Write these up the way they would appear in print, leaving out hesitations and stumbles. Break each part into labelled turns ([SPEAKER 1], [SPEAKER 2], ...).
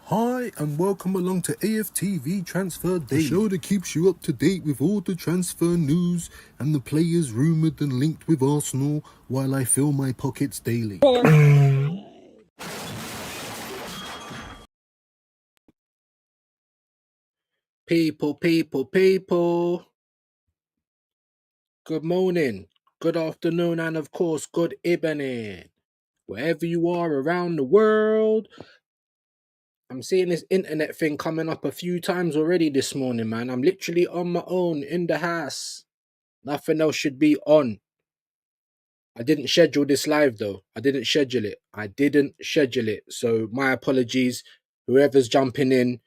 [SPEAKER 1] Hi and welcome along to AFTV Transfer Daily, the show that keeps you up to date with all the transfer news and the players rumoured and linked with Arsenal while I fill my pockets daily. People. Good morning, good afternoon, and of course, good evening. Wherever you are around the world. I'm seeing this internet thing coming up a few times already this morning, man. I'm literally on my own in the house. Nothing else should be on. I didn't schedule this live though. I didn't schedule it. So my apologies. Whoever's jumping in,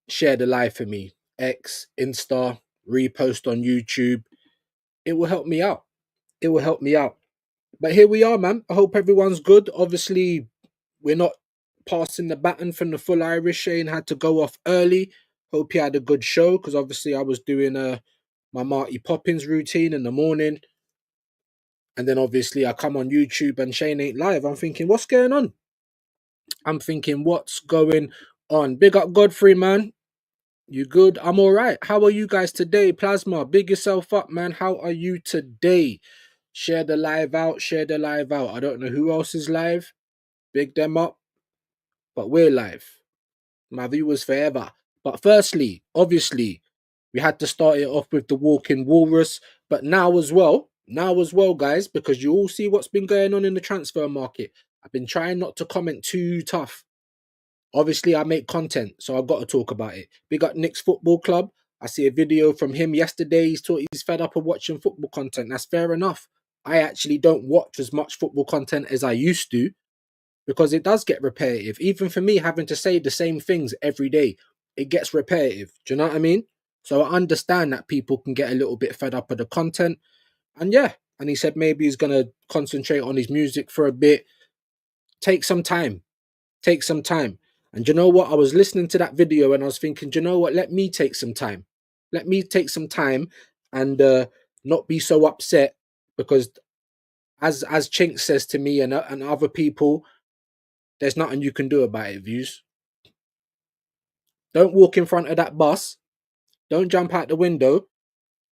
[SPEAKER 1] share the live for me. X, Insta, repost on YouTube. It will help me out. But here we are, man. I hope everyone's good. Obviously, we're not passing the baton from the full Irish. Shane had to go off early. Hope he had a good show because obviously I was doing my Marty Poppins routine in the morning. And then obviously I come on YouTube and Shane ain't live. I'm thinking, what's going on? Big up Godfrey, man. You good? I'm all right. How are you guys today? Plasma, big yourself up, man. How are you today? Share the live out. I don't know who else is live. Big them up. But we're live. My viewers forever. But firstly, obviously, we had to start it off with the walking walrus. But now as well, guys, because you all see what's been going on in the transfer market. I've been trying not to comment too tough. Obviously, I make content, so I've got to talk about it. Big up Nick's Football Club. I see a video from him yesterday. He's fed up of watching football content. That's fair enough. I actually don't watch as much football content as I used to because it does get repetitive. Even for me, having to say the same things every day, it gets repetitive. Do you know what I mean? So I understand that people can get a little bit fed up of the content. And yeah, and he said maybe he's going to concentrate on his music for a bit. Take some time. And you know what? I was listening to that video and I was thinking, you know what? Let me take some time. And not be so upset because as Chink says to me and other people, there's nothing you can do about it, Views. Don't walk in front of that bus. Don't jump out the window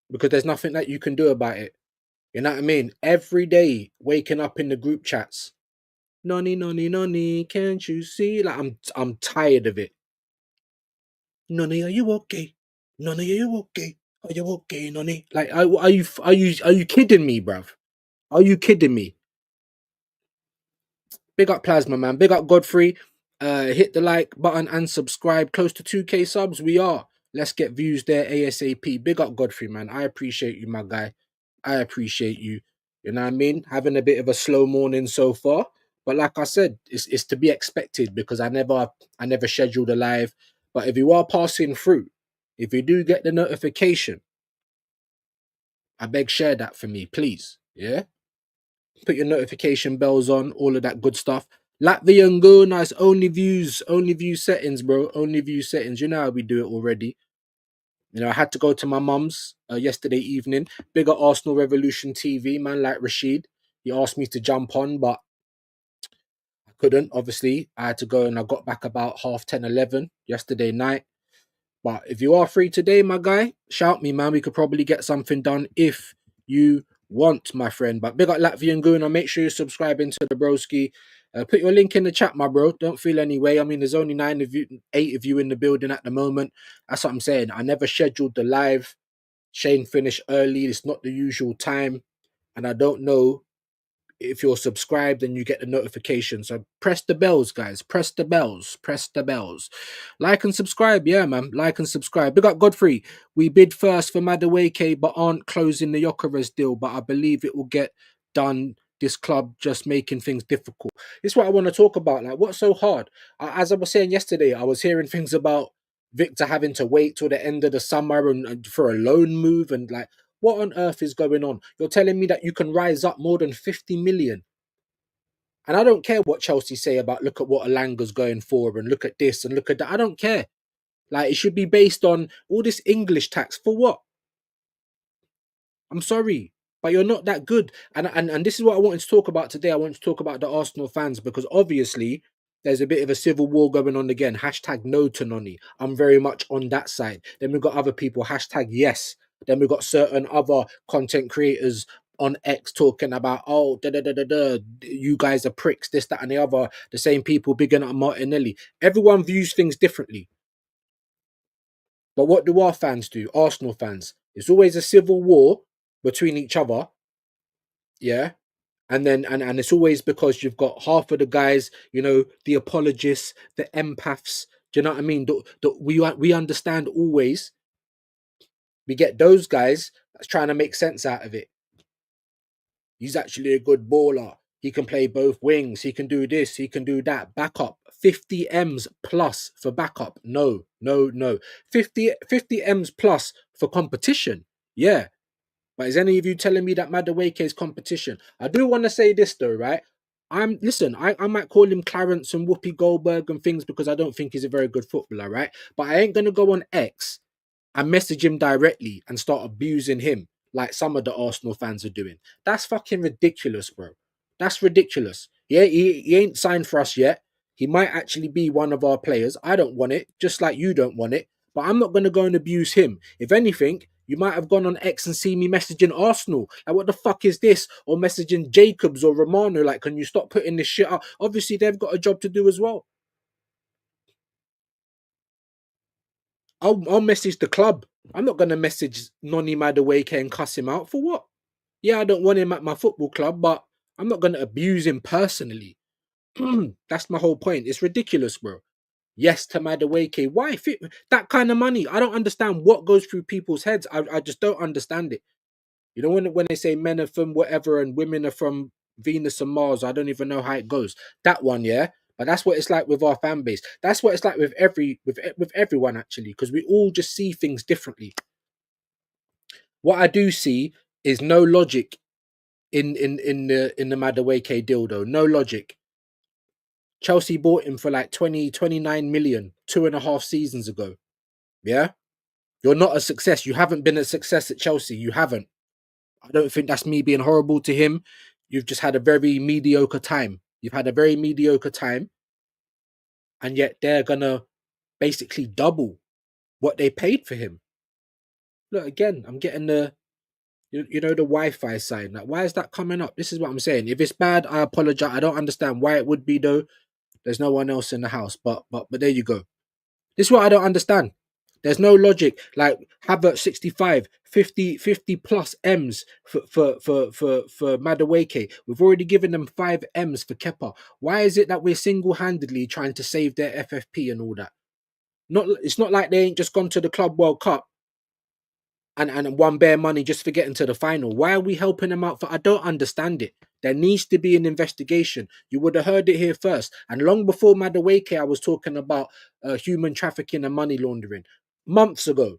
[SPEAKER 1] because there's nothing that you can do about it. You know what I mean? Every day waking up in the group chats. Noni, can't you see? Like I'm tired of it. Noni, are you okay? Noni, are you okay? Are you okay, Noni? Like, are you kidding me, bruv? Are you kidding me? Big up Plasma, man. Big up Godfrey. Hit the like button and subscribe. Close to 2K subs, we are. Let's get views there ASAP. Big up Godfrey, man. I appreciate you, my guy. I appreciate you. You know what I mean? Having a bit of a slow morning so far. But like I said, it's to be expected because I never scheduled a live. But if you are passing through, if you do get the notification, I beg share that for me, please. Yeah? Put your notification bells on, all of that good stuff. Latvian go nice, only view settings, bro. Only view settings. You know how we do it already. You know, I had to go to my mum's yesterday evening. Bigger Arsenal Revolution TV, man, like Rashid. He asked me to jump on, but I couldn't, obviously. I had to go and I got back about 10:30, 11 yesterday night. But if you are free today, my guy, shout me, man. We could probably get something done if you want, my friend. But big up Latvian Gooner. Make sure you're subscribing to the broski. Put your link in the chat, my bro. Don't feel any way. I mean, there's only 8 of you in the building at the moment. That's what I'm saying. I never scheduled the live. Shane finished early. It's not the usual time. And I don't know if you're subscribed and you get the notification. So press the bells, guys. Press the bells. Like and subscribe. Yeah, man. Like and subscribe. Big up Godfrey. We bid first for Madueke, but aren't closing the Jokeres deal. But I believe it will get done. This club just making things difficult. This is what I want to talk about. Like, what's so hard? As I was saying yesterday, I was hearing things about Victor having to wait till the end of the summer and for a loan move and like, what on earth is going on? You're telling me that you can rise up more than 50 million. And I don't care what Chelsea say about look at what Alanga's going for and look at this and look at that. I don't care. Like, it should be based on all this English tax. For what? I'm sorry, but you're not that good. And this is what I wanted to talk about today. I want to talk about the Arsenal fans because obviously There's a bit of a civil war going on again. Hashtag no to Noni. I'm very much on that side. Then we've got other people, hashtag yes. Then we've got certain other content creators on X talking about, oh, da da da da da, you guys are pricks, this, that, and the other. The same people bigging up Martinelli. Everyone views things differently. But what do our fans do? Arsenal fans. It's always a civil war between each other. Yeah. And then and it's always because you've got half of the guys, the apologists, the empaths. Do you know what I mean? We understand always. We get those guys that's trying to make sense out of it. He's actually a good baller. He can play both wings. He can do this. He can do that. Backup. 50 M's plus for backup. No, no, no. 50 M's plus for competition. Yeah. But is any of you telling me that Madueke is competition? I do want to say this though, right? I might call him Clarence and Whoopi Goldberg and things because I don't think he's a very good footballer, right? But I ain't gonna go on X and message him directly and start abusing him like some of the Arsenal fans are doing. That's fucking ridiculous, bro. That's ridiculous. Yeah, he ain't signed for us yet. He might actually be one of our players. I don't want it, just like you don't want it. But I'm not going to go and abuse him. If anything, you might have gone on X and seen me messaging Arsenal. Like, what the fuck is this? Or messaging Jacobs or Romano. Like, can you stop putting this shit up? Obviously, they've got a job to do as well. I'll message the club. I'm not going to message Noni Madueke and cuss him out for what? Yeah, I don't want him at my football club, but I'm not going to abuse him personally. That's my whole point. It's ridiculous, bro. Yes to Madueke. Why fit that kind of money? I don't understand what goes through people's heads. I just don't understand it. You know, when they say men are from whatever and women are from Venus and Mars, I don't even know how it goes. That one, yeah. But that's what it's like with our fan base. That's what it's like with with everyone actually, because we all just see things differently. What I do see is no logic in the Madueke deal though. No logic. Chelsea bought him for like 29 million 2.5 seasons ago. Yeah. You're not a success. You haven't been a success at Chelsea. You haven't. I don't think that's me being horrible to him. You've just had a very mediocre time. You've had a very mediocre time, and yet they're gonna basically double what they paid for him. Look again. I'm getting the Wi-Fi sign. Like, why is that coming up? This is what I'm saying. If it's bad, I apologize. I don't understand why it would be though. There's no one else in the house, but there you go. This is what I don't understand. There's no logic. Like Havertz 65, 50 plus M's for Madueke. We've already given them 5 M's for Kepa. Why is it that we're single-handedly trying to save their FFP and all that? It's not like they ain't just gone to the Club World Cup and won bare money just for getting to the final. Why are we helping them out? I don't understand it. There needs to be an investigation. You would have heard it here first. And long before Madueke, I was talking about human trafficking and money laundering months ago.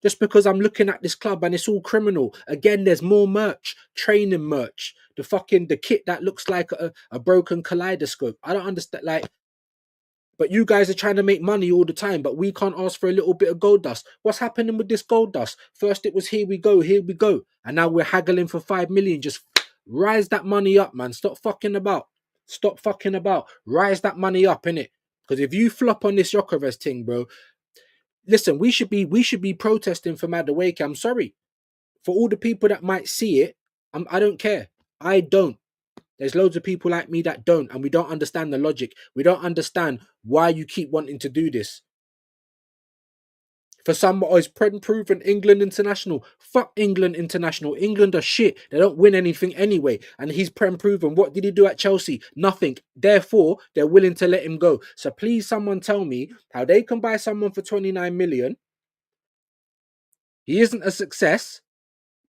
[SPEAKER 1] Just because I'm looking at this club and it's all criminal. Again, there's more merch, training merch, the kit that looks like a broken kaleidoscope. I don't understand. Like, but you guys are trying to make money all the time, but we can't ask for a little bit of gold dust. What's happening with this gold dust? First it was here we go, and now we're haggling for 5 million. Just rise that money up, man. Stop fucking about. Stop fucking about. Rise that money up, innit? Because if you flop on this Jokeres thing, bro, listen, we should be protesting for Madueke. I'm sorry for all the people that might see it. I don't care. I don't. There's loads of people like me that don't, and we don't understand the logic. We don't understand why you keep wanting to do this. For some, oh, it's proven England international. Fuck England international. England are shit. They don't win anything anyway. And he's proven. What did he do at Chelsea? Nothing. Therefore, they're willing to let him go. So please, someone tell me how they can buy someone for 29 million. He isn't a success.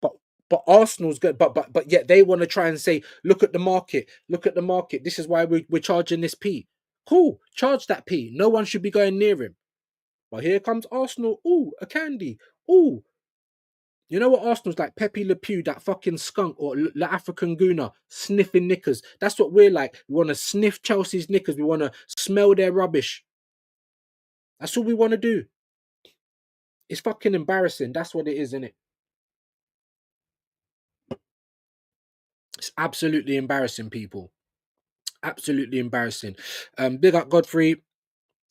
[SPEAKER 1] But Arsenal's good, but yet they want to try and say, look at the market, look at the market. This is why we're charging this P. Cool, charge that P. No one should be going near him. But here comes Arsenal. Ooh, a candy. Ooh, you know what Arsenal's like? Pepe Le Pew, that fucking skunk, or La African Guna, sniffing knickers. That's what we're like. We want to sniff Chelsea's knickers. We want to smell their rubbish. That's all we want to do. It's fucking embarrassing. That's what it is, isn't it? It's absolutely embarrassing, people. Absolutely embarrassing. Big up Godfrey.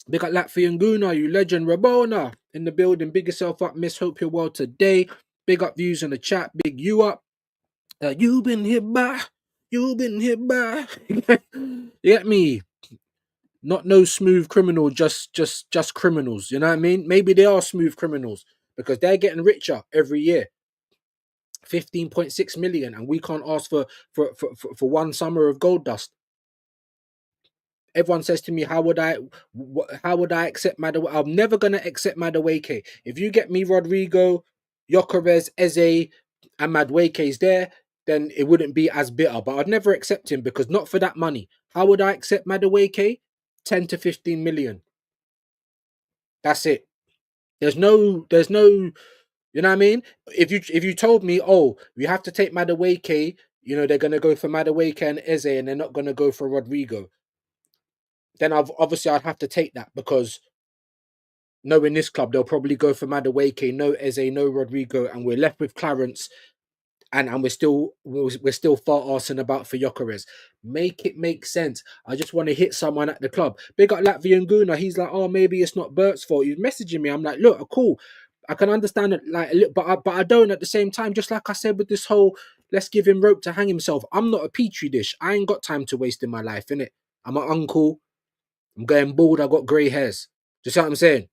[SPEAKER 1] Big up Latvian Guna, you legend. Rabona in the building. Big yourself up, miss. Hope you're well today. Big up views in the chat. Big you up. You been hit by. You been hit by. You get me? Not no smooth criminal, just criminals. You know what I mean? Maybe they are smooth criminals because they're getting richer every year. 15.6 million, and we can't ask for one summer of gold dust. Everyone says to me, how would I accept Madueke? I'm never gonna accept Madueke. If you get me Rodrigo, Gyökeres, Eze, and Madueke's there, then it wouldn't be as bitter. But I'd never accept him because not for that money. How would I accept Madueke? 10 to 15 million. That's it. There's no, you know what I mean? If you told me, oh, we have to take Madueke, you know, they're gonna go for Madueke and Eze, and they're not gonna go for Rodrigo, then I'd have to take that because knowing this club, they'll probably go for Madueke, no Eze, no Rodrigo, and we're left with Clarence, and we're still far arsing about for Gyökeres. Make it make sense. I just want to hit someone at the club. Big up Latvian Guna. He's like, oh, maybe it's not Bert's fault. He's messaging me. I'm like, look, cool. I can understand it, like, but I don't at the same time. Just like I said with this whole, let's give him rope to hang himself. I'm not a petri dish. I ain't got time to waste in my life, innit? I'm an uncle. I'm going bald. I got grey hairs. Do you see what I'm saying?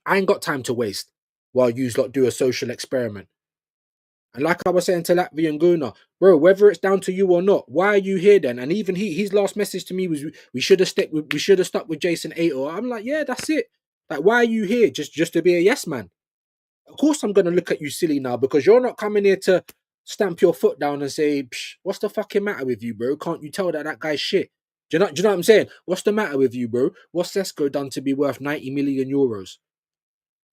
[SPEAKER 1] I ain't got time to waste while you lot do a social experiment. And like I was saying to Latvian Guna, bro, whether it's down to you or not, why are you here then? And even his last message to me was we should have stuck with Jason Ator. I'm like, yeah, that's it. Like, why are you here? Just to be a yes man? Of course I'm gonna look at you silly now because you're not coming here to stamp your foot down and say, what's the fucking matter with you, bro? Can't you tell that guy's shit? Do you know what I'm saying? What's the matter with you, bro? What's Sesko done to be worth 90 million euros?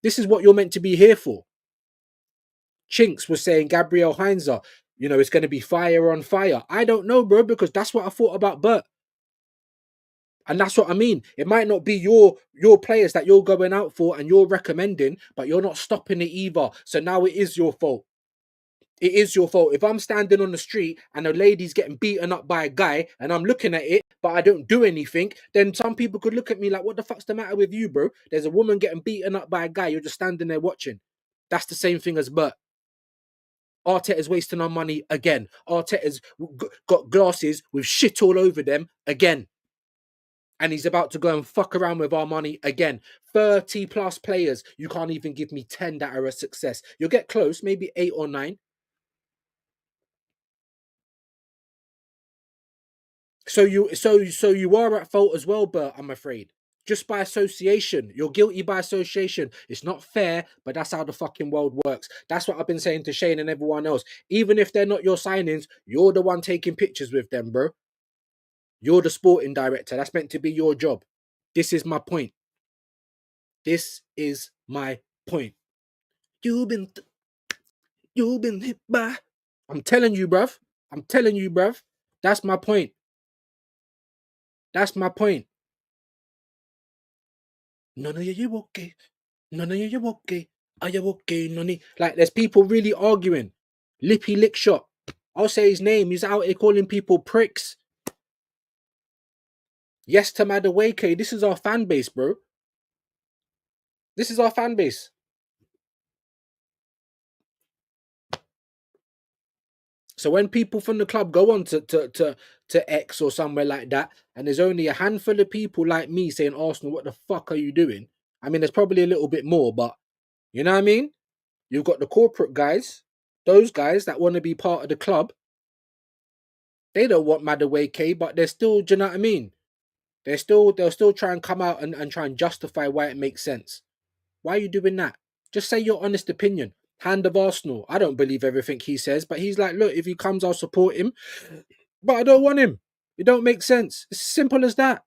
[SPEAKER 1] This is what you're meant to be here for. Chinks was saying Gabriel Heinzer, you know, it's going to be fire on fire. I don't know, bro, because that's what I thought about Bert. And that's what I mean. It might not be your players that you're going out for and you're recommending, but you're not stopping it either. So now it is your fault. It is your fault. If I'm standing on the street and a lady's getting beaten up by a guy and I'm looking at it, but I don't do anything, then some people could look at me like, what the fuck's the matter with you, bro? There's a woman getting beaten up by a guy. You're just standing there watching. That's the same thing as Bert. Arteta's wasting our money again. Arteta's got glasses with shit all over them again. And he's about to go and fuck around with our money again. 30 plus players. You can't even give me 10 that are a success. You'll get close, maybe 8 or 9. So you are at fault as well, Bert, I'm afraid. Just by association. You're guilty by association. It's not fair, but that's how the fucking world works. That's what I've been saying to Shane and everyone else. Even if they're not your signings, you're the one taking pictures with them, bro. You're the sporting director. That's meant to be your job. This is my point. This is my point. You've been hit by. I'm telling you, bruv. I'm telling you, bruv. That's my point. That's my point. None of you okay. None of you okay. Are you okay, Noni? Like, there's people really arguing. Lippy lick shot. I'll say his name. He's out here calling people pricks. Yes to Madueke. This is our fan base, bro. This is our fan base. So when people from the club go on to X or somewhere like that, and there's only a handful of people like me saying, Arsenal, what the fuck are you doing? I mean, there's probably a little bit more, but you know what I mean? You've got the corporate guys, those guys that want to be part of the club. They don't want Madueke, but they're still, do you know what I mean? They'll still try and come out and try and justify why it makes sense. Why are you doing that? Just say your honest opinion. Hand of Arsenal. I don't believe everything he says, but he's like, look, if he comes, I'll support him. But I don't want him. It don't make sense. It's simple as that.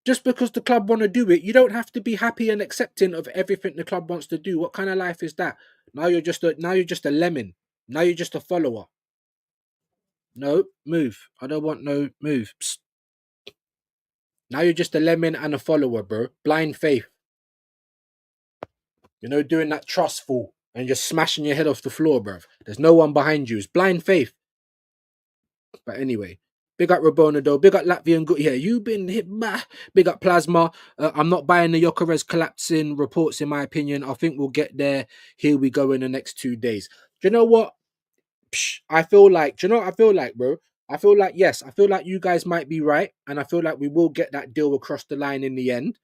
[SPEAKER 1] Just because the club want to do it, you don't have to be happy and accepting of everything the club wants to do. What kind of life is that? Now you're just a lemon. Now you're just a follower. No, move. I don't want no move. Psst. Now you're just a lemon and a follower, bro. Blind faith. You know, doing that trustful and just smashing your head off the floor, bro. There's no one behind you. It's blind faith. But anyway, Big up Robonado, big up Latvian good. Yeah, you been hit. Big up Plasma. I'm not buying the Jokeres collapsing reports, in my opinion. I think we'll get there. Here we go in the next 2 days. Do you know what? I feel like, do you know what I feel like, bro? I feel like, yes, I feel like you guys might be right. And I feel like we will get that deal across the line in the end.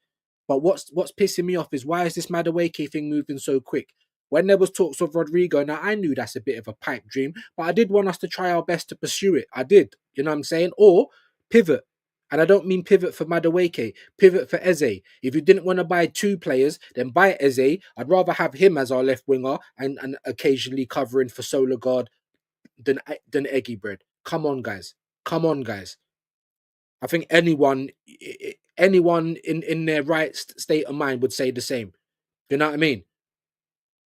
[SPEAKER 1] But what's pissing me off is why is this Madueke thing moving so quick? When there was talks of Rodrigo, now I knew that's a bit of a pipe dream, but I did want us to try our best to pursue it. I did, you know what I'm saying? Or pivot. And I don't mean pivot for Madueke, pivot for Eze. If you didn't want to buy two players, then buy Eze. I'd rather have him as our left winger and occasionally covering for Solar Guard than Eggy Bread. Come on, guys. Come on, guys. I think anyone in their right state of mind would say the same. You know what I mean?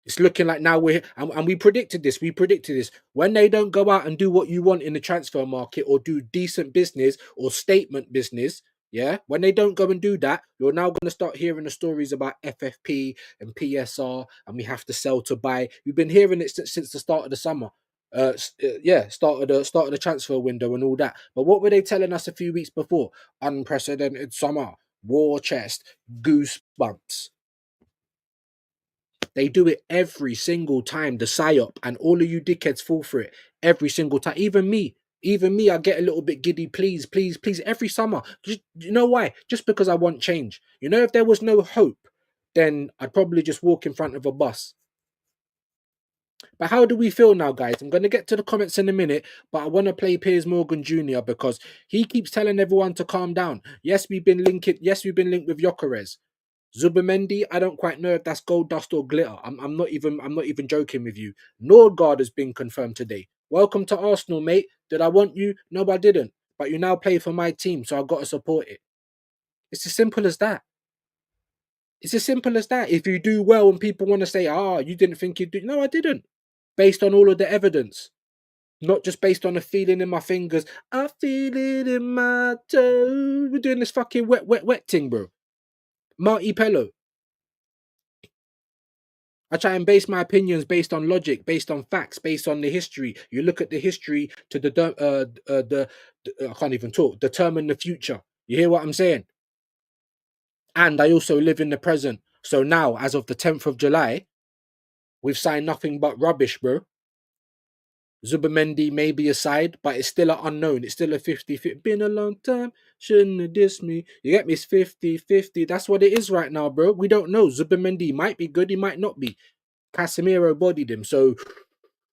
[SPEAKER 1] It's looking like now and we predicted this. We predicted this. When they don't go out and do what you want in the transfer market or do decent business or statement business, yeah, when they don't go and do that, you're now going to start hearing the stories about FFP and PSR and we have to sell to buy. You've been hearing it since the start of the summer. Yeah, start of the transfer window and all that. But what were they telling us a few weeks before? Unprecedented summer, war chest, goosebumps. They do it every single time, the psyop, and all of you dickheads fall for it every single time. Even me, I get a little bit giddy. Please, please, please, every summer. You know why? Just because I want change. You know, if there was no hope, then I'd probably just walk in front of a bus. But how do we feel now, guys? I'm going to get to the comments in a minute, but I want to play Piers Morgan Jr. because he keeps telling everyone to calm down. Yes, we've been linked with Jokeres. Zubamendi, I don't quite know if that's gold dust or glitter. I'm not even joking with you. Norgaard has been confirmed today. Welcome to Arsenal, mate. Did I want you? No, I didn't. But you now play for my team, so I've got to support it. It's as simple as that. It's as simple as that. If you do well and people want to say, you didn't think you'd do. No, I didn't. Based on all of the evidence. Not just based on a feeling in my fingers. I feel it in my toe. We're doing this fucking wet thing, bro. Marty Pello. I try and base my opinions based on logic, based on facts, based on the history. You look at the history to I can't even talk. Determine the future. You hear what I'm saying? And I also live in the present. So now, as of the 10th of July, we've signed nothing but rubbish, bro. Zubamendi may be a side, but it's still an unknown. It's still a 50-50. Been a long time. Shouldn't have dissed me. You get me? It's 50-50. That's what it is right now, bro. We don't know. Zubamendi might be good. He might not be. Casemiro bodied him. So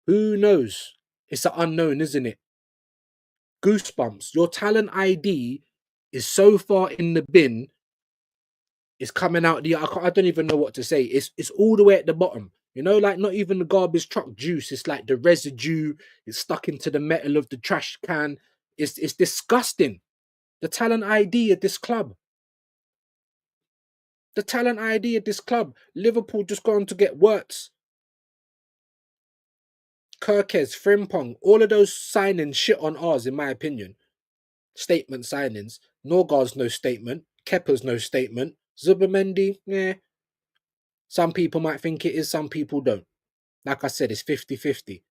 [SPEAKER 1] who knows? It's an unknown, isn't it? Goosebumps. Your talent ID is so far in the bin. It's coming out I don't even know what to say. It's all the way at the bottom. You know, like not even the garbage truck juice. It's like the residue. It's stuck into the metal of the trash can. It's disgusting. The talent ID at this club. The talent ID at this club. Liverpool just gone to get Wirtz, Kirkes, Frimpong. All of those signings shit on ours, in my opinion. Statement signings. Norgaard's no statement. Kepa's no statement. Zubamendi, some people might think it is, some people don't. Like I said, it's 50-50.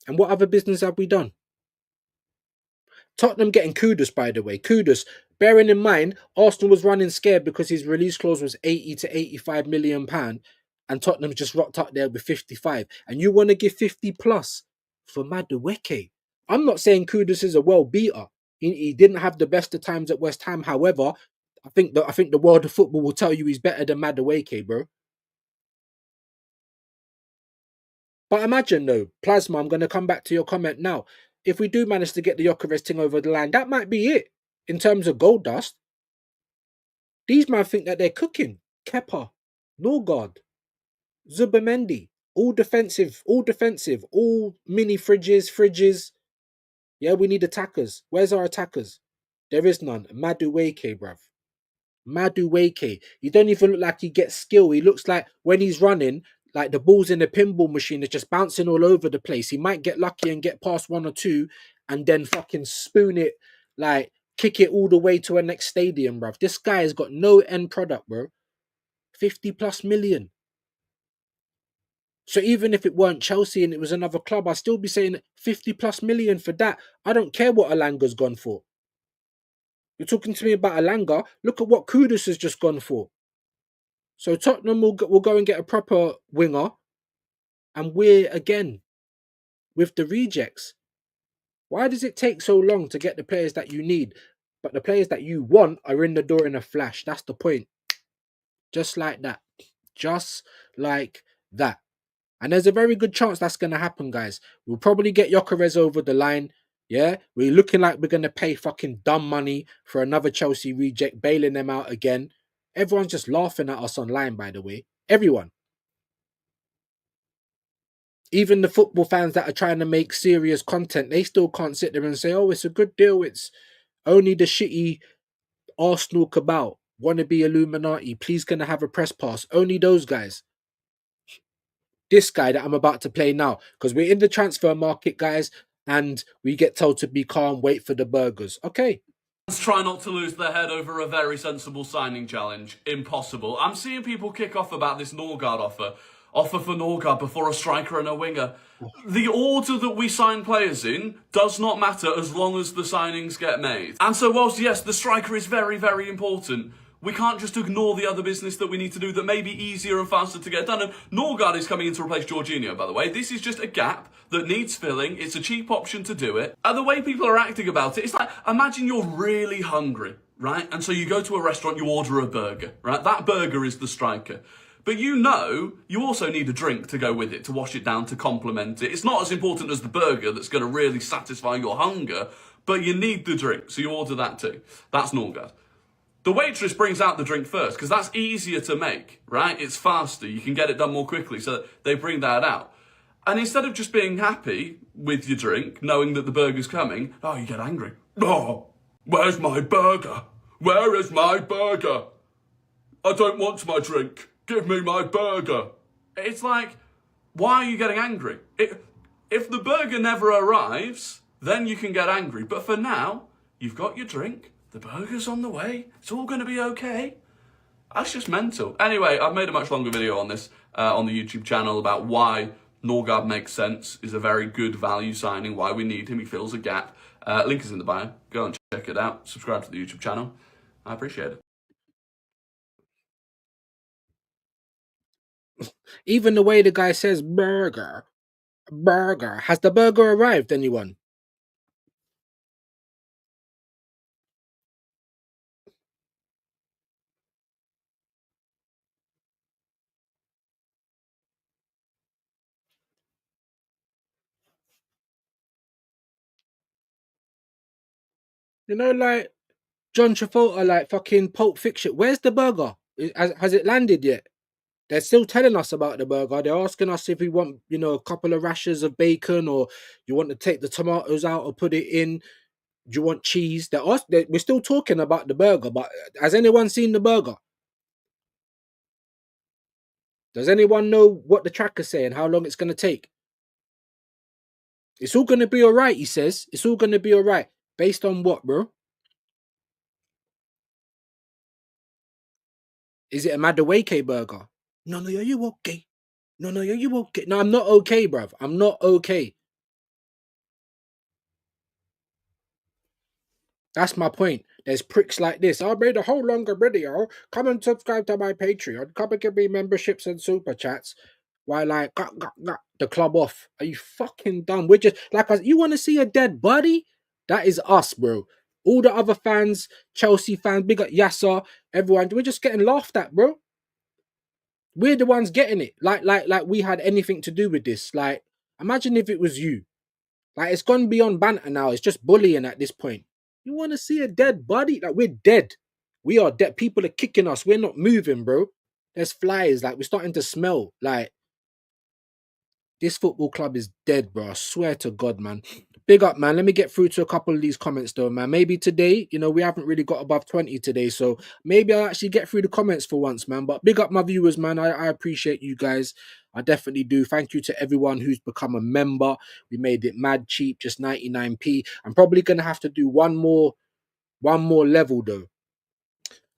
[SPEAKER 1] And what other business have we done? Tottenham getting Kudus, by the way. Kudus, bearing in mind, Arsenal was running scared because his release clause was 80 to 85 million pound, and Tottenham just rocked up there with 55. And you want to give 50 plus for Madueke? I'm not saying Kudus is a world beater. He didn't have the best of times at West Ham. However, I think the world of football will tell you he's better than Madueke, bro. But imagine though, Plasma, I'm going to come back to your comment now. If we do manage to get the Jokeres thing over the line, that might be it in terms of gold dust. These men think that they're cooking. Kepa, Norgaard, Zubamendi, all defensive, all mini fridges. Yeah, we need attackers. Where's our attackers? There is none. Madueke, bruv. Madueke. He don't even look like he gets skill. He looks like when he's running, like the ball's in the pinball machine, it's just bouncing all over the place. He might get lucky and get past one or two and then fucking spoon it, like kick it all the way to a next stadium, bruv. This guy has got no end product, bro. 50 plus million. So even if it weren't Chelsea and it was another club, I'd still be saying 50 plus million for that. I don't care what Alanga's gone for. You're talking to me about Alanga. Look at what Kudus has just gone for. So Tottenham will go and get a proper winger, and we're again with the rejects. Why does it take so long to get the players that you need? But the players that you want are in the door in a flash. That's the point. Just like that. Just like that. And there's a very good chance that's going to happen, guys. We'll probably get Gyökeres over the line. Yeah, we're looking like we're going to pay fucking dumb money for another Chelsea reject, bailing them out again. Everyone's just laughing at us online, by the way. Everyone. Even the football fans that are trying to make serious content, they still can't sit there and say, oh, it's a good deal. It's only the shitty Arsenal cabal, wannabe Illuminati. Please, can I have a press pass? Only those guys. This guy that I'm about to play now, because we're in the transfer market, guys, and we get told to be calm, wait for the burgers. Okay.
[SPEAKER 2] Let's try not to lose their head over a very sensible signing challenge. Impossible. I'm seeing people kick off about this Norgaard offer. Offer for Norgaard before a striker and a winger. The order that we sign players in does not matter as long as the signings get made. And so whilst, yes, the striker is very, very important, we can't just ignore the other business that we need to do that may be easier and faster to get done. And Norgaard is coming in to replace Jorginho, by the way. This is just a gap that needs filling. It's a cheap option to do it. And the way people are acting about it, it's like, imagine you're really hungry, right? And so you go to a restaurant, you order a burger, right? That burger is the striker. But you know, you also need a drink to go with it, to wash it down, to complement it. It's not as important as the burger that's going to really satisfy your hunger, but you need the drink, so you order that too. That's Norgaard. The waitress brings out the drink first, because that's easier to make, right? It's faster, you can get it done more quickly, so they bring that out. And instead of just being happy with your drink, knowing that the burger's coming, oh, you get angry. Oh, where's my burger? Where is my burger? I don't want my drink. Give me my burger. It's like, why are you getting angry? If the burger never arrives, then you can get angry. But for now, you've got your drink. The burger's on the way. It's all going to be okay. That's just mental. Anyway, I've made a much longer video on this on the YouTube channel about why Norgaard makes sense, is a very good value signing, why we need him. He fills a gap. Link is in the bio. Go and check it out. Subscribe to the YouTube channel. I appreciate it.
[SPEAKER 1] Even the way the guy says burger, burger. Has the burger arrived, anyone? You know, like John Travolta, like fucking Pulp Fiction. Where's the burger? Has it landed yet? They're still telling us about the burger. They're asking us if we want, you know, a couple of rashers of bacon, or you want to take the tomatoes out or put it in. Do you want cheese? We're still talking about the burger, but has anyone seen the burger? Does anyone know what the tracker's saying? How long it's going to take? It's all going to be all right, he says. It's all going to be all right. Based on what, bro? Is it a Madueke burger? No, are you okay? No, are you okay? No, I'm not okay, bruv. I'm not okay. That's my point. There's pricks like this. I made a whole longer video. Come and subscribe to my Patreon. Come and give me memberships and super chats. While I got the club off. Are you fucking dumb? We're just like, you want to see a dead body? That is us, bro. All the other fans, Chelsea fans, big up Yasser, everyone. We're just getting laughed at, bro. We're the ones getting it. Like we had anything to do with this. Like, imagine if it was you. Like, it's gone beyond banter now. It's just bullying at this point. You want to see a dead body? Like, we're dead. We are dead. People are kicking us. We're not moving, bro. There's flies. Like, we're starting to smell. Like, this football club is dead, bro. I swear to God, man. Big up, man. Let me get through to a couple of these comments, though, man. Maybe today, you know, we haven't really got above 20 today, so maybe I'll actually get through the comments for once, man. But big up my viewers, man. I appreciate you guys. I definitely do. Thank you to everyone who's become a member. We made it mad cheap, just 99p. I'm probably going to have to do one more level, though,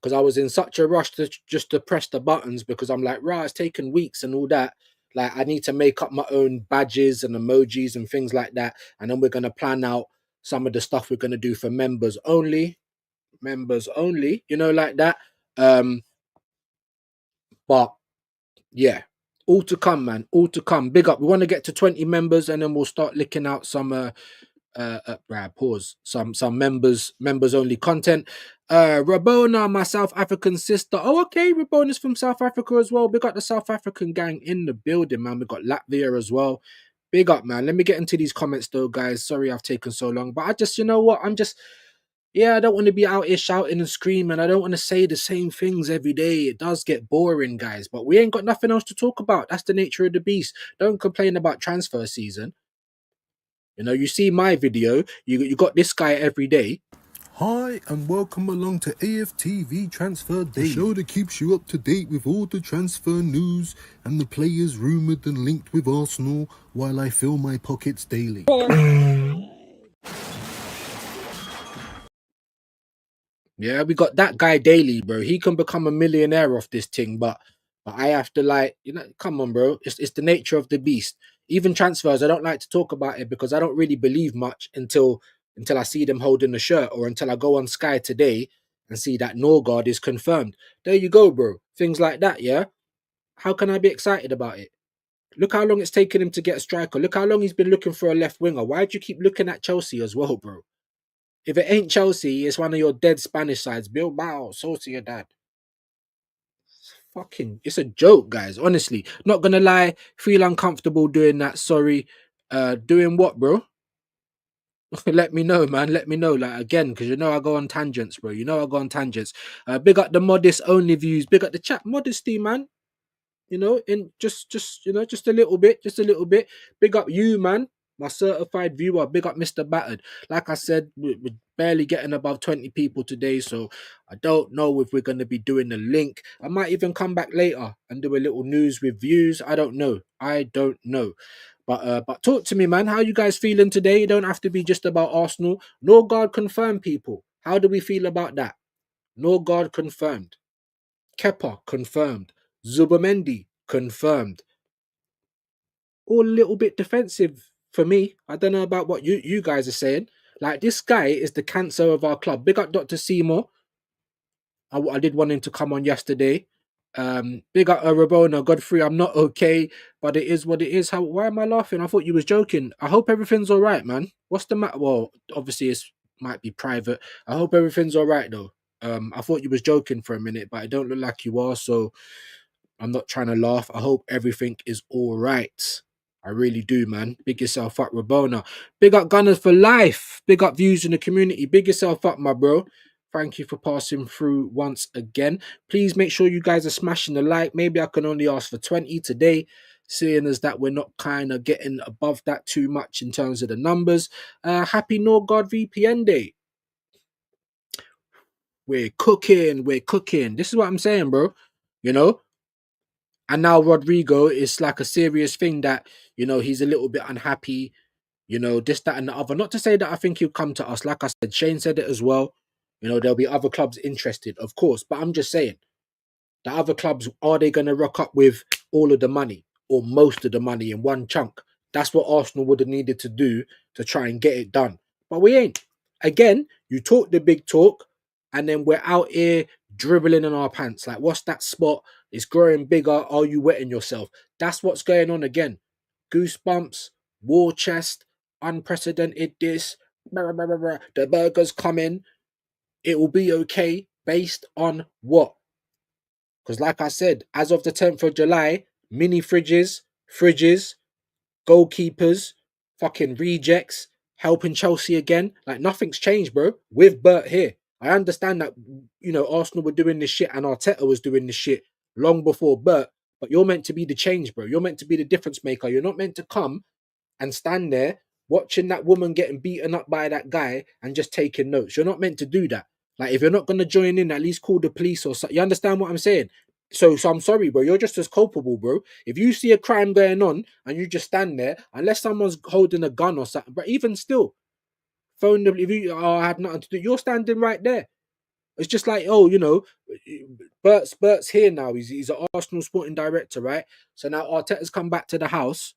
[SPEAKER 1] because I was in such a rush to just to press the buttons, because I'm like, right, it's taken weeks and all that. Like I need to make up my own badges and emojis and things like that. And then we're gonna plan out some of the stuff we're gonna do for members only. Members only, like that. But yeah, all to come, man. All to come. Big up. We want to get to 20 members, and then we'll start licking out some pause. Some members only content. Rabona, my South African sister. Oh, okay. Rabona's from South Africa as well. Big up the South African gang in the building, man. We got Latvia as well. Big up, man. Let me get into these comments though, guys. Sorry I've taken so long. But I just, you know what? I don't want to be out here shouting and screaming. I don't want to say the same things every day. It does get boring, guys. But we ain't got nothing else to talk about. That's the nature of the beast. Don't complain about transfer season. You see my video. You got this guy every day.
[SPEAKER 3] Hi and welcome along to AFTV Transfer Day, the show that keeps you up to date with all the transfer news and the players rumoured and linked with Arsenal while I fill my pockets daily.
[SPEAKER 1] Yeah, we got that guy daily, bro. He can become a millionaire off this thing, but I have to come on, bro. It's the nature of the beast. Even transfers, I don't like to talk about it because I don't really believe much until I see them holding the shirt or until I go on Sky today and see that Norgaard is confirmed. There you go, bro. Things like that, yeah. How can I be excited about it? Look how long it's taken him to get a striker. Look how long he's been looking for a left winger. Why do you keep looking at Chelsea as well, bro? If it ain't Chelsea, it's one of your dead Spanish sides. Bilbao, Sociedad. It's a joke, guys. Honestly, not gonna lie. Feel uncomfortable doing that. Sorry. Doing what, bro? Let me know, man. Let me know. Like again, because I go on tangents, bro. I go on tangents. Big up the modest only views. Big up the chat modesty, man. In just a little bit, Big up you, man, my certified viewer. Big up Mr. Battered. Like I said, we're barely getting above 20 people today, so I don't know if we're going to be doing a link. I might even come back later and do a little news with views. I don't know. But talk to me, man. How you guys feeling today? You don't have to be just about Arsenal. Norgaard confirmed, people. How do we feel about that? Norgaard confirmed. Kepa confirmed. Zubamendi confirmed. All a little bit defensive for me. I don't know about what you guys are saying. Like this guy is the cancer of our club. Big up Dr. Seymour. I did want him to come on yesterday. Big up Rabona Godfrey. I'm not okay, but it is what it is. Why am I laughing? I thought you was joking. I hope everything's all right, man. What's the matter? Well, obviously it might be private. I hope everything's all right though. I thought you was joking for a minute, but it don't look like you are. So I'm not trying to laugh. I hope everything is all right. I really do, man. Big yourself up, Rabona. Big up Gunners for life. Big up views in the community. Big yourself up, my bro. Thank you for passing through once again. Please make sure you guys are smashing the like. Maybe I can only ask for 20 today, seeing as that we're not kind of getting above that too much in terms of the numbers. Happy Norgaard VPN Day. We're cooking. This is what I'm saying, bro. And now Rodrigo is like a serious thing that, he's a little bit unhappy, this, that, and the other. Not to say that I think he'll come to us. Like I said, Shane said it as well. There'll be other clubs interested, of course. But I'm just saying, the other clubs, are they going to rock up with all of the money or most of the money in one chunk? That's what Arsenal would have needed to do to try and get it done. But we ain't. Again, you talk the big talk, and then we're out here dribbling in our pants. Like, what's that spot? It's growing bigger. Are you wetting yourself? That's what's going on again. Goosebumps, war chest, unprecedented this. The burger's coming. It will be okay based on what? Because like I said, as of the 10th of July, mini fridges, goalkeepers, fucking rejects, helping Chelsea again. Like nothing's changed, bro. With Bert here. I understand that, Arsenal were doing this shit and Arteta was doing this shit long before Bert, but you're meant to be the change, bro. You're meant to be the difference maker. You're not meant to come and stand there watching that woman getting beaten up by that guy and just taking notes. You're not meant to do that. Like, if you're not going to join in, at least call the police or something. You understand what I'm saying? So I'm sorry, bro. You're just as culpable, bro. If you see a crime going on and you just stand there, unless someone's holding a gun or something, but even still, phone them. If you had nothing to do, you're standing right there. It's just like, oh, you know, Bert's here now. He's an Arsenal sporting director, right? So now Arteta's come back to the house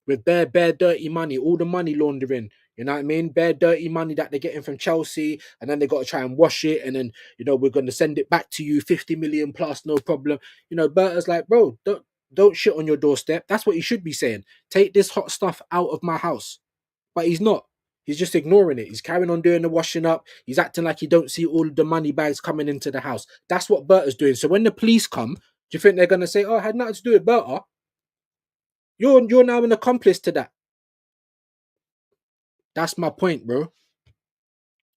[SPEAKER 1] with bare dirty money, all the money laundering. You know what I mean? Bare dirty money that they're getting from Chelsea, and then they got to try and wash it, and then we're going to send it back to you, 50 million plus, no problem. Berta's like, bro, don't shit on your doorstep. That's what he should be saying. Take this hot stuff out of my house, but he's not. He's just ignoring it. He's carrying on doing the washing up. He's acting like he don't see all of the money bags coming into the house. That's what Berta's doing. So when the police come, do you think they're going to say, oh, it had nothing to do with Berta? You're now an accomplice to that. That's my point, bro.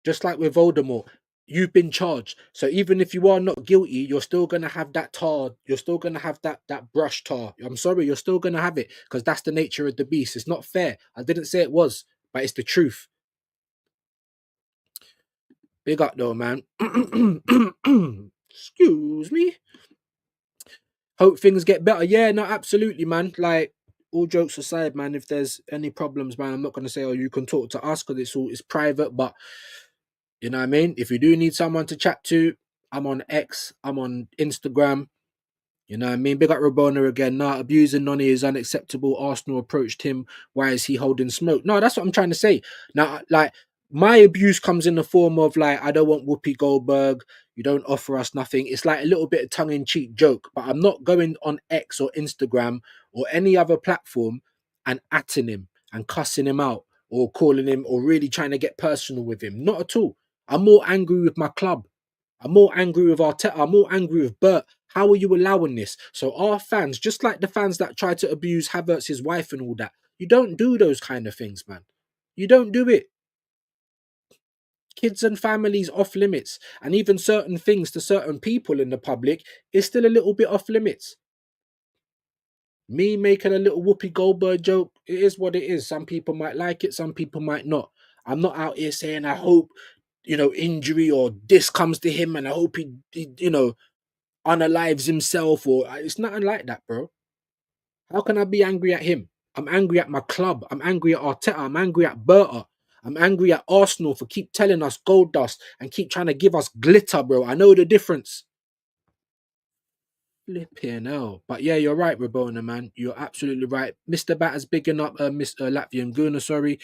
[SPEAKER 1] Just like with Voldemort, you've been charged. So even if you are not guilty, you're still gonna have that tar. You're still gonna have that brush tar. I'm sorry, you're still gonna have it because that's the nature of the beast. It's not fair. I didn't say it was, but it's the truth. Big up though, man. Excuse me. Hope things get better. Yeah, no, absolutely, man. Like, all jokes aside, man, if there's any problems, man, I'm not gonna say, oh, you can talk to us because it's private, but you know what I mean? If you do need someone to chat to, I'm on X, I'm on Instagram. You know what I mean? Big up Rabona again. Nah, abusing Noni is unacceptable. Arsenal approached him. Why is he holding smoke? No, that's what I'm trying to say. Now, like, my abuse comes in the form of, like, I don't want Whoopi Goldberg. You don't offer us nothing. It's like a little bit of tongue-in-cheek joke, but I'm not going on X or Instagram or any other platform and atting him and cussing him out or calling him or really trying to get personal with him. Not at all. I'm more angry with my club. I'm more angry with Arteta. I'm more angry with Bert. How are you allowing this? So our fans, just like the fans that try to abuse Havertz's wife and all that, you don't do those kind of things, man. You don't do it. Kids and families off limits, and even certain things to certain people in the public is still a little bit off limits. Me making a little Whoopi Goldberg joke, it is what it is. Some people might like it, some people might not. I'm not out here saying I hope, injury or this comes to him and I hope he unalives himself, or it's nothing like that, bro. How can I be angry at him? I'm angry at my club. I'm angry at Arteta. I'm angry at Berta. I'm angry at Arsenal for keep telling us gold dust and keep trying to give us glitter, bro. I know the difference. Flipping hell. But yeah, you're right, Rabona, man. You're absolutely right. Mr. Batter's bigging up Mr. Latvian Guna, sorry.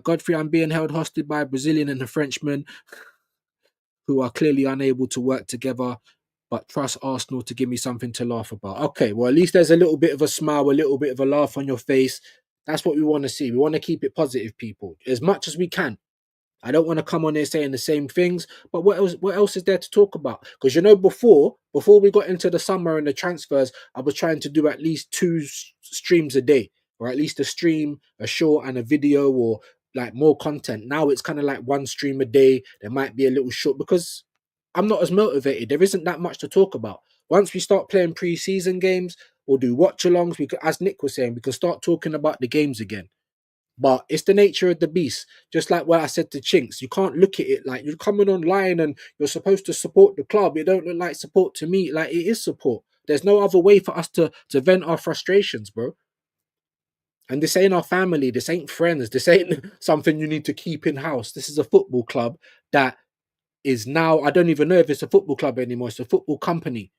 [SPEAKER 1] Godfrey, I'm being held hostage by a Brazilian and a Frenchman who are clearly unable to work together, but trust Arsenal to give me something to laugh about. Okay, well, at least there's a little bit of a smile, a little bit of a laugh on your face. That's what we want to see. We want to keep it positive, people, as much as we can. I don't want to come on here saying the same things, but what else is there to talk about? Because before we got into the summer and the transfers, I was trying to do at least two streams a day, or at least a stream, a short, and a video, or like more content. Now it's kind of like one stream a day. There might be a little short because I'm not as motivated. There isn't that much to talk about. Once we start playing pre-season games or do watch-alongs, we could, as Nick was saying, we can start talking about the games again. But it's the nature of the beast. Just like what I said to Chinks, you can't look at it like you're coming online and you're supposed to support the club. It don't look like support to me. Like, it is support. There's no other way for us to vent our frustrations, bro. And this ain't our family. This ain't friends. This ain't something you need to keep in house. This is a football club that is now, I don't even know if it's a football club anymore. It's a football company.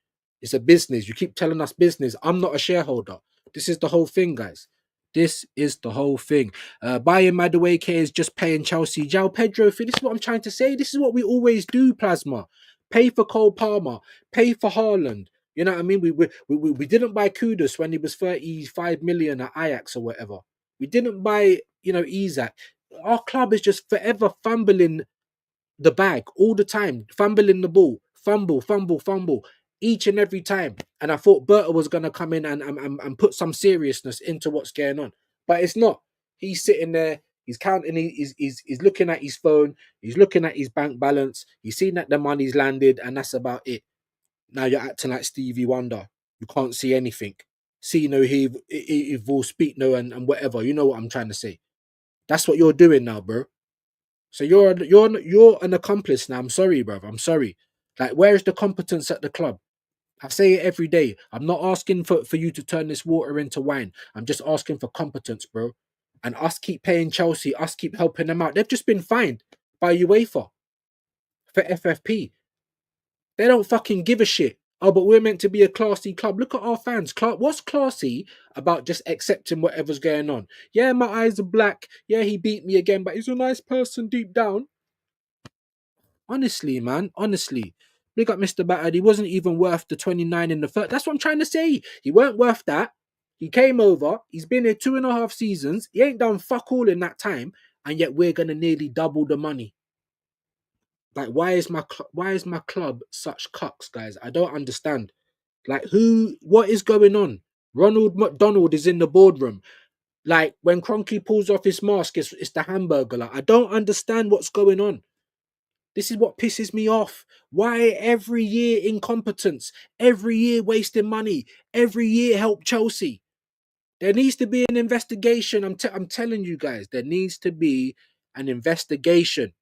[SPEAKER 1] It's a business. You keep telling us business. I'm not a shareholder. This is the whole thing, guys. This is the whole thing. Buying Madueke is just paying Chelsea. João Pedro, this is what I'm trying to say. This is what we always do, Plasma. Pay for Cole Palmer. Pay for Haaland. You know what I mean? We didn't buy Kudus when he was 35 million at Ajax or whatever. We didn't buy, Isak. Our club is just forever fumbling the bag all the time, fumbling the ball, fumble, each and every time. And I thought Berta was going to come in and put some seriousness into what's going on. But it's not. He's sitting there, he's counting, he's looking at his phone, he's looking at his bank balance, he's seen that the money's landed, and that's about it. Now you're acting like Stevie Wonder. You can't see anything. See no, he will speak no, and whatever. You know what I'm trying to say. That's what you're doing now, bro. So you're an accomplice now. I'm sorry, brother. I'm sorry. Like, where is the competence at the club? I say it every day. I'm not asking for you to turn this water into wine. I'm just asking for competence, bro. And us keep paying Chelsea, us keep helping them out. They've just been fined by UEFA. for FFP. They don't fucking give a shit. Oh, but we're meant to be a classy club. Look at our fans. What's classy about just accepting whatever's going on? Yeah, my eyes are black. Yeah, he beat me again, but he's a nice person deep down. Honestly, man. Honestly. Big up Mr. Battered. He wasn't even worth the 29 in the first. That's what I'm trying to say. He weren't worth that. He came over. He's been here 2.5 seasons. He ain't done fuck all in that time. And yet we're going to nearly double the money. Like, why is my club such cucks, guys? I don't understand. Like, what is going on? Ronald McDonald is in the boardroom. Like, when Kroenke pulls off his mask, it's the hamburger. Like, I don't understand what's going on. This is what pisses me off. Why every year incompetence? Every year wasting money? Every year help Chelsea? There needs to be an investigation. I'm telling you guys, there needs to be an investigation.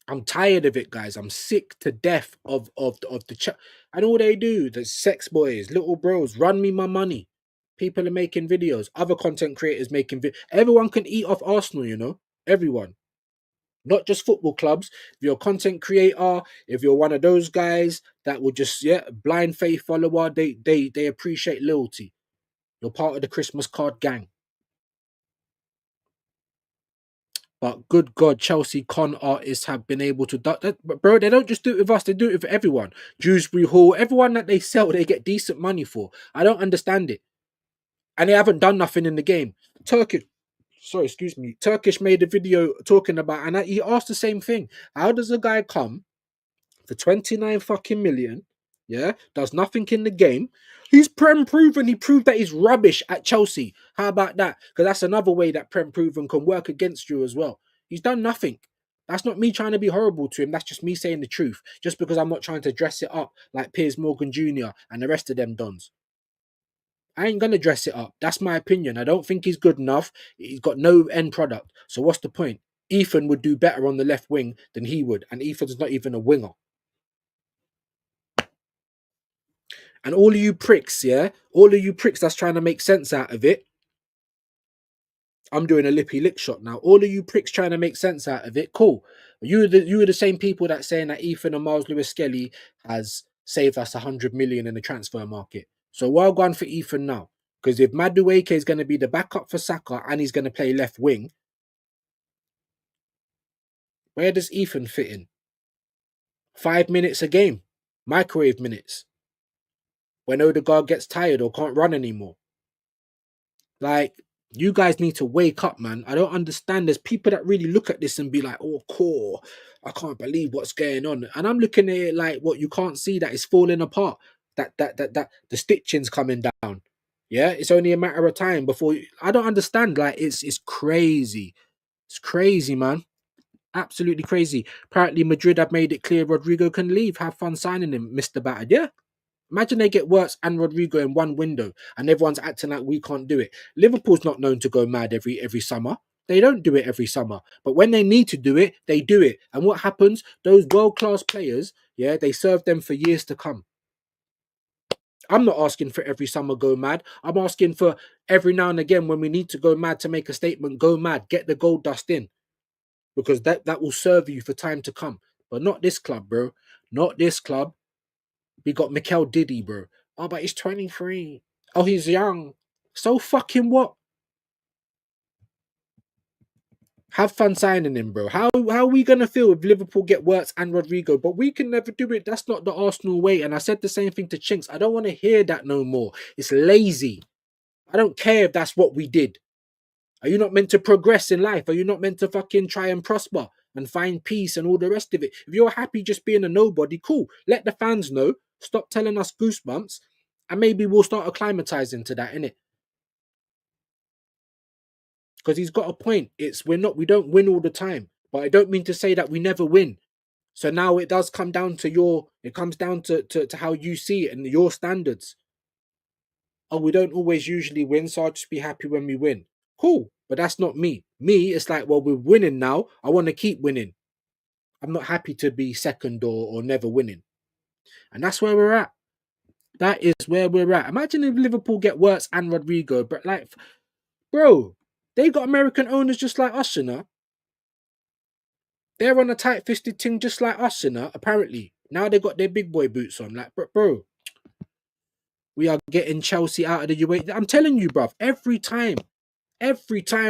[SPEAKER 1] I'm tired of it, guys. I'm sick to death of the and all they do, the sex boys, little bros, run me my money. People are making videos, other content creators making videos. Everyone can eat off Arsenal, you know. Everyone, not just football clubs. If you're a content creator, if you're one of those guys that will just blind faith follower, they appreciate loyalty. You're part of the Christmas card gang. But good God, Chelsea con artists have been able to do that. But bro, they don't just do it with us, they do it with everyone. Dewsbury Hall, everyone that they sell, they get decent money for. I don't understand it. And they haven't done nothing in the game. Turkish made a video talking about, and he asked the same thing. How does a guy come for 29 fucking million, does nothing in the game? He's Prem proven. He proved that he's rubbish at Chelsea. How about that? Because that's another way that Prem proven can work against you as well. He's done nothing. That's not me trying to be horrible to him. That's just me saying the truth. Just because I'm not trying to dress it up like Piers Morgan Jr. and the rest of them dons. I ain't going to dress it up. That's my opinion. I don't think he's good enough. He's got no end product. So what's the point? Ethan would do better on the left wing than he would. And Ethan's not even a winger. And all of you pricks, all of you pricks that's trying to make sense out of it. I'm doing a lippy lick shot now. All of you pricks trying to make sense out of it. Cool. You were the same people that saying that Ethan and Miles Lewis Skelly has saved us 100 million in the transfer market. So well gone for Ethan now. Because if Madueke is going to be the backup for Saka and he's going to play left wing, where does Ethan fit in? 5 minutes a game. Microwave minutes. When Odegaard gets tired or can't run anymore. Like, you guys need to wake up, man. I don't understand. There's people that really look at this and be like, oh, core, I can't believe what's going on. And I'm looking at it like, what, you can't see that it's falling apart. That the stitching's coming down. Yeah, it's only a matter of time before I don't understand. Like, it's crazy. It's crazy, man. Absolutely crazy. Apparently, Madrid have made it clear Rodrigo can leave. Have fun signing him, Mr. Battered. Yeah. Imagine they get Wirtz and Rodrigo in one window and everyone's acting like we can't do it. Liverpool's not known to go mad every summer. They don't do it every summer. But when they need to do it, they do it. And what happens? Those world-class players, they serve them for years to come. I'm not asking for every summer go mad. I'm asking for every now and again when we need to go mad to make a statement, go mad, get the gold dust in. Because that will serve you for time to come. But not this club, bro. Not this club. We got Mikel Diddy, bro. Oh, but he's 23. Oh, he's young. So fucking what? Have fun signing him, bro. How are we going to feel if Liverpool get Wirtz and Rodrigo? But we can never do it. That's not the Arsenal way. And I said the same thing to Chinks. I don't want to hear that no more. It's lazy. I don't care if that's what we did. Are you not meant to progress in life? Are you not meant to fucking try and prosper and find peace and all the rest of it? If you're happy just being a nobody, cool. Let the fans know. Stop telling us goosebumps. And maybe we'll start acclimatizing to that, innit? Because he's got a point. We don't win all the time. But I don't mean to say that we never win. So now it does come down to to how you see it and your standards. Oh, we don't always usually win, so I'll just be happy when we win. Cool. But that's not me. Me, it's like, well, we're winning now. I want to keep winning. I'm not happy to be second or never winning. And that's where we're at. That is where we're at. Imagine if Liverpool get Wirtz and Rodrigo. But like, bro, they got American owners just like us, you know. They're on a tight-fisted thing just like us, you know, apparently. Now they got their big boy boots on. Like, bro, we are getting Chelsea out of the UEFA. I'm telling you, bruv, every time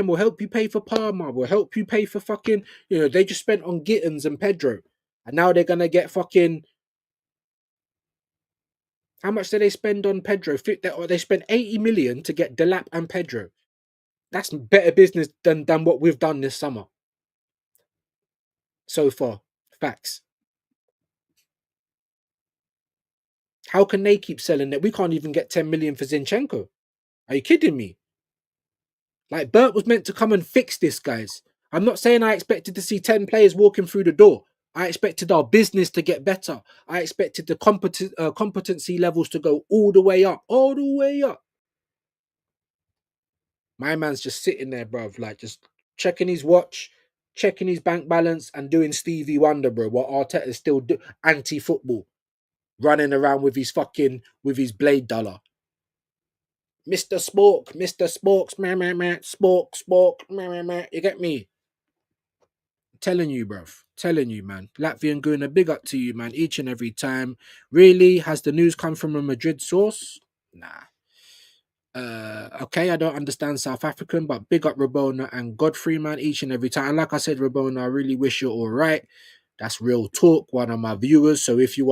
[SPEAKER 1] we'll help you pay for Parma, we'll help you pay for fucking, you know, they just spent on Gittins and Pedro. And now they're going to get fucking, how much did they spend on Pedro? They spent 80 million to get Delap and Pedro. That's better business than what we've done this summer. So far. Facts. How can they keep selling it? We can't even get 10 million for Zinchenko. Are you kidding me? Like, Bert was meant to come and fix this, guys. I'm not saying I expected to see 10 players walking through the door. I expected our business to get better. I expected the competency levels to go all the way up. All the way up. My man's just sitting there, bruv, like just checking his watch, checking his bank balance, and doing Stevie Wonder, bro. What Arteta's still anti-football, running around with his blade dollar. Mr. Spork, Spork, you get me? Telling you, bruv. Telling you, man. Latvian Guna, big up to you, man, each and every time. Really? Has the news come from a Madrid source? Nah. Okay, I don't understand South African, but big up Rabona and Godfrey, man, each and every time. And like I said, Rabona, I really wish you're all right. That's real talk, one of my viewers. So if you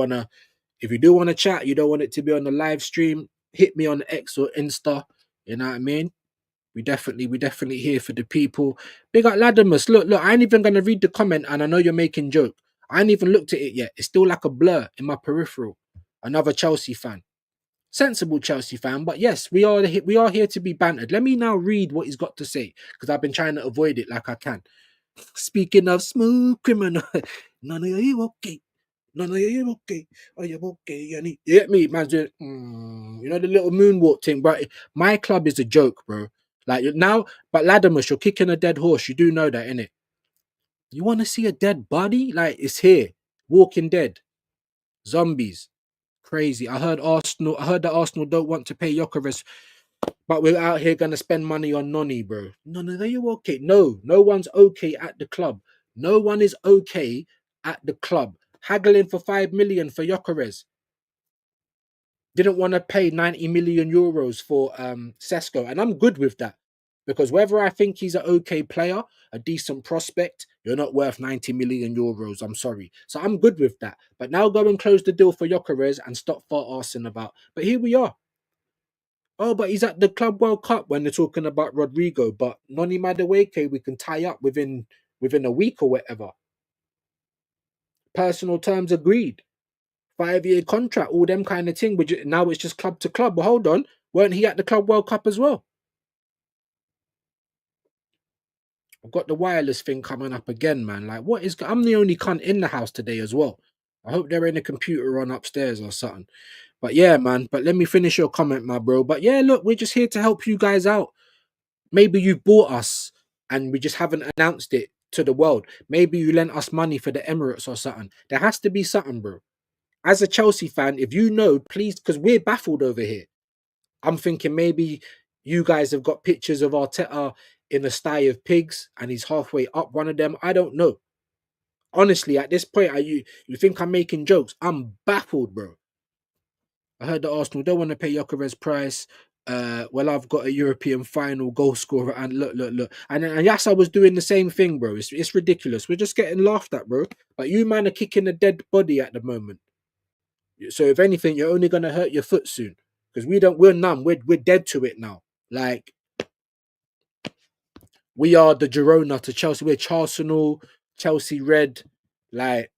[SPEAKER 1] do want to chat, you don't want it to be on the live stream, hit me on X or Insta. You know what I mean? We definitely here for the people. Big up Ladamus. Look, I ain't even gonna read the comment, and I know you're making joke. I ain't even looked at it yet. It's still like a blur in my peripheral. Another Chelsea fan. Sensible Chelsea fan, but yes, we are here to be bantered. Let me now read what he's got to say, because I've been trying to avoid it like I can. Speaking of smooth criminal, none of you okay. None of you okay. Are you okay? You get me? Man's doing, you know, the little moonwalk thing, bro. My club is a joke, bro. Like now, but Ladamus, you're kicking a dead horse. You do know that, innit? You want to see a dead body? Like, it's here. Walking Dead. Zombies. Crazy. I heard that Arsenal don't want to pay Gyökeres, but we're out here gonna spend money on Noni, bro. None of you okay? No one's okay at the club. No one is okay at the club. Haggling for 5 million for Gyökeres. Didn't want to pay 90 million euros for Sesko, and I'm good with that, because whether I think he's an okay player, a decent prospect, you're not worth 90 million euros. I'm sorry. So I'm good with that. But now go and close the deal for Gyökeres and stop fart arsing about. But here we are. Oh, but he's at the Club World Cup when they're talking about Rodrigo. But Noni Madueke, we can tie up within a week or whatever. Personal terms agreed. 5-year contract, all them kind of thing. Now it's just club to club. But hold on, weren't he at the Club World Cup as well? I've got the wireless thing coming up again, man. Like, I'm the only cunt in the house today as well. I hope they're in a computer on upstairs or something. But yeah, man. But let me finish your comment, my bro. But yeah, look, we're just here to help you guys out. Maybe you bought us and we just haven't announced it to the world. Maybe you lent us money for the Emirates or something. There has to be something, bro. As a Chelsea fan, if you know, please, because we're baffled over here. I'm thinking maybe you guys have got pictures of Arteta in a sty of pigs and he's halfway up one of them. I don't know. Honestly, at this point, you think I'm making jokes? I'm baffled, bro. I heard that Arsenal don't want to pay Gyökeres price. Well, I've got a European final goal scorer, and look. And Yassa was doing the same thing, bro. It's ridiculous. We're just getting laughed at, bro. Like, you man are kicking a dead body at the moment. So if anything, you're only gonna hurt your foot soon. Because we're numb. We're dead to it now. Like, we are the Girona to Chelsea. We're Arsenal, Chelsea Red. Like,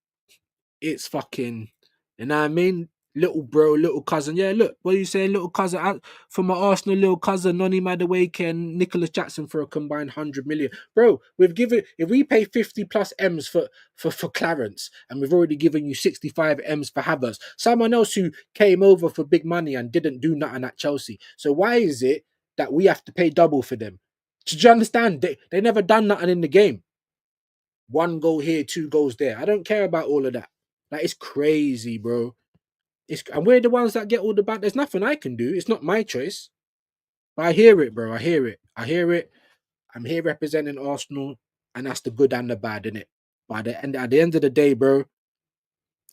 [SPEAKER 1] it's fucking, you know what I mean? Little bro, little cousin. Yeah, look, what are you saying? Little cousin, for my Arsenal little cousin, Noni Madueke and Nicholas Jackson for a combined 100 million. Bro, if we pay 50 plus M's for Clarence, and we've already given you 65 M's for Havertz, someone else who came over for big money and didn't do nothing at Chelsea. So why is it that we have to pay double for them? Do you understand? They never done nothing in the game. 1 goal here, 2 goals there. I don't care about all of that. Like, it's crazy, bro. And we're the ones that get all the bad. There's nothing I can do. It's not my choice. But I hear it, bro. I hear it. I'm here representing Arsenal, and that's the good and the bad, innit? But at the end of the day, bro,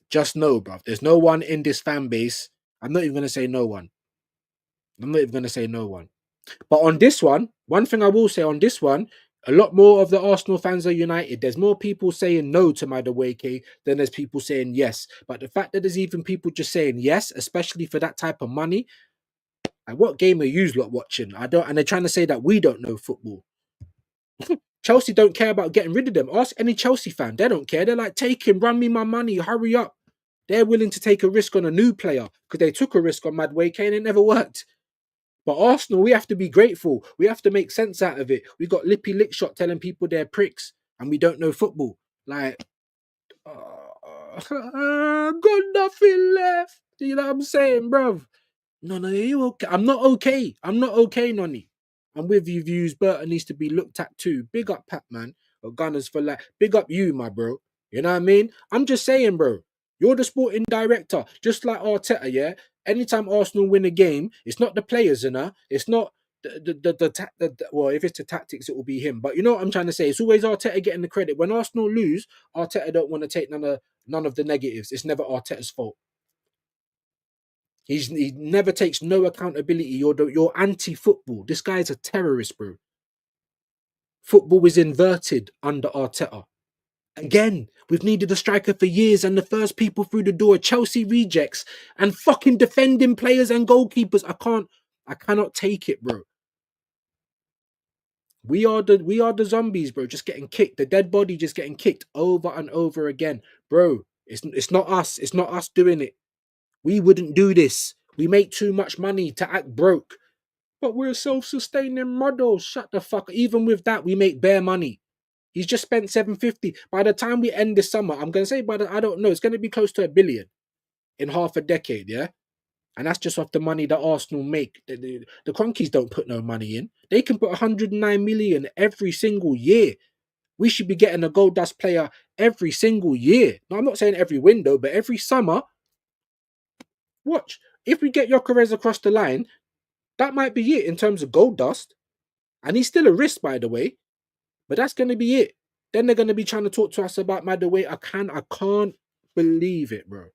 [SPEAKER 1] just know, bro, there's no one in this fan base. I'm not even gonna say no one. I'm not even gonna say no one. But on this one thing I will say on this one, a lot more of the Arsenal fans are united. There's more people saying no to Madueke than there's people saying yes. But the fact that there's even people just saying yes, especially for that type of money, like what game are you lot watching? I don't, and they're trying to say that we don't know football. Chelsea don't care about getting rid of them. Ask any Chelsea fan, they don't care. They're like, take him, run me my money, hurry up. They're willing to take a risk on a new player because they took a risk on Madueke and it never worked. But Arsenal, we have to be grateful. We have to make sense out of it. We got Lippy Lickshot telling people they're pricks and we don't know football. Like, got nothing left. You know what I'm saying, bruv? No, you okay? I'm not okay. I'm not okay, Noni. I'm with you, views. Burton needs to be looked at too. Big up, Pat, man. Or Gunners for life. Big up you, my bro. You know what I mean? I'm just saying, bro. You're the sporting director, just like Arteta, yeah? Anytime Arsenal win a game, it's not the players, you know? It's not well, if it's the tactics, it will be him. But you know what I'm trying to say? It's always Arteta getting the credit. When Arsenal lose, Arteta don't want to take none of the negatives. It's never Arteta's fault. He never takes no accountability. You're anti-football. This guy's a terrorist, bro. Football is inverted under Arteta. Again, we've needed a striker for years, and the first people through the door are Chelsea rejects and fucking defending players and goalkeepers. I cannot take it, bro. We are the zombies, bro, just getting kicked. The dead body just getting kicked over and over again. Bro, it's not us. It's not us doing it. We wouldn't do this. We make too much money to act broke. But we're a self-sustaining model. Shut the fuck. Even with that, we make bare money. He's just spent 750. By the time we end this summer, I'm gonna say I don't know, it's gonna be close to $1 billion in half a decade, yeah? And that's just off the money that Arsenal make. The Cronkies don't put no money in. They can put 109 million every single year. We should be getting a gold dust player every single year. Now, I'm not saying every window, but every summer. Watch. If we get Gyökeres across the line, that might be it in terms of gold dust. And he's still a risk, by the way. But that's going to be it. Then they're going to be trying to talk to us about Madueke. I can't believe it, bro.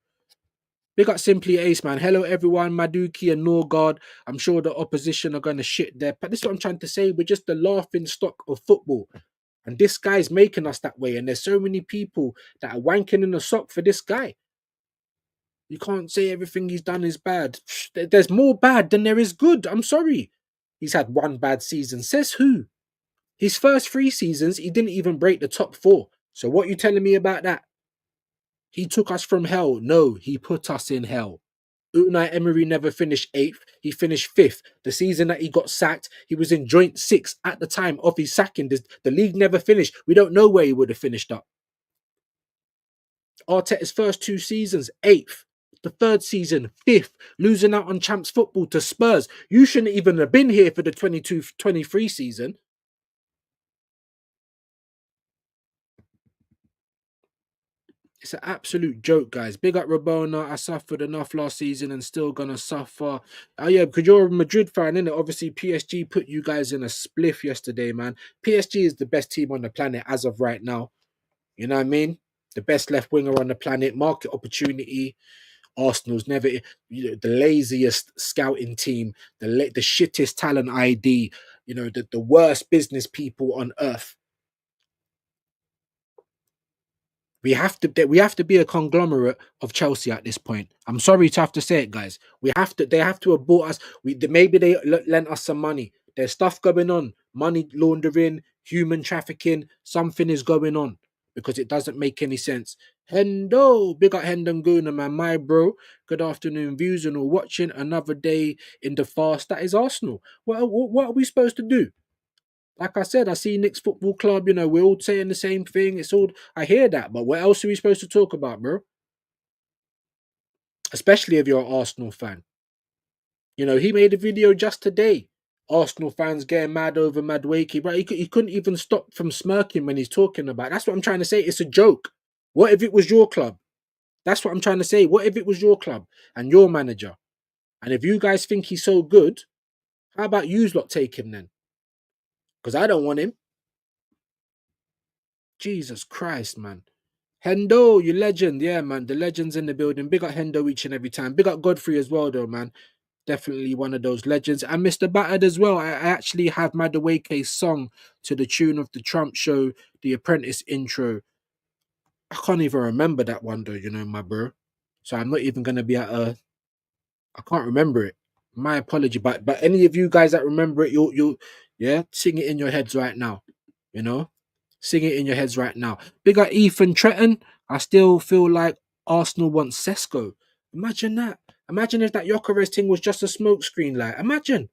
[SPEAKER 1] Big up Simply Ace, man. Hello, everyone. Madueke and Norgaard. I'm sure the opposition are going to shit there. But this is what I'm trying to say. We're just the laughing stock of football. And this guy's making us that way. And there's so many people that are wanking in the sock for this guy. You can't say everything he's done is bad. There's more bad than there is good. I'm sorry. He's had one bad season. Says who? His first 3 seasons, he didn't even break the top 4. So what are you telling me about that? He took us from hell. No, he put us in hell. Unai Emery never finished 8th. He finished 5th. The season that he got sacked, he was in joint 6th at the time of his sacking. The league never finished. We don't know where he would have finished up. Arteta's first 2 seasons, 8th. The 3rd season, 5th. Losing out on Champs football to Spurs. You shouldn't even have been here for the 22-23 season. It's an absolute joke, guys. Big up Rabona. I suffered enough last season and still gonna suffer. Oh yeah, because you're a Madrid fan, innit? Obviously, PSG put you guys in a spliff yesterday, man. PSG is the best team on the planet as of right now. You know what I mean? The best left winger on the planet. Market opportunity. Arsenal's never, the laziest scouting team. The shittest talent ID. You know, the worst business people on earth. We have to be a conglomerate of Chelsea at this point. I'm sorry to have to say it, guys. They have to have bought us. Maybe they lent us some money. There's stuff going on, money laundering, human trafficking. Something is going on because it doesn't make any sense. Hendo, big up Hendon Guna, man, my bro. Good afternoon, views and all watching another day in the fast. That is Arsenal. What are we supposed to do? Like I said, I see Nick's football club, you know, we're all saying the same thing. It's all, I hear that, but what else are we supposed to talk about, bro? Especially if you're an Arsenal fan. You know, he made a video just today. Arsenal fans getting mad over Madueke, but he couldn't even stop from smirking when he's talking about it. That's what I'm trying to say. It's a joke. What if it was your club? That's what I'm trying to say. What if it was your club and your manager? And if you guys think he's so good, how about you lot take him then? Because I don't want him. Jesus Christ, man. Hendo, you legend. Yeah, man. The legend's in the building. Big up Hendo each and every time. Big up Godfrey as well, though, man. Definitely one of those legends. And Mr. Battered as well. I actually have Madueke's song to the tune of the Trump Show, The Apprentice intro. I can't even remember that one, though, you know, my bro. So I'm not even going to be at a... I can't remember it. My apology. But any of you guys that remember it, you'll yeah, sing it in your heads right now. You know? Sing it in your heads right now. Big up Ethan Tretton. I still feel like Arsenal wants Sesko. Imagine that. Imagine if that Gyökeres thing was just a smokescreen. Like, imagine.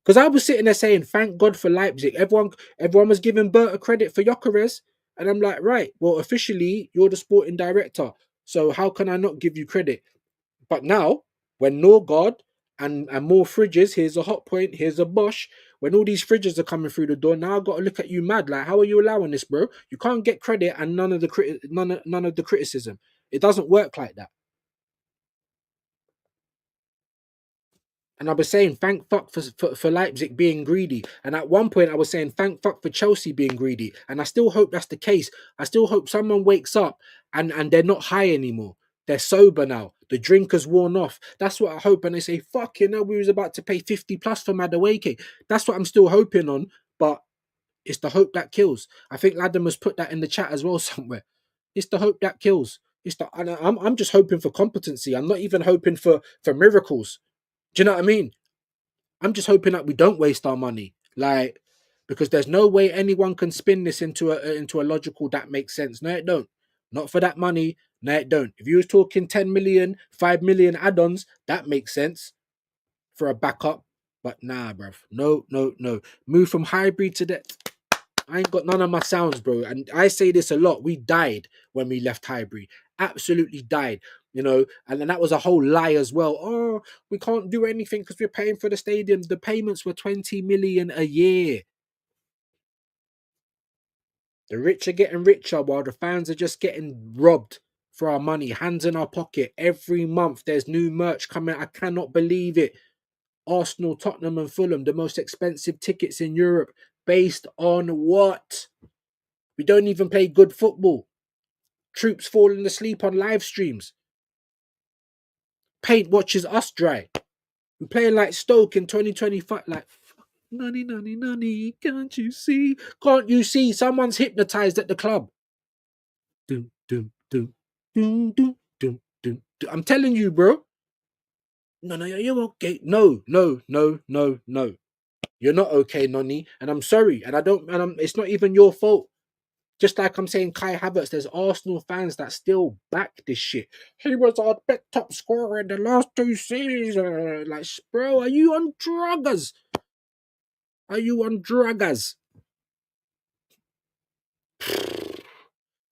[SPEAKER 1] Because I was sitting there saying, thank God for Leipzig. Everyone was giving Berta credit for Gyökeres. And I'm like, right, well, officially, you're the sporting director. So how can I not give you credit? But now, when Norgaard and more fridges, here's a hot point, here's a Bosch. When all these fridges are coming through the door, now I've got to look at you mad. Like, how are you allowing this, bro? You can't get credit and none of the criticism. It doesn't work like that. And I was saying, thank fuck for Leipzig being greedy. And at one point, I was saying, thank fuck for Chelsea being greedy. And I still hope that's the case. I still hope someone wakes up and they're not high anymore. They're sober now. The drink has worn off. That's what I hope. And they say, fuck, you know, we was about to pay 50 plus for Madueke. That's what I'm still hoping on. But it's the hope that kills. I think Ladham has put that in the chat as well somewhere. It's the hope that kills. I'm just hoping for competency. I'm not even hoping for miracles. Do you know what I mean? I'm just hoping that we don't waste our money, like, because there's no way anyone can spin this into a logical that makes sense. No, it don't. Not for that money. No, it don't. If you was talking 10 million, 5 million add-ons, that makes sense for a backup. But nah, bruv. No, no, no. Move from hybrid to that. I ain't got none of my sounds, bro. And I say this a lot. We died when we left Highbury. Absolutely died, you know. And then that was a whole lie as well. Oh, we can't do anything because we're paying for the stadium. The payments were 20 million a year. The rich are getting richer while the fans are just getting robbed for our money. Hands in our pocket. Every month there's new merch coming. I cannot believe it. Arsenal, Tottenham and Fulham, the most expensive tickets in Europe. Based on what? We don't even play good football. Troops falling asleep on live streams. Paint watches us dry. We're playing like Stoke in 2025. Like, Noni, can't you see? Can't you see? Someone's hypnotized at the club. Doom, doom, doom, doom, doom, doom, doom. I'm telling you, bro. No, you're okay. No. You're not okay, Noni. And I'm sorry. It's not even your fault. Just like I'm saying, Kai Havertz, there's Arsenal fans that still back this shit. He was our best top scorer in the last 2 seasons. Like, bro, are you on drugs? Are you on drugs?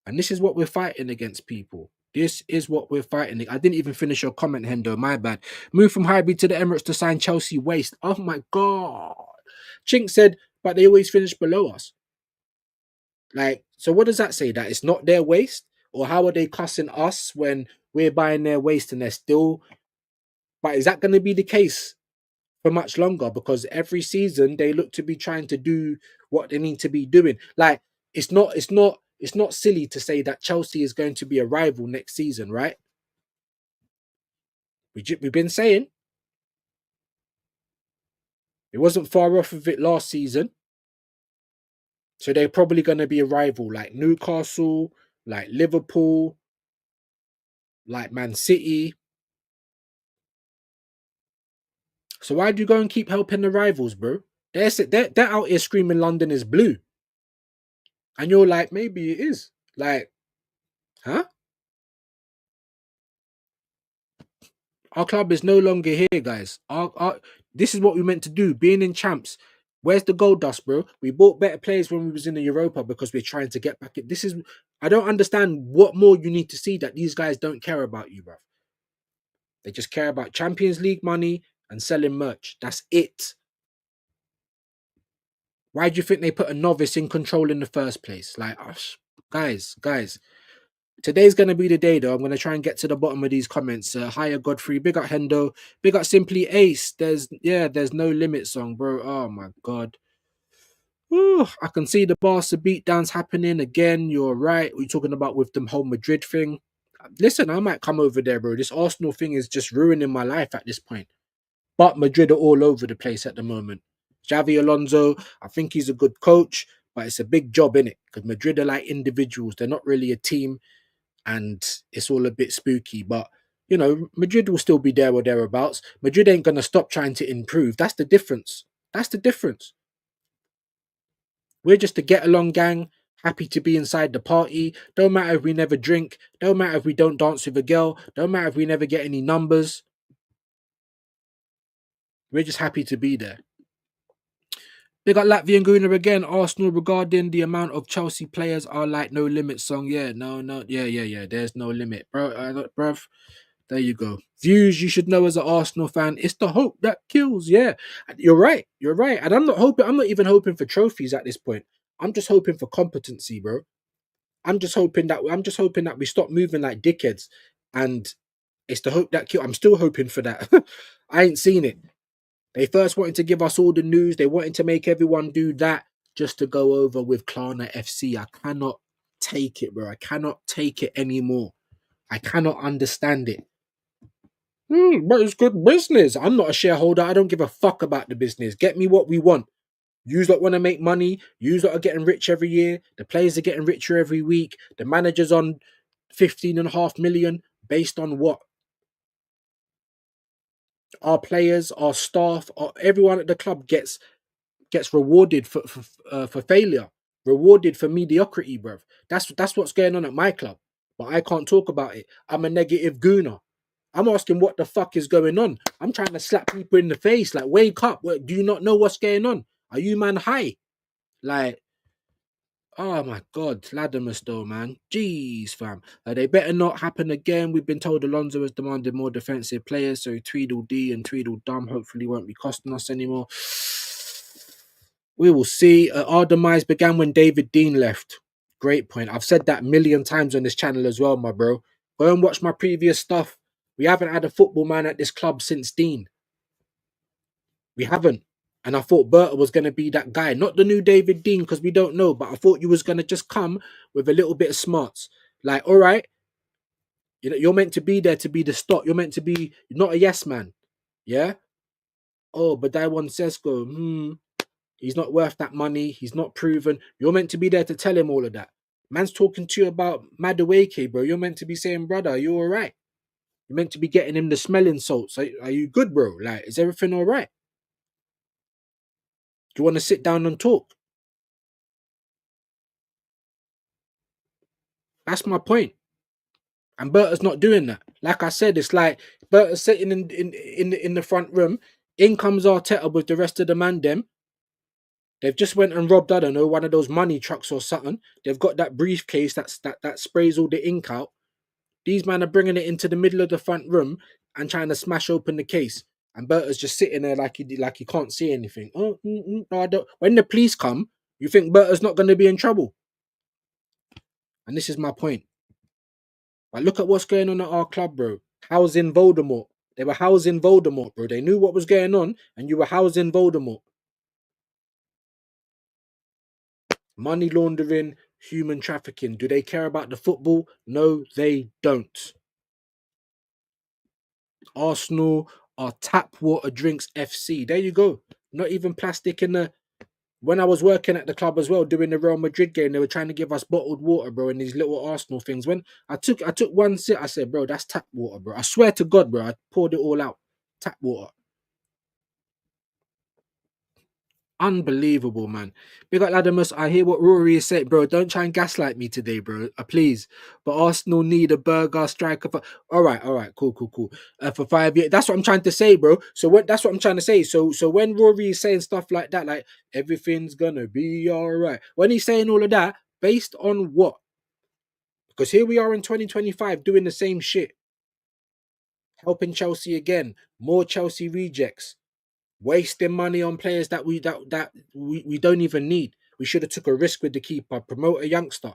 [SPEAKER 1] And this is what we're fighting against, people. This is what we're fighting. I didn't even finish your comment, Hendo. My bad. Move from Highbury to the Emirates to sign Chelsea waste. Oh my God. Chink said, but they always finish below us. Like, so what does that say? That it's not their waste? Or how are they cussing us when we're buying their waste and they're still... But is that going to be the case for much longer? Because every season they look to be trying to do what they need to be doing. Like, it's not silly to say that Chelsea is going to be a rival next season, right? We've been saying it wasn't far off of it last season. So they're probably going to be a rival like Newcastle, like Liverpool, like Man City. So why do you go and keep helping the rivals, bro? They're out here screaming London is blue. And you're like, maybe it is. Like, huh? Our club is no longer here, guys. This is what we meant to do, being in champs. Where's the gold dust, bro? We bought better players when we was in the Europa because we're trying to get back. I don't understand what more you need to see that these guys don't care about you, bro. They just care about Champions League money and selling merch. That's it. Why do you think they put a novice in control in the first place? Like, guys. Today's going to be the day, though. I'm going to try and get to the bottom of these comments. Hiya Godfrey, big up Hendo, big up Simply Ace. There's no limit song, bro. Oh my God. Ooh, I can see the Barca beatdowns happening again. You're right. We're talking about with the whole Madrid thing. Listen, I might come over there, bro. This Arsenal thing is just ruining my life at this point. But Madrid are all over the place at the moment. Xavi Alonso, I think he's a good coach, but it's a big job in it because Madrid are like individuals. They're not really a team, and it's all a bit spooky. But you know, Madrid will still be there or thereabouts. Madrid ain't gonna stop trying to improve. That's the difference. That's the difference. We're just a get along gang, happy to be inside the party. Don't matter if we never drink. Don't matter if we don't dance with a girl. Don't matter if we never get any numbers. We're just happy to be there. They got Latvian Guna again. Arsenal regarding the amount of Chelsea players are like no limit song. Yeah, no. Yeah. There's no limit, bro. Bruv. There you go. Views you should know as an Arsenal fan. It's the hope that kills. Yeah, you're right. You're right. And I'm not even hoping for trophies at this point. I'm just hoping for competency, bro. I'm just hoping that we stop moving like dickheads. And it's the hope that kills. I'm still hoping for that. I ain't seen it. They first wanted to give us all the news. They wanted to make everyone do that just to go over with Klarna FC. I cannot take it, bro. I cannot take it anymore. I cannot understand it. But it's good business. I'm not a shareholder. I don't give a fuck about the business. Get me what we want. Yous that want to make money. Yous that are getting rich every year. The players are getting richer every week. The manager's on 15.5 million. Based on what? Our players, our staff, everyone at the club gets rewarded for failure, rewarded for mediocrity, bruv. That's what's going on at my club. But I can't talk about it. I'm a negative gooner. I'm asking what the fuck is going on. I'm trying to slap people in the face. Like, wake up. Do you not know what's going on? Are you man high? Like, oh my God, Latimus though, man. Jeez, fam. They better not happen again. We've been told Alonso has demanded more defensive players, so Tweedledee and Tweedledum hopefully won't be costing us anymore. We will see. Our demise began when David Dean left. Great point. I've said that a million times on this channel as well, my bro. Go and watch my previous stuff. We haven't had a football man at this club since Dean. We haven't. And I thought Berta was going to be that guy. Not the new David Dean, because we don't know. But I thought you was going to just come with a little bit of smarts. Like, all right, you know, you're meant to be there to be the stop. You're meant to be not a yes man. Yeah? Oh, but Daiwan Sesko, he's not worth that money. He's not proven. You're meant to be there to tell him all of that. Man's talking to you about Madueke, bro. You're meant to be saying, brother, are you all right? You're meant to be getting him the smelling salts. Are you good, bro? Like, is everything all right? Do you want to sit down and talk? That's my point. And Berta's not doing that. Like I said, it's like Berta's sitting in the front room. In comes Arteta with the rest of the man them. They've just went and robbed, I don't know, one of those money trucks or something. They've got that briefcase that sprays all the ink out. These men are bringing it into the middle of the front room and trying to smash open the case. And Berta's just sitting there like he can't see anything. No, I don't. When the police come, you think Berta's not going to be in trouble? And this is my point. But look at what's going on at our club, bro. Housing Voldemort. They were housing Voldemort, bro. They knew what was going on, and you were housing Voldemort. Money laundering, human trafficking. Do they care about the football? No, they don't. Arsenal are tap water drinks FC. There you go. Not even plastic in the. When I was working at the club as well, doing the Real Madrid game, they were trying to give us bottled water, bro, in these little Arsenal things. When I took one sip, I said, bro, that's tap water, bro. I swear to God, bro, I poured it all out. Tap water. Unbelievable, man. Big up Latimus. I hear what Rory is saying, bro. Don't try and gaslight me today, bro. Please. But Arsenal need a burger striker for. All right, cool. For 5 years. That's what I'm trying to say, bro. That's what I'm trying to say. So when Rory is saying stuff like that, like everything's gonna be all right. When he's saying all of that, based on what? Because here we are in 2025 doing the same shit, helping Chelsea again. More Chelsea rejects. Wasting money on players that we don't even need. We should have took a risk with the keeper, promote a youngster.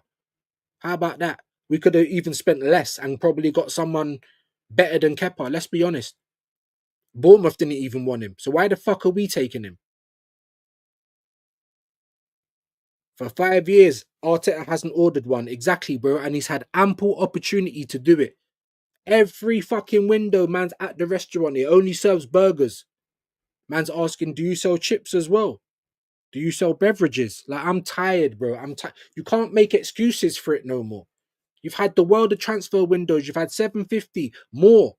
[SPEAKER 1] How about that? We could have even spent less and probably got someone better than Kepa. Let's be honest. Bournemouth didn't even want him. So why the fuck are we taking him? For 5 years, Arteta hasn't ordered one. Exactly, bro. And he's had ample opportunity to do it. Every fucking window, man's at the restaurant. It only serves burgers. Man's asking, do you sell chips as well? Do you sell beverages? Like, I'm tired, bro. I'm tired. You can't make excuses for it no more. You've had the world of transfer windows. You've had 750 more.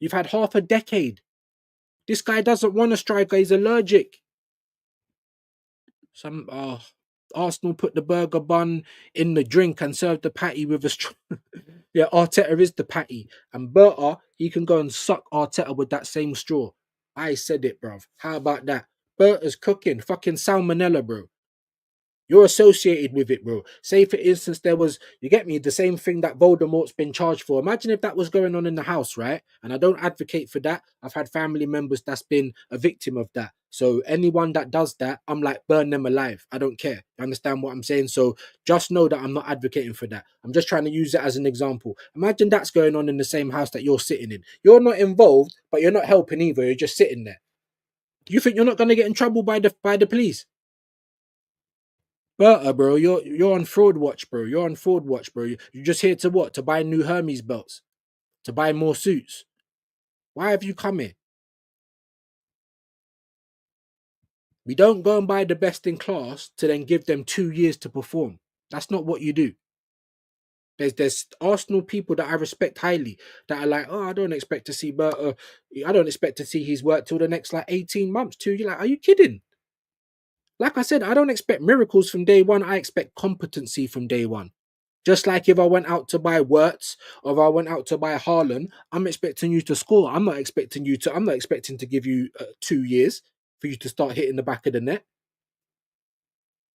[SPEAKER 1] You've had half a decade. This guy doesn't want a striker. He's allergic. Arsenal put the burger bun in the drink and served the patty with a straw. Yeah, Arteta is the patty. And Berta, he can go and suck Arteta with that same straw. I said it, bruv. How about that? Berta's cooking. Fucking salmonella, bro. You're associated with it, bro. Say, for instance, there was, you get me, the same thing that Voldemort's been charged for. Imagine if that was going on in the house, right? And I don't advocate for that. I've had family members that's been a victim of that. So anyone that does that, I'm like, burn them alive. I don't care. You understand what I'm saying? So just know that I'm not advocating for that. I'm just trying to use it as an example. Imagine that's going on in the same house that you're sitting in. You're not involved, but you're not helping either. You're just sitting there. You think you're not going to get in trouble by the police? Berta, bro, you're on fraud watch, bro. You're on fraud watch, bro. You're just here to what? To buy new Hermes belts, to buy more suits. Why have you come here? We don't go and buy the best in class to then give them 2 years to perform. That's not what you do. There's Arsenal people that I respect highly that are like, oh, I don't expect to see Berta. I don't expect to see his work till the next like 18 months, 2 years. Like, are you kidding? Like I said, I don't expect miracles from day one. I expect competency from day one. Just like if I went out to buy Wirtz or if I went out to buy Haaland, I'm expecting you to score. I'm not expecting to give you 2 years for you to start hitting the back of the net.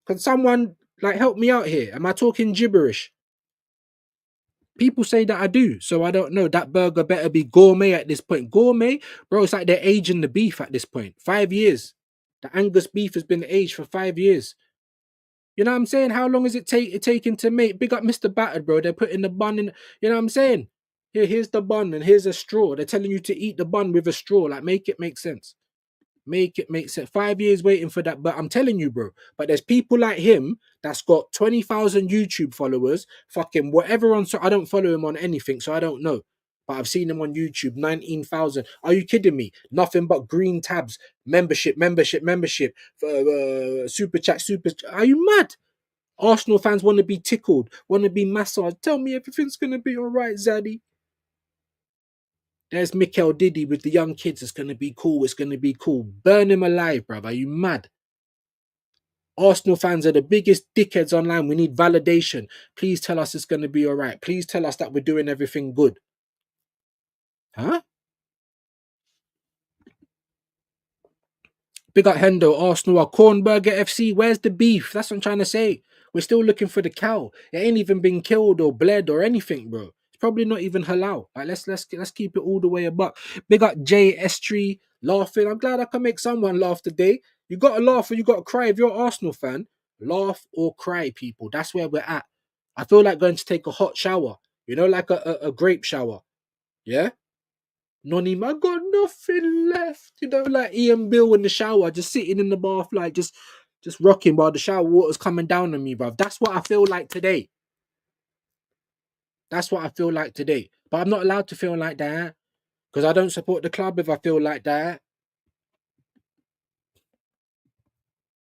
[SPEAKER 1] Can someone like help me out here? Am I talking gibberish? People say that I do, so I don't know. That burger better be gourmet at this point. Gourmet, bro, it's like they're aging the beef at this point. 5 years. The Angus beef has been aged for 5 years. You know what I'm saying? How long is it taking to make? Big up Mr. Battered, bro. They're putting the bun in. You know what I'm saying? Here's the bun and here's a straw. They're telling you to eat the bun with a straw. Like, make it make sense. Make it make sense. 5 years waiting for that. But I'm telling you, bro. But there's people like him that's got 20,000 YouTube followers. Fucking whatever on. So I don't follow him on anything, so I don't know. But I've seen him on YouTube, 19,000. Are you kidding me? Nothing but green tabs, membership, super chat, Are you mad? Arsenal fans want to be tickled, want to be massaged. Tell me everything's going to be all right, Zaddy. There's Mikel Diddy with the young kids. It's going to be cool. It's going to be cool. Burn him alive, bruv. Are you mad? Arsenal fans are the biggest dickheads online. We need validation. Please tell us it's going to be all right. Please tell us that we're doing everything good. Huh? Big up Hendo, Arsenal are Cornburger FC. Where's the beef? That's what I'm trying to say. We're still looking for the cow. It ain't even been killed or bled or anything, bro. It's probably not even halal. Like, let's keep it all the way a buck. Big up Jay Estrie laughing. I'm glad I can make someone laugh today. You gotta laugh or you gotta cry. If you're an Arsenal fan, laugh or cry, people. That's where we're at. I feel like going to take a hot shower. You know, like a grape shower. Yeah? Noni, I got nothing left. You know, like Ian Bill in the shower, just sitting in the bath, like just rocking while the shower water's coming down on me, bruv. That's what I feel like today. That's what I feel like today. But I'm not allowed to feel like that because I don't support the club if I feel like that.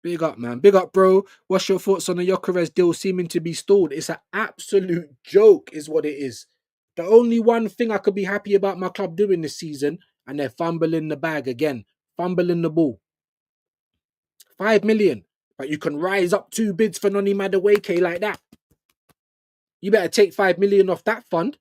[SPEAKER 1] Big up, man. Big up, bro. What's your thoughts on the Gyökeres deal seeming to be stalled? It's an absolute joke, is what it is. The only one thing I could be happy about my club doing this season, and they're fumbling the bag again, fumbling the ball. 5 million, but you can rise up 2 bids for Noni Madueke like that. You better take 5 million off that fund.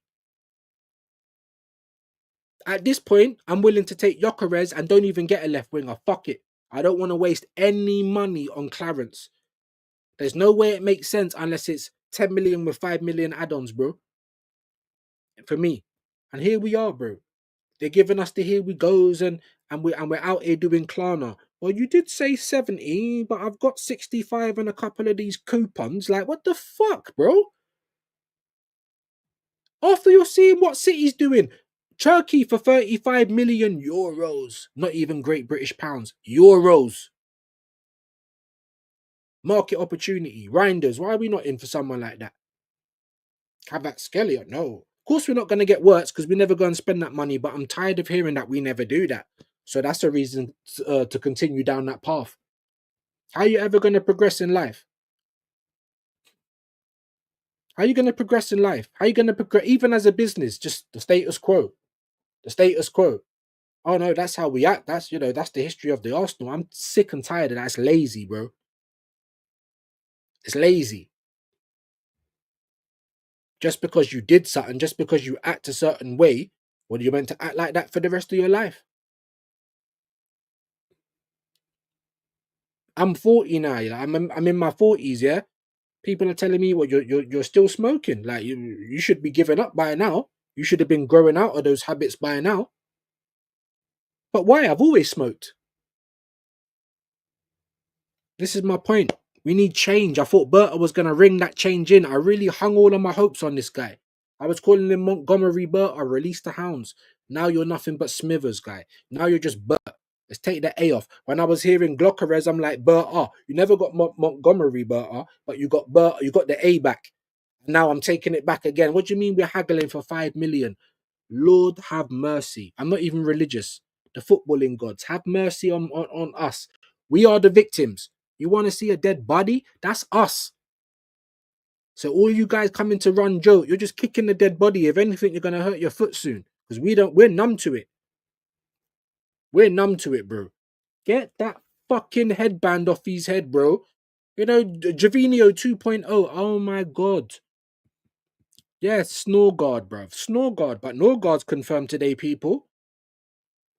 [SPEAKER 1] At this point, I'm willing to take Gyökeres and don't even get a left winger. Fuck it. I don't want to waste any money on Clarence. There's no way it makes sense unless it's 10 million with 5 million add-ons, bro. For me. And here we are, bro. They're giving us the here we goes and we're out here doing Klarna. Well, you did say 70, but I've got 65 and a couple of these coupons. Like, what the fuck, bro? After you're seeing what City's doing, Turkey for 35 million euros. Not even Great British pounds. Euros. Market opportunity. Reinders. Why are we not in for someone like that? Kavak Skelliot. No. Of course we're not going to get works because we never go and spend that money, but I'm tired of hearing that we never do that. So that's a reason to continue down that path. How are you ever going to progress in life? How are you going to progress in life? How are you going to progress, even as a business? Just the status quo. The status quo. Oh no, that's how we act. That's, that's the history of the Arsenal. I'm sick and tired of that. It's lazy, bro. It's lazy. Just because you did something, just because you act a certain way, what are you meant to act like that for the rest of your life? I'm 40 now. I'm in my 40s. Yeah, people are telling me, "Well, you're still smoking. Like you should be giving up by now. You should have been growing out of those habits by now." But why? I've always smoked. This is my point. We need change. I thought Berta was gonna ring that change in. I really hung all of my hopes on this guy. I was calling him Montgomery Berta. Release the hounds. Now you're nothing but Smithers, guy. Now you're just Bert. Let's take the A off. When I was hearing Glockerez, I'm like, Berta, you never got Montgomery Berta, but you got Berta, you got the A back. Now I'm taking it back again. What do you mean we're haggling for 5 million? Lord have mercy. I'm not even religious. The footballing gods, have mercy on us. We are the victims. You want to see a dead body? That's us. So all you guys coming to run joke, you're just kicking the dead body. If anything, you're gonna hurt your foot soon. Because we're numb to it. We're numb to it, bro. Get that fucking headband off his head, bro. Javinho 2.0. Oh my god. Yes, Norgaard, bro. Norgaard. But Norgaard's confirmed today, people.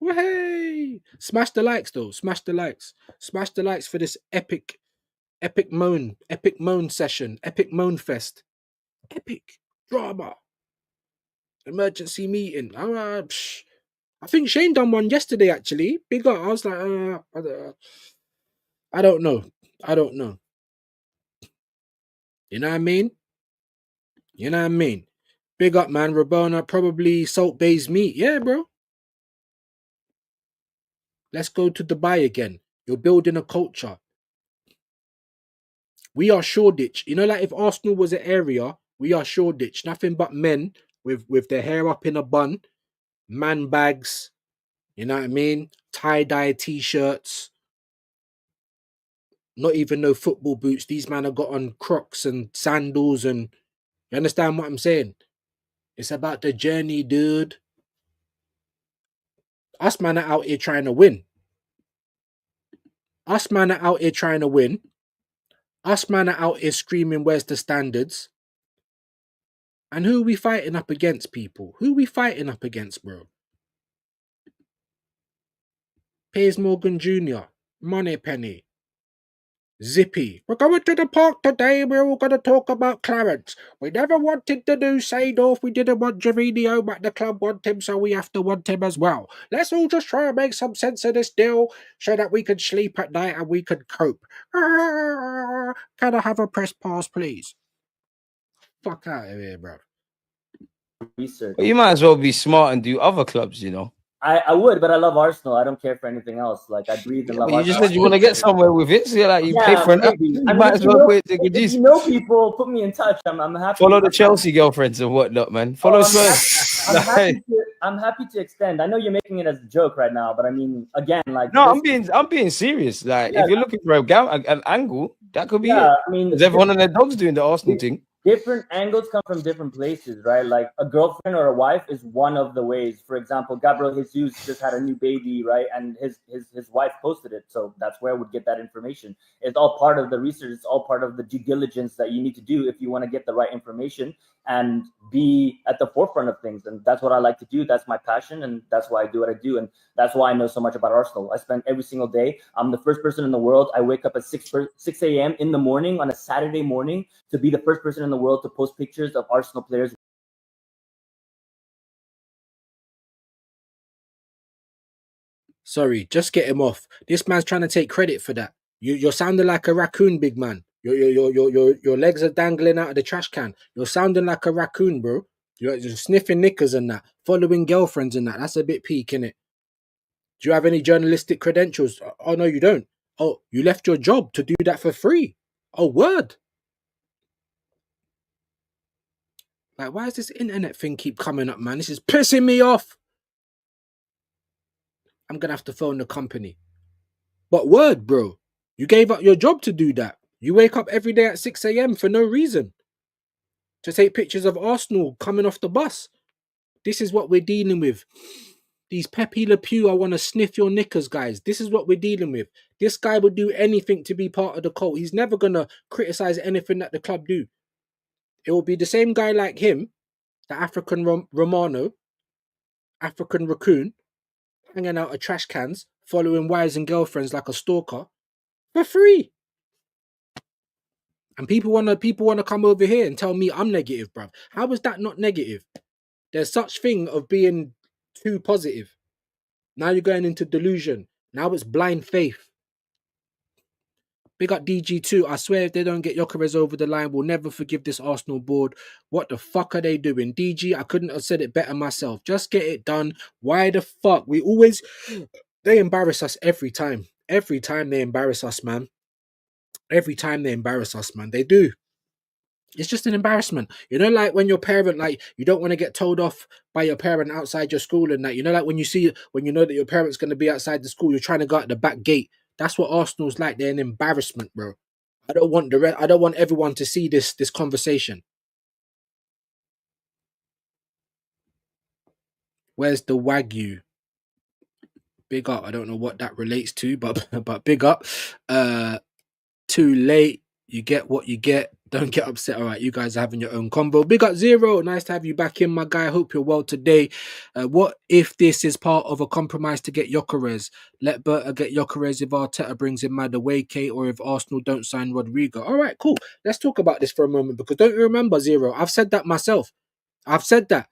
[SPEAKER 1] Hey! Smash the likes, though. Smash the likes. Smash the likes for this epic moan session. Epic moan fest. Epic drama. Emergency meeting. I think Shane done one yesterday, actually. Big up. I was like, I don't know. You know what I mean? Big up, man. Rabona, probably Salt Bay's meat. Yeah, bro. Let's go to Dubai again. You're building a culture. We are Shoreditch. Like if Arsenal was an area, we are Shoreditch. Nothing but men with their hair up in a bun, man bags, you know what I mean? Tie-dye t-shirts. Not even no football boots. These men have got on Crocs and sandals, and you understand what I'm saying? It's about the journey, dude. Us man are out here trying to win. Us man are out here trying to win. Us man are out here screaming, where's the standards? And who are we fighting up against, people? Who are we fighting up against, bro? Piers Morgan Jr., Moneypenny, Zippy. We're going to the park today. We're all going to talk about Clarence. We never wanted to do Seedorf. We didn't want Javinho, but the club want him, so we have to want him as well. Let's all just try and make some sense of this deal so that we can sleep at night and we can cope. Can I have a press pass, please? Fuck out of here, bro.
[SPEAKER 4] Research.
[SPEAKER 5] Well, you might as well be smart and do other clubs,
[SPEAKER 4] I would, but I love Arsenal. I don't care for anything else. Like I breathe and love
[SPEAKER 5] You
[SPEAKER 4] Arsenal.
[SPEAKER 5] just said you want to get somewhere with it, so you pay for an app.
[SPEAKER 4] maybe.
[SPEAKER 5] You might as well put it to good use.
[SPEAKER 4] If you know people, put me in touch. I'm happy.
[SPEAKER 5] Follow the Chelsea girlfriends and whatnot, man. Follow Spurs.
[SPEAKER 4] I'm happy to extend. I know you're making it as a joke right now, but I mean, again, like
[SPEAKER 5] no, I'm being serious. Like if you're looking for an angle, that could be it.
[SPEAKER 4] I mean,
[SPEAKER 5] because everyone and their dog's doing the Arsenal thing.
[SPEAKER 4] Different angles come from different places, right? Like a girlfriend or a wife is one of the ways. For example, Gabriel Jesus just had a new baby, right? And his wife posted it. So that's where I would get that information. It's all part of the research. It's all part of the due diligence that you need to do if you want to get the right information and be at the forefront of things. And that's what I like to do. That's my passion. And that's why I do what I do. And that's why I know so much about Arsenal. I spend every single day. I'm the first person in the world. I wake up at 6 a.m. in the morning on a Saturday morning to be the first person in the world to post pictures of Arsenal players.
[SPEAKER 1] Sorry, just get him off. This man's trying to take credit for that. You're sounding like a raccoon, big man. Your legs are dangling out of the trash can. You're sounding like a raccoon, bro. You're sniffing knickers and that, following girlfriends and that. That's a bit peak, innit? Do you have any journalistic credentials? Oh, no, you don't. Oh, you left your job to do that for free. Oh, word. Like, why does this internet thing keep coming up, man? This is pissing me off. I'm gonna have to phone the company. But word, bro, you gave up your job to do that. You wake up every day at 6 a.m. for no reason to take pictures of Arsenal coming off the bus. This is what we're dealing with. These Pepe Le Pew, I want to sniff your knickers, guys. This is what we're dealing with. This guy would do anything to be part of the cult. He's never going to criticize anything that the club do. It will be the same guy like him, the African Romano, African raccoon, hanging out of trash cans, following wives and girlfriends like a stalker for free. And people wanna come over here and tell me I'm negative, bruv. How is that not negative? There's such thing of being too positive. Now you're going into delusion. Now it's blind faith. Big up DG2. I swear if they don't get Gyökeres over the line, we'll never forgive this Arsenal board. What the fuck are they doing? DG, I couldn't have said it better myself. Just get it done. Why the fuck? They embarrass us every time. Every time they embarrass us, man. Every time they embarrass us, man. They do. It's just an embarrassment. You know, like when your parent, like, you don't want to get told off by your parent outside your school and that. You know, like when you know that your parent's going to be outside the school, you're trying to go out the back gate. That's what Arsenal's like. They're an embarrassment, bro. I don't want everyone to see this conversation. Where's the Wagyu? Big up. I don't know what that relates to, but big up. Too late. You get what you get. Don't get upset. All right, you guys are having your own combo. Big up Zero. Nice to have you back in, my guy. Hope you're well today. What if this is part of a compromise to get Gyökeres? Let Berta get Gyökeres if Arteta brings in Madueke, or if Arsenal don't sign Rodrigo. All right, cool. Let's talk about this for a moment, because don't you remember, Zero? I've said that myself. I've said that.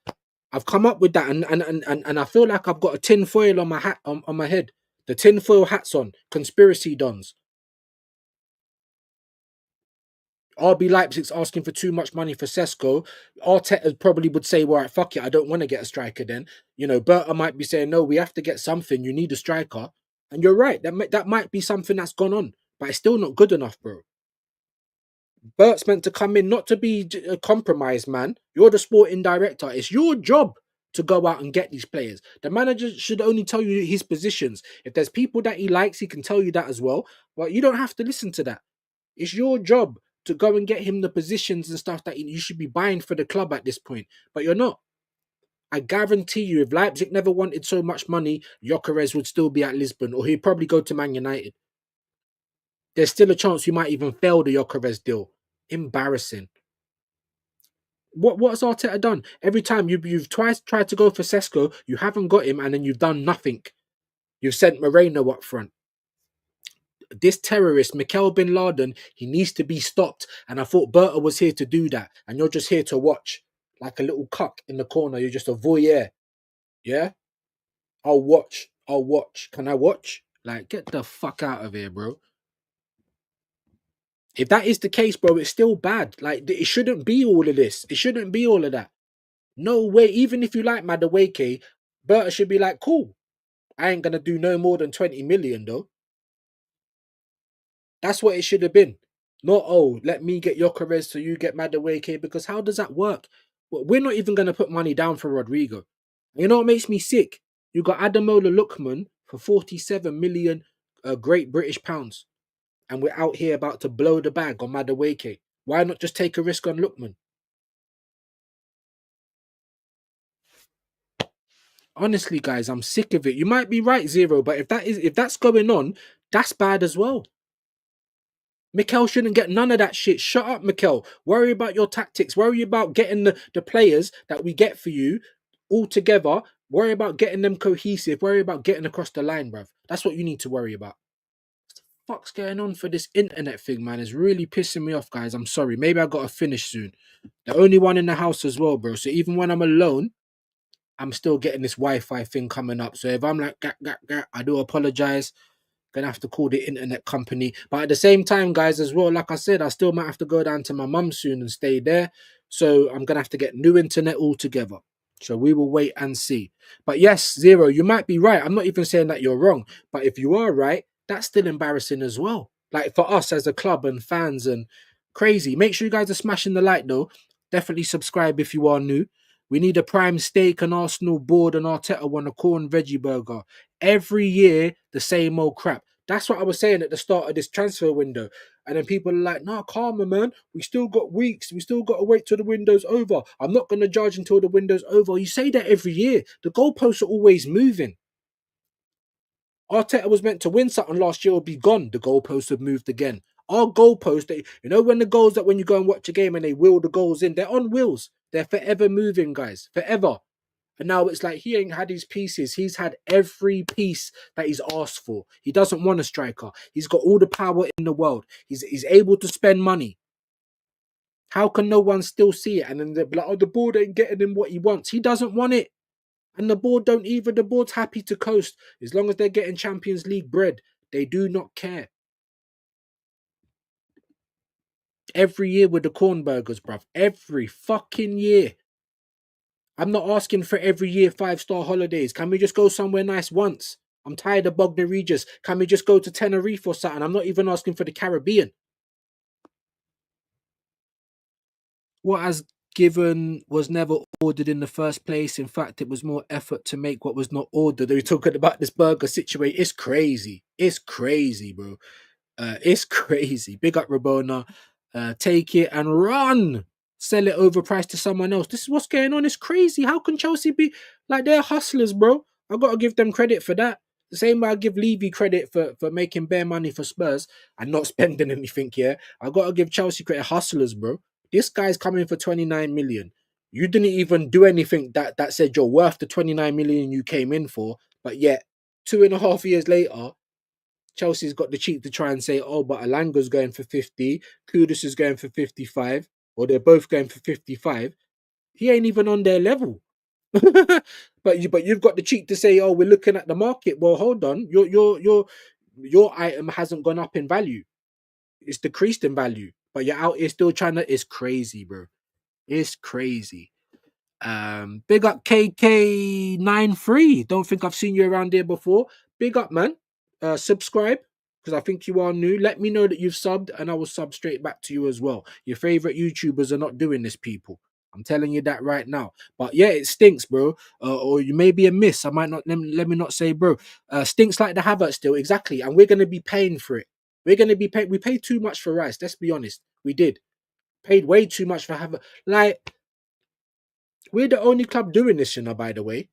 [SPEAKER 1] I've come up with that, and I feel like I've got a tin foil on my hat on my head. The tin foil hat's on. Conspiracy dons. RB Leipzig's asking for too much money for Sesko. Arteta probably would say, well, right, fuck it, I don't want to get a striker then. You know, Berta might be saying, no, we have to get something. You need a striker. And you're right. That might be something that's gone on. But it's still not good enough, bro. Bert's meant to come in, not to be a compromised, man. You're the sporting director. It's your job to go out and get these players. The manager should only tell you his positions. If there's people that he likes, he can tell you that as well. But you don't have to listen to that. It's your job to go and get him the positions and stuff that you should be buying for the club at this point. But you're not. I guarantee you, if Leipzig never wanted so much money, Gyökeres would still be at Lisbon, or he'd probably go to Man United. There's still a chance you might even fail the Gyökeres deal. Embarrassing. What's Arteta done? Every time you've twice tried to go for Sesko, you haven't got him, and then you've done nothing. You've sent Moreno up front. This terrorist, Mikel bin Laden, he needs to be stopped. And I thought Berta was here to do that. And you're just here to watch. Like a little cuck in the corner. You're just a voyeur. Yeah? I'll watch. Can I watch? Like, get the fuck out of here, bro. If that is the case, bro, it's still bad. Like, it shouldn't be all of this. It shouldn't be all of that. No way. Even if you like Madueke, Berta should be like, cool. I ain't going to do no more than 20 million, though. That's what it should have been. Not, oh, let me get Gyökeres so you get Madueke, because how does that work? We're not even going to put money down for Rodrigo. You know what makes me sick? You got Ademola Lookman for 47 million Great British pounds. And we're out here about to blow the bag on Madueke. Why not just take a risk on Lookman? Honestly, guys, I'm sick of it. You might be right, Zero, but if that's going on, that's bad as well. Mikel shouldn't get none of that shit. Shut up, Mikel. Worry about your tactics. Worry about getting the players that we get for you all together. Worry about getting them cohesive. Worry about getting across the line, bruv. That's what you need to worry about. What the fuck's going on for this internet thing, man? It's really pissing me off, guys. I'm sorry. Maybe I got to finish soon. The only one in the house as well, bro. So even when I'm alone, I'm still getting this Wi-Fi thing coming up. So if I'm like, I do apologize. Gonna have to call the internet company. But at the same time, guys, as well, like I said, I still might have to go down to my mum soon and stay there. So I'm gonna have to get new internet altogether. So we will wait and see. But yes, Zero, you might be right. I'm not even saying that you're wrong. But if you are right, that's still embarrassing as well. Like for us as a club and fans and crazy. Make sure you guys are smashing the like though. Definitely subscribe if you are new. We need a prime steak, an Arsenal board, and Arteta won a corn veggie burger. Every year, the same old crap. That's what I was saying at the start of this transfer window. And then people are like, nah, calmer, man. We still got weeks. We still got to wait till the window's over. I'm not going to judge until the window's over. You say that every year. The goalposts are always moving. Arteta was meant to win something last year or be gone. The goalposts have moved again. Our goalposts, when the goals that when you go and watch a game and they wheel the goals in, they're on wheels. They're forever moving, guys. Forever. And now it's like he ain't had his pieces. He's had every piece that he's asked for. He doesn't want a striker. He's got all the power in the world. He's able to spend money. How can no one still see it? And then they'll be like, oh, the board ain't getting him what he wants. He doesn't want it. And the board don't either. The board's happy to coast. As long as they're getting Champions League bread, they do not care. Every year with the corn burgers, bruv. Every fucking year. I'm not asking for every year 5-star holidays. Can we just go somewhere nice once? I'm tired of Bognor Regis. Can we just go to Tenerife or something? I'm not even asking for the Caribbean. What has given was never ordered in the first place. In fact, it was more effort to make what was not ordered. They're talking about this burger situation. It's crazy. It's crazy, bro. It's crazy. Big up Rabona. Take it and run. Sell it overpriced to someone else. This is what's going on. It's crazy. How can Chelsea be like they're hustlers, bro? I gotta give them credit for that. The same way I give Levy credit for making bare money for Spurs and not spending anything. Yeah, I gotta give Chelsea credit. Hustlers, bro. This guy's coming for 29 million. You didn't even do anything that said you're worth the 29 million you came in for, but yet 2.5 years later, Chelsea's got the cheek to try and say, oh, but Alanga's going for 50, Kudus is going for 55, or they're both going for 55. He ain't even on their level. but you've got the cheek to say, oh, we're looking at the market. Well, hold on. Your item hasn't gone up in value. It's decreased in value. But you're out here still trying to. It's crazy, bro. It's crazy. Big up KK93. Don't think I've seen you around here before. Big up, man. Subscribe because I think you are new. Let me know that you've subbed and I will sub straight back to you as well. Your favorite YouTubers are not doing this, people. I'm telling you that right now. But yeah, it stinks, bro. Or you may be a miss. I might not. Let me not say, bro. Stinks like the Havertz still, exactly. And we're gonna be paying for it. We're gonna be paid. We paid too much for Rice. Let's be honest. We did. Paid way too much for Havertz. Like, we're the only club doing this, you know, by the way.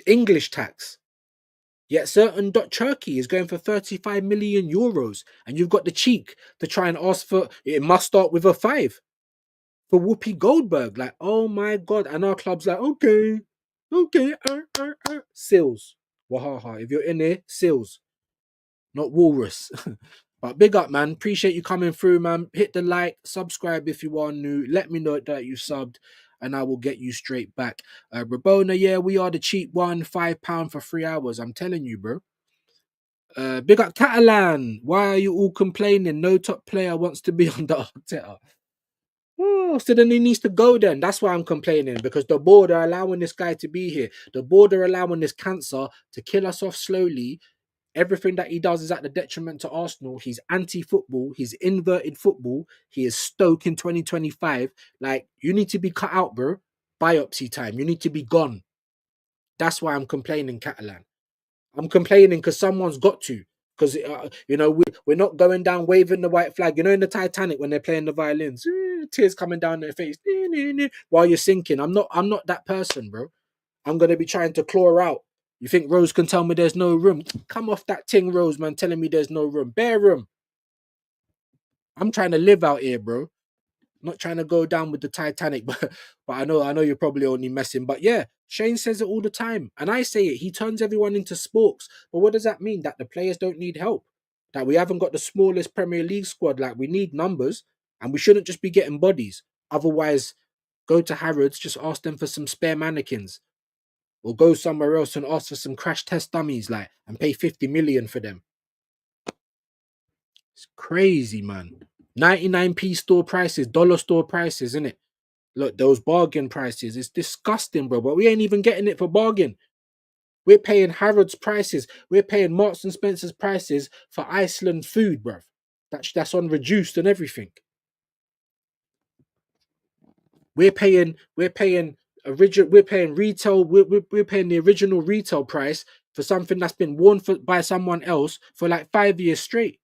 [SPEAKER 1] English tax. Yet certain Turkey is going for 35 million euros. And you've got the cheek to try and ask for, it must start with a 5. For Whoopi Goldberg. Like, oh my God. And our club's like, okay. Sills. Wahaha. If you're in there, Sills. Not Walrus. But big up, man. Appreciate you coming through, man. Hit the like, subscribe if you are new. Let me know that you subbed, and I will get you straight back. Rabona, yeah, we are the cheap one. £5 for 3 hours. I'm telling you, bro. Big up Catalan. Why are you all complaining? No top player wants to be on the Arteta. Oh, so then he needs to go then. That's why I'm complaining, because the board are allowing this guy to be here. The board are allowing this cancer to kill us off slowly. Everything that he does is at the detriment to Arsenal. He's anti-football. He's inverted football. He is Stoke in 2025. Like, you need to be cut out, bro. Biopsy time. You need to be gone. That's why I'm complaining, Catalan. I'm complaining because someone's got to. Because, we're not going down waving the white flag. You know, in the Titanic when they're playing the violins, tears coming down their face while you're sinking. I'm not that person, bro. I'm going to be trying to claw out. You think Rose can tell me there's no room? Come off that ting, Rose, man, telling me there's no room. Bare room. I'm trying to live out here, bro. I'm not trying to go down with the Titanic, but I know you're probably only messing. But yeah, Shane says it all the time. And I say it. He turns everyone into sporks. But what does that mean? That the players don't need help? That we haven't got the smallest Premier League squad? Like, we need numbers. And we shouldn't just be getting bodies. Otherwise, go to Harrods, just ask them for some spare mannequins. Or go somewhere else and ask for some crash test dummies, like, and pay 50 million for them. It's crazy, man. 99p store prices, dollar store prices, isn't it? Look, those bargain prices. It's disgusting, bro. But we ain't even getting it for bargain. We're paying Harrods prices. We're paying Marks and Spencer's prices for Iceland food, bruv. That's on reduced and everything. We're paying retail. We're paying the original retail price for something that's been worn by someone else for like 5 years straight.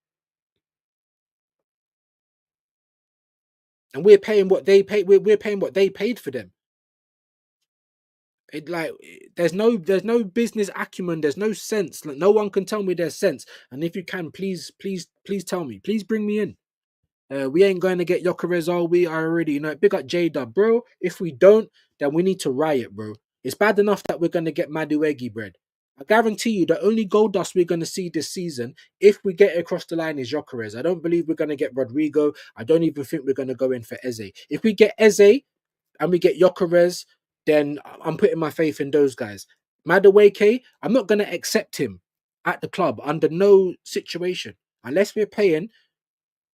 [SPEAKER 1] And we're paying what they pay. We're paying what they paid for them. It like there's no business acumen. There's no sense. Like no one can tell me there's sense. And if you can, please tell me. Please bring me in. We ain't going to get Jokeres, are we? I already know. Big up J-Dub, bro. If we don't, then we need to riot, bro. It's bad enough that we're going to get Maduegi bread. I guarantee you the only gold dust we're going to see this season, if we get across the line, is Jokeres. I don't believe we're going to get Rodrigo. I don't even think we're going to go in for Eze. If we get Eze and we get Jokeres, then I'm putting my faith in those guys. Madueke, I'm not going to accept him at the club under no situation. Unless we're paying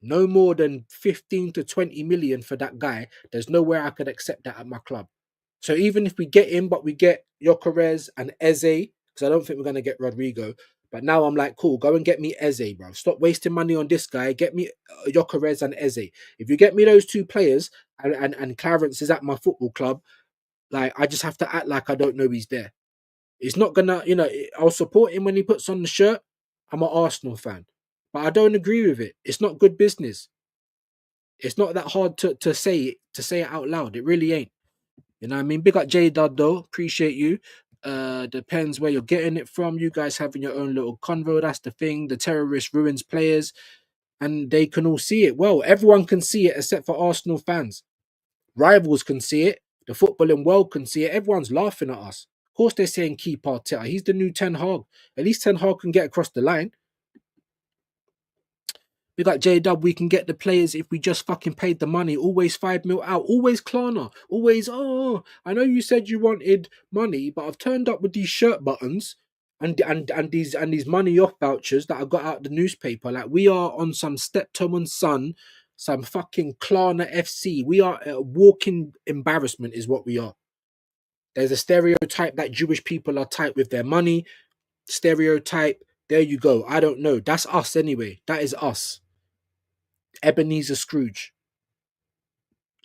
[SPEAKER 1] no more than 15 to 20 million for that guy, there's nowhere I could accept that at my club. So even if we get him, but we get Jokeres and Eze, because I don't think we're going to get Rodrigo. But now I'm like, cool, go and get me Eze, bro. Stop wasting money on this guy. Get me Jokeres and Eze. If you get me those two players and Clarence is at my football club, like I just have to act like I don't know he's there. It's not gonna, I'll support him when he puts on the shirt. I'm an Arsenal fan. But I don't agree with it. It's not good business. It's not that hard to say it out loud. It really ain't. You know what I mean? Big up J Dud though. Appreciate you. Depends where you're getting it from. You guys having your own little convo. That's the thing. The terrorist ruins players, and they can all see it. Well, everyone can see it except for Arsenal fans. Rivals can see it. The footballing world can see it. Everyone's laughing at us. Of course, they're saying keep Arteta. He's the new Ten Hag. At least Ten Hag can get across the line. We got J-Dub, we can get the players if we just fucking paid the money. Always 5 mil out. Always Klarna. Always, I know you said you wanted money, but I've turned up with these shirt buttons and these money off vouchers that I got out the newspaper. Like we are on some Steptoe and Son, some fucking Klarna FC. We are a walking embarrassment is what we are. There's a stereotype that Jewish people are tight with their money. Stereotype. There you go. I don't know. That's us anyway. That is us. Ebenezer Scrooge.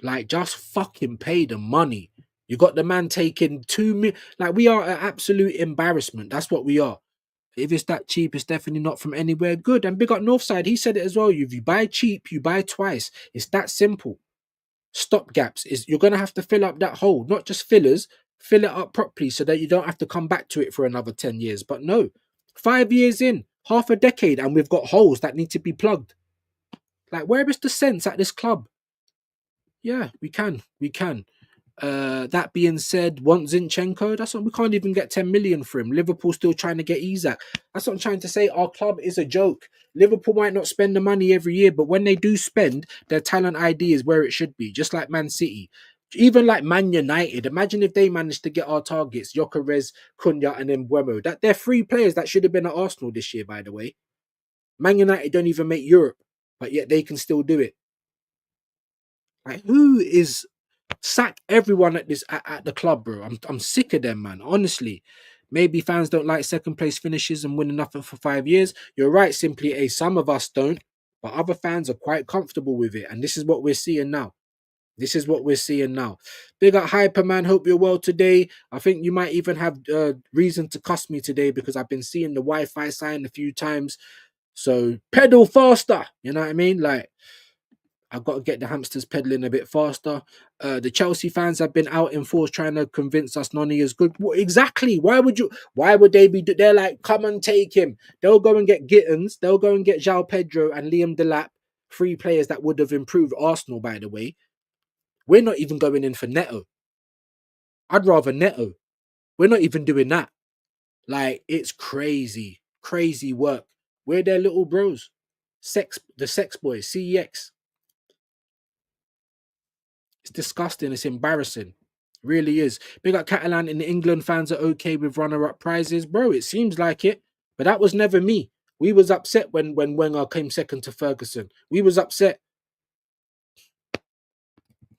[SPEAKER 1] Like, just fucking pay the money. You got the man taking 2 million. Like, we are an absolute embarrassment. That's what we are. If it's that cheap, it's definitely not from anywhere good. And big up Northside, he said it as well. If you buy cheap, you buy twice. It's that simple. Stop gaps. You're going to have to fill up that hole. Not just fillers. Fill it up properly so that you don't have to come back to it for another 10 years. But no. 5 years in, half a decade, and we've got holes that need to be plugged. Like, where is the sense at this club? Yeah, we can. That being said, want Zinchenko? That's what we can't even get 10 million for him. Liverpool still trying to get Isak. That's what I'm trying to say. Our club is a joke. Liverpool might not spend the money every year, but when they do spend, their talent ID is where it should be. Just like Man City. Even like Man United. Imagine if they managed to get our targets, Jokeres, Cunha, and Mbeumo. That they're 3 players that should have been at Arsenal this year, by the way. Man United don't even make Europe, but yet they can still do it. Like, who is sack everyone at the club, bro? I'm sick of them, man. Honestly, maybe fans don't like second place finishes and winning nothing for 5 years. You're right, simply some of us don't, but other fans are quite comfortable with it, and this is what we're seeing now. Big up Hyperman. Hope you're well today. I think you might even have reason to cuss me today because I've been seeing the Wi-Fi sign a few times. So pedal faster. You know what I mean? Like, I've got to get the hamsters pedaling a bit faster. The Chelsea fans have been out in force trying to convince us Noni is good. Well, exactly. Why would they be? They're like, come and take him. They'll go and get Gittins. They'll go and get João Pedro and Liam Delap. 3 players that would have improved Arsenal, by the way. We're not even going in for Neto. I'd rather Neto. We're not even doing that. Like, it's crazy. Crazy work. We're their little bros. The sex boys, CEX. It's disgusting. It's embarrassing. It really is. Big up Catalan in England fans are okay with runner-up prizes. Bro, it seems like it. But that was never me. We was upset when Wenger came second to Ferguson. We was upset.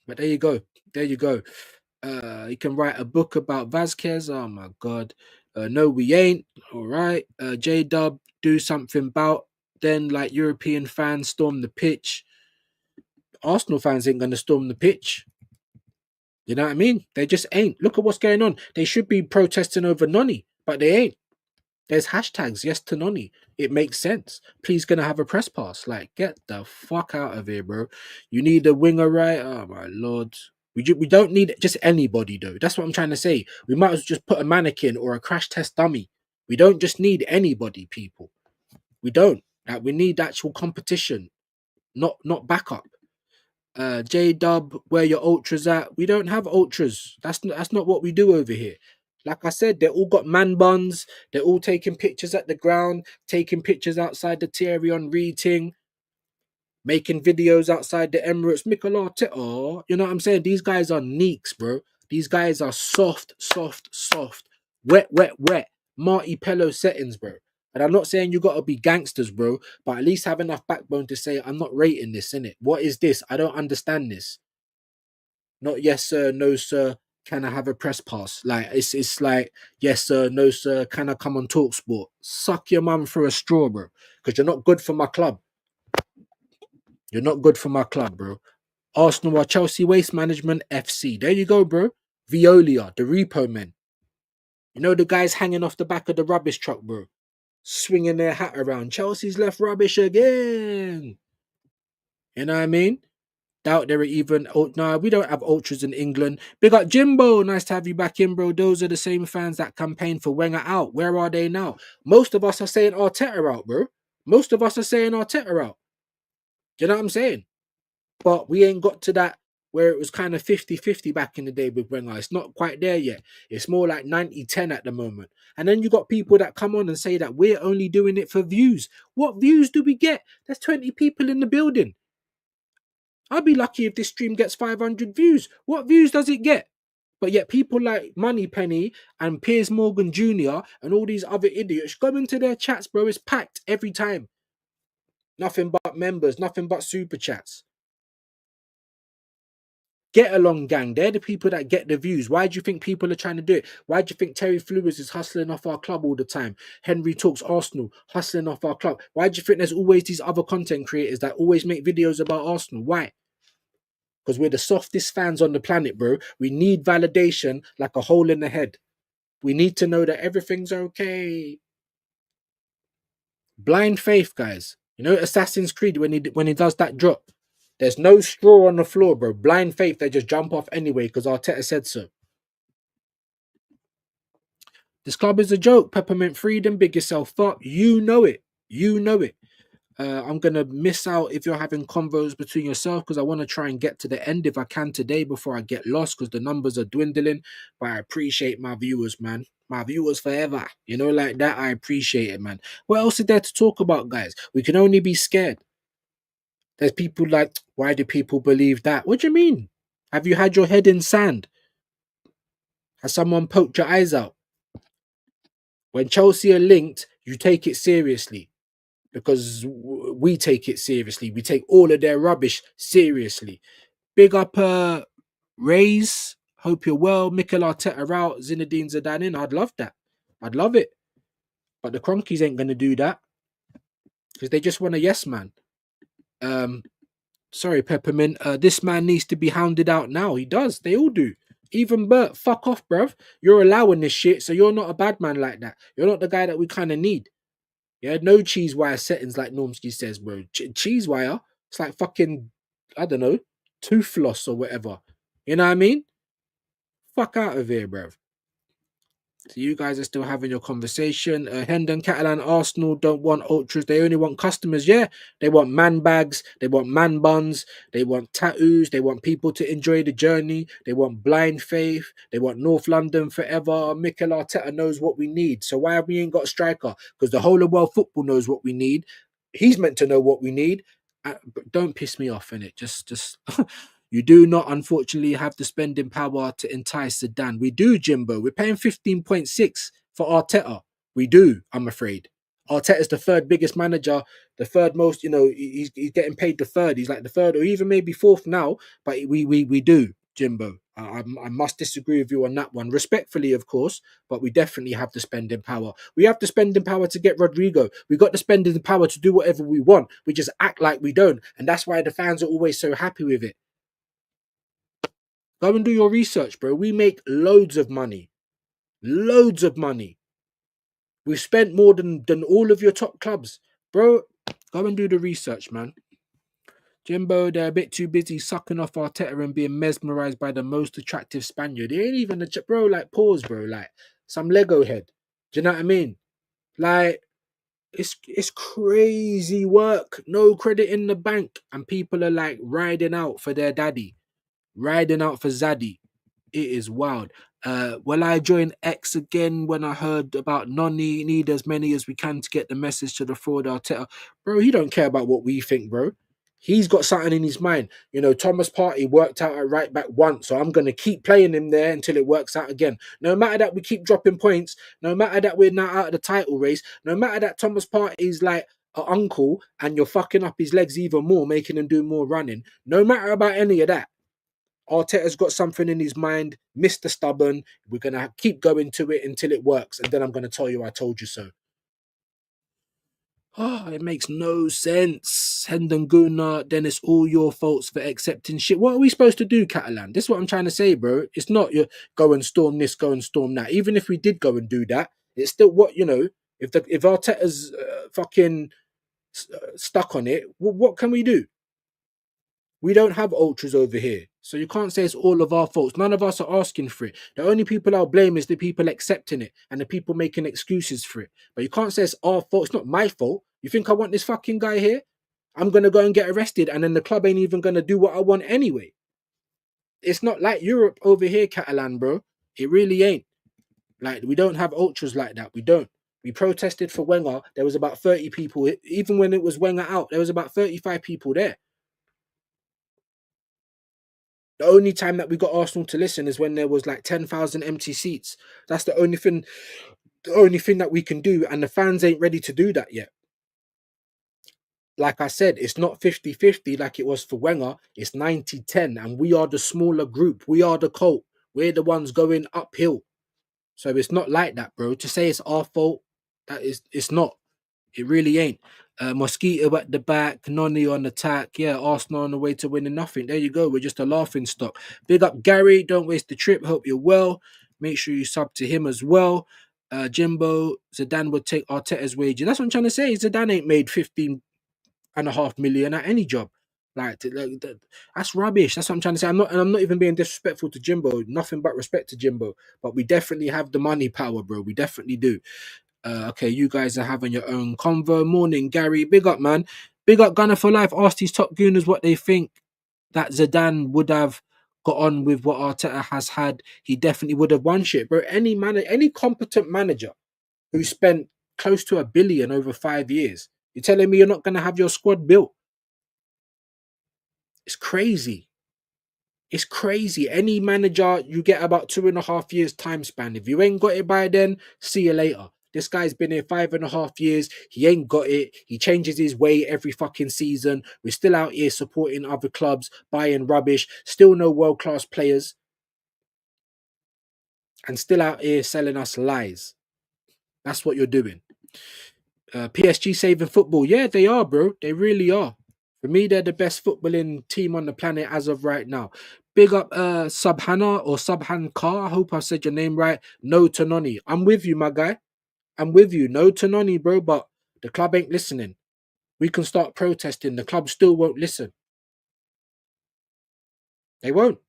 [SPEAKER 1] But there you go. You can write a book about Vazquez. Oh my God. No, we ain't. All right. J Dub, do something about. Then, like European fans storm the pitch. Arsenal fans ain't gonna storm the pitch. You know what I mean? They just ain't. Look at what's going on. They should be protesting over Noni, but they ain't. There's hashtags, yes to Noni. It makes sense. Please gonna have a press pass. Like, get the fuck out of here, bro. You need a winger, right? Oh my lord. We don't need just anybody though. That's what I'm trying to say. We might as well just put a mannequin or a crash test dummy. We don't just need anybody, people. We don't. Like, we need actual competition, not backup. J Dub, where your ultras at? We don't have ultras. That's not what we do over here. Like I said, they all got man buns. They're all taking pictures at the ground, taking pictures outside the Thierry Henry ting, making videos outside the Emirates. Mikel Arteta, you know what I'm saying? These guys are neeks, bro. These guys are soft, wet, Marty Pello settings, bro. And I'm not saying you gotta be gangsters, bro, but at least have enough backbone to say, I'm not rating this, innit? What is this? I don't understand this. Not yes, sir, no, sir. Can I have a press pass? Like, it's like, yes, sir, no, sir. Can I come on Talk Sport? Suck your mum for a straw, bro. Because you're not good for my club. You're not good for my club, bro. Arsenal are Chelsea Waste Management FC. There you go, bro. Veolia, the repo men. You know the guys hanging off the back of the rubbish truck, bro. Swinging their hat around. Chelsea's left rubbish again. You know what I mean? Doubt there are even... Oh, no, we don't have ultras in England. Big up Jimbo. Nice to have you back in, bro. Those are the same fans that campaigned for Wenger out. Where are they now? Most of us are saying Arteta out, bro. Most of us are saying Arteta out. Do you know what I'm saying? But we ain't got to that where it was kind of 50-50 back in the day with Wenger. It's not quite there yet. It's more like 90-10 at the moment. And then you got people that come on and say that we're only doing it for views. What views do we get? There's 20 people in the building. I'd be lucky if this stream gets 500 views. What views does it get? But yet people like Moneypenny and Piers Morgan Jr. and all these other idiots go into their chats, bro. It's packed every time. Nothing but members, nothing but super chats. Get along, gang. They're the people that get the views. Why do you think people are trying to do it? Why do you think Terry Flewis is hustling off our club all the time? Henry Talks Arsenal, hustling off our club. Why do you think there's always these other content creators that always make videos about Arsenal? Why? Because we're the softest fans on the planet, bro. We need validation like a hole in the head. We need to know that everything's okay. Blind faith, guys. You know Assassin's Creed when he does that drop. There's no straw on the floor, bro. Blind faith, they just jump off anyway because Arteta said so. This club is a joke. Peppermint Freedom, big yourself up. You know it. You know it. I'm going to miss out if you're having convos between yourself because I want to try and get to the end if I can today before I get lost because the numbers are dwindling. But I appreciate my viewers, man. My viewers forever. You know, like that, I appreciate it, man. What else is there to talk about, guys? We can only be scared. There's people like, why do people believe that? What do you mean? Have you had your head in sand? Has someone poked your eyes out? When Chelsea are linked, you take it seriously because we take it seriously. We take all of their rubbish seriously. Big up Rays. Hope you're well. Mikel Arteta out. Zinedine Zidane in. I'd love that. I'd love it. But the Cronkies ain't going to do that because they just want a yes man. Sorry, Peppermint. This man needs to be hounded out now. He does. They all do. Even Bert. Fuck off, bruv. You're allowing this shit, so you're not a bad man like that. You're not the guy that we kind of need. Yeah, no cheese wire settings like Normski says, bro. Cheese wire? It's like fucking, I don't know, tooth floss or whatever. You know what I mean? Fuck out of here, bruv. So you guys are still having your conversation. Hendon, Catalan, Arsenal don't want ultras. They only want customers. Yeah, they want man bags. They want man buns. They want tattoos. They want people to enjoy the journey. They want blind faith. They want North London forever. Mikel Arteta knows what we need. So why have we ain't got a striker? Because the whole of world football knows what we need. He's meant to know what we need. But don't piss me off, innit? Just you do not, unfortunately, have the spending power to entice Zidane. We do, Jimbo. We're paying 15.6 for Arteta. We do, I'm afraid. Arteta's the third biggest manager, the third most, you know, he's getting paid the third. He's like the third or even maybe fourth now, but we do. Jimbo. I must disagree with you on that one, respectfully, of course, but we definitely have the spending power. We have the spending power to get Rodrigo. We got the spending power to do whatever we want. We just act like we don't, and that's why the fans are always so happy with it. Go and do your research, bro. We make loads of money. Loads of money. We've spent more than all of your top clubs. Bro, go and do the research, man. Jimbo, they're a bit too busy sucking off Arteta and being mesmerized by the most attractive Spaniard. They ain't even bro, like, pause, bro. Like, some Lego head. Do you know what I mean? Like, it's crazy work. No credit in the bank. And people are like riding out for their daddy. Riding out for Zaddy. It is wild. Will I join X again when I heard about Noni? Need as many as we can to get the message to the fraud Arteta. Bro, he don't care about what we think, bro. He's got something in his mind. You know, Thomas Partey worked out at right back once, so I'm going to keep playing him there until it works out again. No matter that we keep dropping points, no matter that we're now out of the title race, no matter that Thomas Partey's like an uncle and you're fucking up his legs even more, making him do more running, no matter about any of that, Arteta's got something in his mind, Mr. Stubborn. We're going to keep going to it until it works, and then I'm going to tell you I told you so. Oh, it makes no sense. Hendon Guna, then it's all your faults for accepting shit. What are we supposed to do, Catalan? This is what I'm trying to say, bro. It's not you go and storm this, go and storm that. Even if we did go and do that, it's still what, you know, if Arteta's fucking stuck on it, what can we do? We don't have ultras over here. So you can't say it's all of our faults. None of us are asking for it. The only people I'll blame is the people accepting it and the people making excuses for it. But you can't say it's our fault. It's not my fault. You think I want this fucking guy here? I'm going to go and get arrested and then the club ain't even going to do what I want anyway. It's not like Europe over here, Catalan, bro. It really ain't. Like, we don't have ultras like that. We don't. We protested for Wenger. There was about 30 people. Even when it was Wenger out, there was about 35 people there. The only time that we got Arsenal to listen is when there was like 10,000 empty seats. That's the only thing that we can do, and the fans ain't ready to do that yet. Like I said, it's not 50-50 like it was for Wenger. It's 90-10, and we are the smaller group. We are the cult. We're the ones going uphill. So it's not like that, bro. To say it's our fault, it's not. It really ain't. Mosquito at the back, Noni on attack. Yeah, Arsenal on the way to winning nothing. There you go. We're just a laughing stock. Big up Gary. Don't waste the trip. Hope you're well. Make sure you sub to him as well. Jimbo, Zidane would take Arteta's wages. That's what I'm trying to say. Zidane ain't made 15.5 million at any job. That's rubbish. That's what I'm trying to say. I'm not even being disrespectful to Jimbo. Nothing but respect to Jimbo. But we definitely have the money power, bro. We definitely do. Okay, you guys are having your own convo. Morning, Gary. Big up, man. Big up, Gunner for Life. Ask these top gooners what they think that Zidane would have got on with what Arteta has had. He definitely would have won shit, bro. Any competent manager who spent close to $1 billion over 5 years, you're telling me you're not going to have your squad built? It's crazy. It's crazy. Any manager, you get about 2.5 years time span. If you ain't got it by then, see you later. This guy's been here 5.5 years. He ain't got it. He changes his way every fucking season. We're still out here supporting other clubs, buying rubbish. Still no world-class players. And still out here selling us lies. That's what you're doing. PSG saving football. Yeah, they are, bro. They really are. For me, they're the best footballing team on the planet as of right now. Big up Subhana or Subhan Kar. I hope I said your name right. No to Noni. I'm with you, my guy. I'm with you. No to Noni, bro, but the club ain't listening. We can start protesting. The club still won't listen. They won't.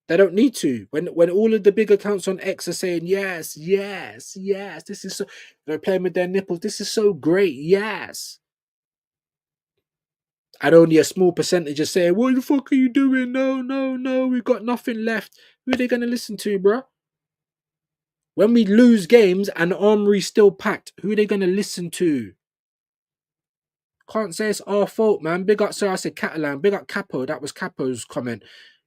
[SPEAKER 1] They don't need to. When all of the big accounts on X are saying, yes, yes, yes, this is so... They're playing with their nipples. This is so great. Yes. And only a small percentage are saying, what the fuck are you doing? No, no, no, we've got nothing left. Who are they going to listen to, bro? When we lose games and the armory's still packed, who are they going to listen to? Can't say it's our fault, man. Big up, sir, I said Catalan. Big up Capo. That was Capo's comment.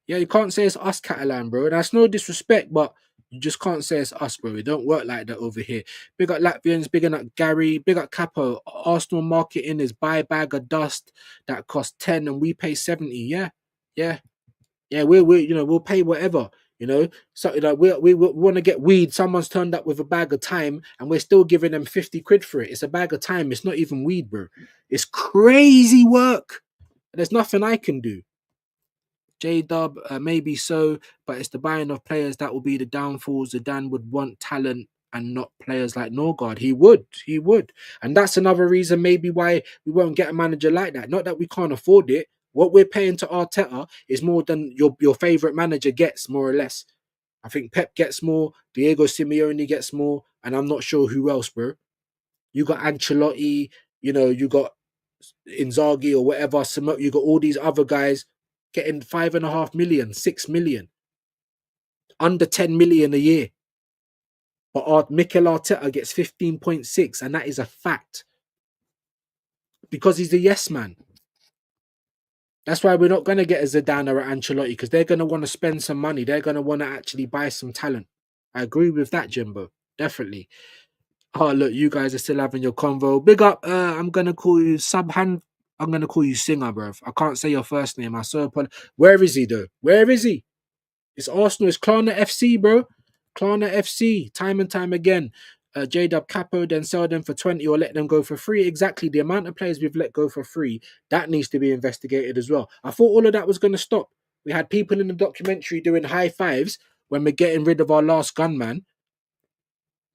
[SPEAKER 1] Yeah, you can't say it's us, Catalan, bro. That's no disrespect, but you just can't say it's us, bro. It don't work like that over here. Big up Latvians, big up Gary, big up Capo. Arsenal marketing is buy bag of dust that costs 10 and we pay 70. Yeah, yeah. Yeah, we'll pay whatever. So we want to get weed. Someone's turned up with a bag of time, and we're still giving them 50 quid for it. It's a bag of time. It's not even weed, bro. It's crazy work. There's nothing I can do. J Dub, maybe so, but it's the buying of players that will be the downfalls. Zidane would want talent and not players like Norgaard. He would, and that's another reason maybe why we won't get a manager like that. Not that we can't afford it. What we're paying to Arteta is more than your favorite manager gets, more or less. I think Pep gets more, Diego Simeone gets more, and I'm not sure who else, bro. You got Ancelotti, you got Inzaghi or whatever. You got all these other guys getting 5.5 million, 6 million, under 10 million a year. But Mikel Arteta gets 15.6, and that is a fact because he's a yes man. That's why we're not going to get a Zidane or an Ancelotti, because they're going to want to spend some money. They're going to want to actually buy some talent. I agree with that, Jimbo. Definitely. Oh, look, you guys are still having your convo. Big up. I'm going to call you Subhand. I'm going to call you Singer, bruv. I can't say your first name. I saw upon. Where is he, though? Where is he? It's Arsenal. It's Klarna FC, bro. Klarna FC. Time and time again. J-Dub Capo, then sell them for 20 or let them go for free. Exactly. The amount of players we've let go for free, that needs to be investigated as well. I thought all of that was going to stop. We had people in the documentary doing high fives when we're getting rid of our last gunman.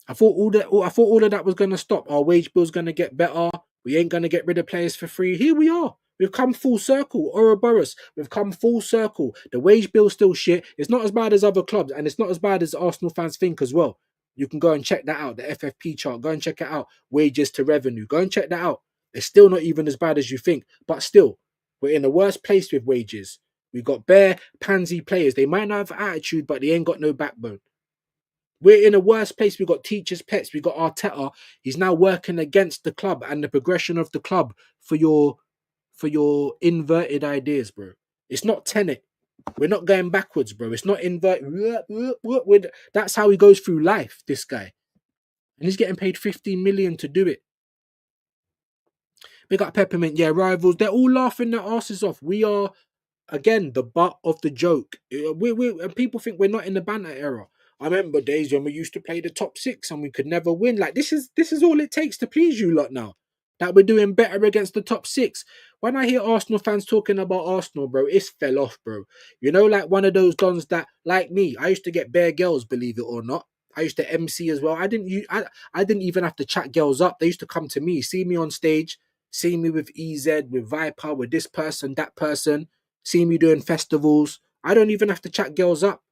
[SPEAKER 1] I thought all of that was going to stop. Our wage bill's going to get better. We ain't going to get rid of players for free. Here we are. We've come full circle. Ouroboros, we've come full circle. The wage bill's still shit. It's not as bad as other clubs, and it's not as bad as Arsenal fans think as well. You can go and check that out, the FFP chart. Go and check it out. Wages to revenue. Go and check that out. It's still not even as bad as you think. But still, we're in the worst place with wages. We've got bare pansy players. They might not have attitude, but they ain't got no backbone. We're in a worse place. We've got teachers' pets. We've got Arteta. He's now working against the club and the progression of the club for your inverted ideas, bro. It's not Tenet. We're not going backwards, bro. It's not inverted. That's how he goes through life, this guy. And he's getting paid 15 million to do it. Big up Peppermint. Yeah, rivals. They're all laughing their asses off. We are, again, the butt of the joke. And people think we're not in the banter era. I remember days when we used to play the top six and we could never win. Like, this is all it takes to please you lot now. That we're doing better against the top six. When I hear Arsenal fans talking about Arsenal, bro, it's fell off, bro. Like one of those dons that, like me, I used to get bare girls, believe it or not. I used to MC as well. I didn't even have to chat girls up. They used to come to me, see me on stage, see me with EZ, with Viper, with this person, that person, see me doing festivals. I don't even have to chat girls up.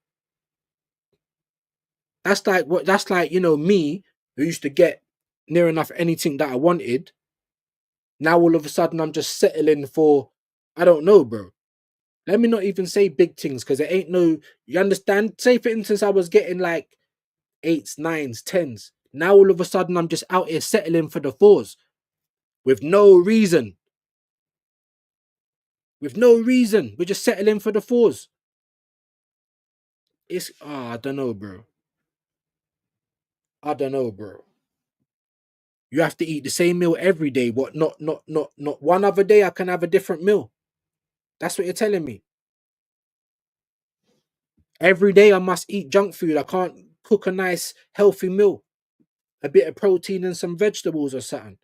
[SPEAKER 1] That's like me, who used to get near enough anything that I wanted. Now all of a sudden I'm just settling for, I don't know, bro. Let me not even say big things, because it ain't no, you understand? Say for instance, I was getting like 8s, 9s, 10s. Now all of a sudden I'm just out here settling for the 4s. With no reason. With no reason. We're just settling for the 4s. It's, I don't know, bro. I don't know, bro. You have to eat the same meal every day. What? Not one other day I can have a different meal. That's what you're telling me. Every day I must eat junk food. I can't cook a nice healthy meal. A bit of protein and some vegetables or something.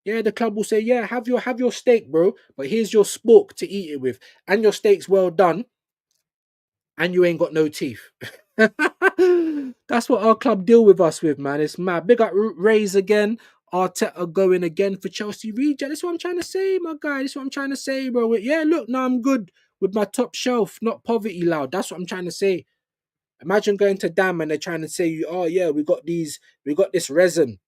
[SPEAKER 1] Yeah, the club will say, yeah, have your steak, bro. But here's your spork to eat it with. And your steak's well done. And you ain't got no teeth. That's what our club deal with us with, man. It's mad. Big up Rays again. Arteta going again for Chelsea reject. That's what I'm trying to say, my guy. That's what I'm trying to say, bro. Yeah, look, now I'm good with my top shelf, not poverty loud. That's what I'm trying to say. Imagine going to Dam and they're trying to say, oh yeah, we got this resin,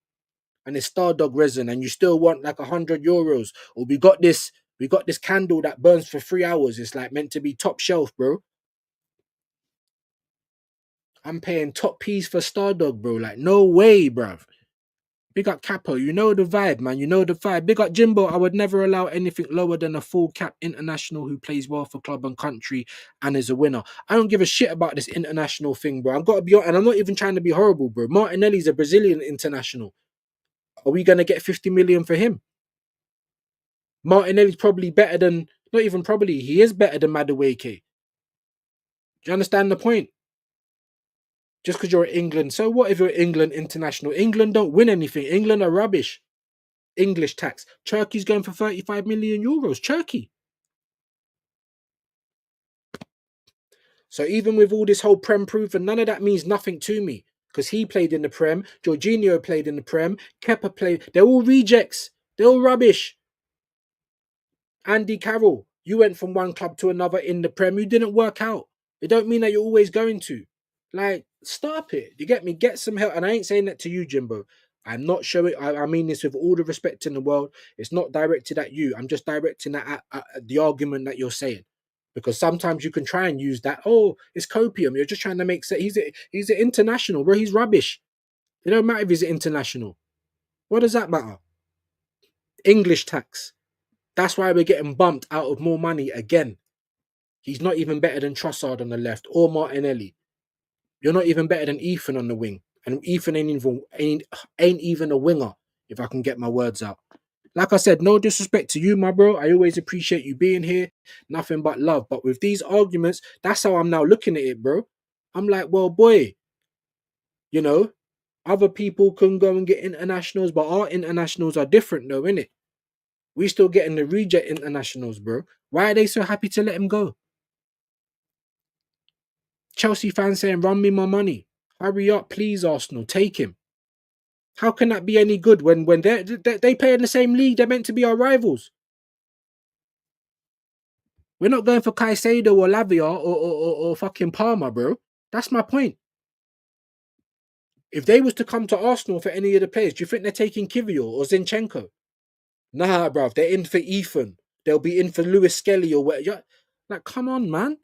[SPEAKER 1] and it's Stardog resin, and you still want like €100, or we got this candle that burns for 3 hours. It's like meant to be top shelf, bro. I'm paying top piece for Stardog, bro. Like, no way, bruv. Big up Capo. You know the vibe, man. You know the vibe. Big up Jimbo. I would never allow anything lower than a full cap international who plays well for club and country and is a winner. I don't give a shit about this international thing, bro. I've got to be honest, and I'm not even trying to be horrible, bro. Martinelli's a Brazilian international. Are we going to get 50 million for him? Martinelli's probably better than Not even probably. He is better than Madueke. Do you understand the point? Just because you're England. So what if you're England international? England don't win anything. England are rubbish. English tax. Turkey's going for 35 million euros. Turkey. So even with all this whole Prem proof, and none of that means nothing to me. Because he played in the Prem. Jorginho played in the Prem. Kepa played. They're all rejects. They're all rubbish. Andy Carroll, you went from one club to another in the Prem. You didn't work out. It don't mean that you're always going to. Like, stop it. You get me? Get some help. And I ain't saying that to you, Jimbo. I'm not showing. I mean this with all the respect in the world. It's not directed at you. I'm just directing that at the argument that you're saying. Because sometimes you can try and use that. Oh, it's copium. You're just trying to make sense. He's an international, bro. He's rubbish. It don't matter if he's an international. What does that matter? English tax. That's why we're getting bumped out of more money again. He's not even better than Trossard on the left or Martinelli. You're not even better than Ethan on the wing. And Ethan ain't even a winger, if I can get my words out. Like I said, no disrespect to you, my bro. I always appreciate you being here. Nothing but love. But with these arguments, that's how I'm now looking at it, bro. I'm like, well, boy, you know, other people can go and get internationals, but our internationals are different though, innit? We still getting the reject internationals, bro. Why are they so happy to let him go? Chelsea fans saying, run me my money. Hurry up, please, Arsenal. Take him. How can that be any good when they play in the same league? They're meant to be our rivals. We're not going for Caicedo or Lavia or fucking Palmer, bro. That's my point. If they was to come to Arsenal for any of the players, do you think they're taking Kivio or Zinchenko? Nah, bro. They're in for Ethan. They'll be in for Lewis Skelly or what? Like, come on, man.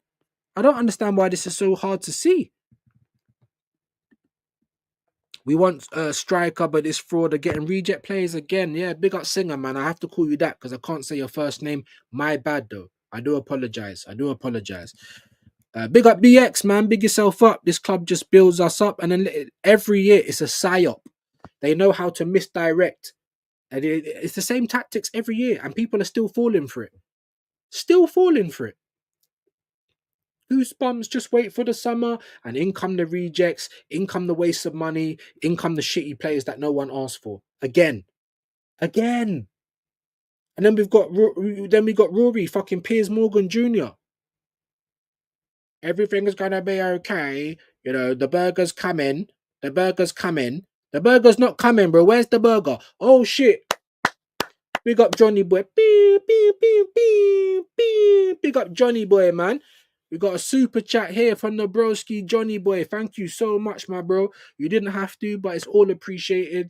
[SPEAKER 1] I don't understand why this is so hard to see. We want a striker, but this fraud are getting reject players again. Yeah, big up Singer, man. I have to call you that because I can't say your first name. My bad, though. I do apologize. Big up BX, man. Big yourself up. This club just builds us up. And then every year it's a psyop. They know how to misdirect. And it's the same tactics every year. And people are still falling for it. Still falling for it. Goosebumps, just wait for the summer, and in come the rejects, in come the waste of money, in come the shitty players that no one asked for. Again. And then we got Rory, fucking Piers Morgan Jr. Everything is gonna be okay. You know, the burger's coming. The burger's not coming, bro. Where's the burger? Oh shit. Big up Johnny Boy. Beep, beep, beep, beep, beep. Big up Johnny Boy, man. We got a super chat here from the broski Johnny Boy. Thank you so much, my bro. You didn't have to, but it's all appreciated.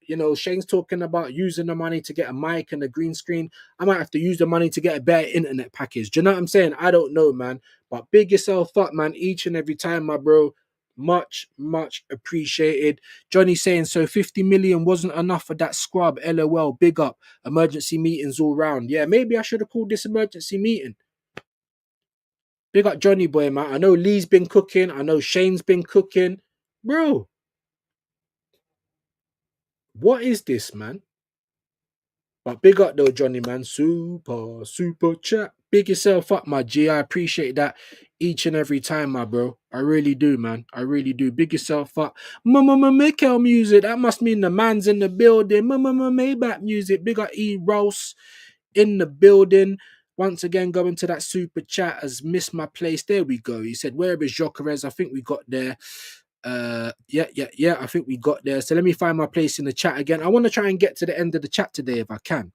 [SPEAKER 1] You know, Shane's talking about using the money to get a mic and a green screen. I might have to use the money to get a better internet package. Do you know what I'm saying? I don't know, man. But big yourself up, man, each and every time, my bro. Much, much appreciated. Johnny saying, so 50 million wasn't enough for that scrub. LOL, big up. Emergency meetings all round. Yeah, maybe I should have called this emergency meeting. Big up Johnny Boy, man. I know Lee's been cooking. I know Shane's been cooking. Bro, what is this, man? But big up though, Johnny, man. Super chat. Big yourself up, my G. I appreciate that each and every time, my bro. I really do, man. I really do. Big yourself up. Mama Mikel music. That must mean the man's in the building. Mama Maybach music. Big up E. Ross in the building. Once again, going to that super chat has missed my place. There we go. He said, where is Jokerez? I think we got there. Yeah, I think we got there. So let me find my place in the chat again. I want to try and get to the end of the chat today if I can.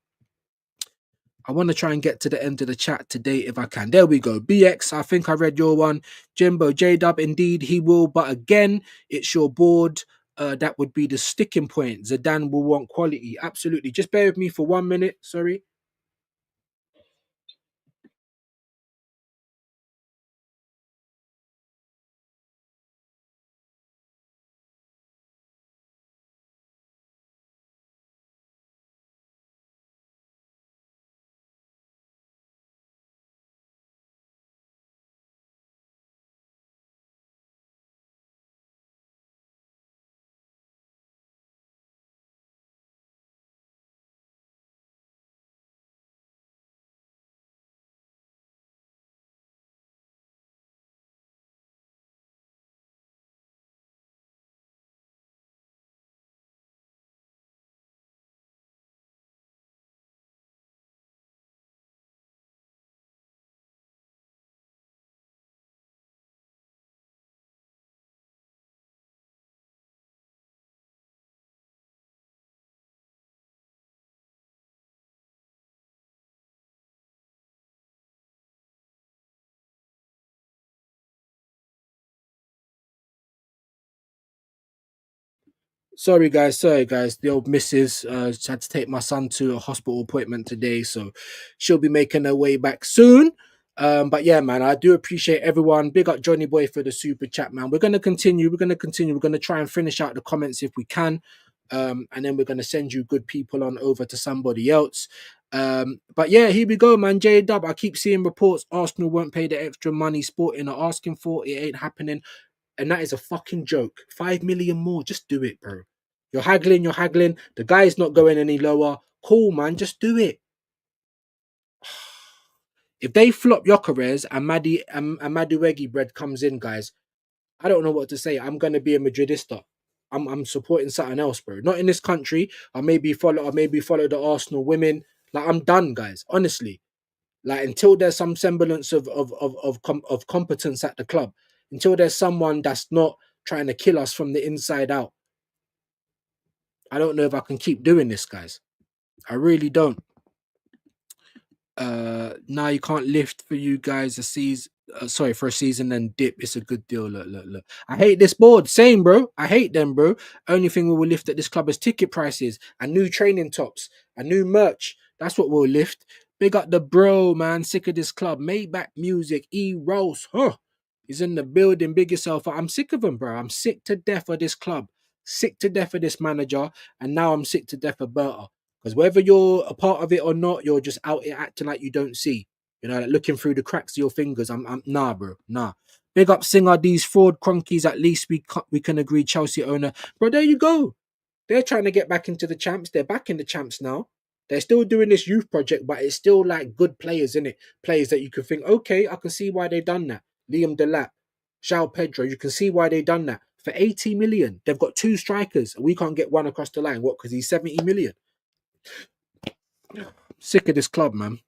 [SPEAKER 1] There we go. BX, I think I read your one. Jimbo, J-Dub, indeed he will. But again, it's your board. That would be the sticking point. Zidane will want quality. Absolutely. Just bear with me for 1 minute. Sorry. Sorry guys, the old missus just had to take my son to a hospital appointment today, so she'll be making her way back soon. But yeah, man, I do appreciate everyone. Big up Johnny Boy for the super chat, man. We're gonna continue. We're gonna try and finish out the comments if we can. And then we're gonna send you good people on over to somebody else. But yeah, here we go, man. J Dub, I keep seeing reports Arsenal won't pay the extra money Sporting are asking for. It ain't happening. And that is a fucking joke. 5 million more. Just do it, bro. You're haggling, you're haggling. The guy's not going any lower. Cool, man. Just do it. If they flop Yokeres and Maduegi bread comes in, guys, I don't know what to say. I'm gonna be a Madridista. I'm supporting something else, bro. Not in this country. Or maybe follow the Arsenal women. Like I'm done, guys. Honestly. Like until there's some semblance of competence at the club, until there's someone that's not trying to kill us from the inside out. I don't know if I can keep doing this, guys. I really don't. Now you can't lift for you guys a season. Sorry, for a season and dip. It's a good deal. Look. I hate this board. Same, bro. I hate them, bro. Only thing we will lift at this club is ticket prices and new training tops and new merch. That's what we'll lift. Big up the bro, man. Sick of this club. Maybach music. Rose, huh? He's in the building. Big yourself up. I'm sick of him, bro. I'm sick to death of this club. Sick to death of this manager. And now I'm sick to death of Berta. Because whether you're a part of it or not, you're just out here acting like you don't see. You know, like looking through the cracks of your fingers. I'm nah, bro, nah. Big up Singer, these fraud cronkies. At least we can agree. Chelsea owner, bro. There you go. They're trying to get back into the champs. They're back in the champs now. They're still doing this youth project, but it's still like good players in it. Players that you can think, okay, I can see why they done that. Liam Delap, João Pedro. You can see why they done that for 80 million. They've got two strikers. We can't get one across the line. What? Because he's 70 million. Sick of this club, man.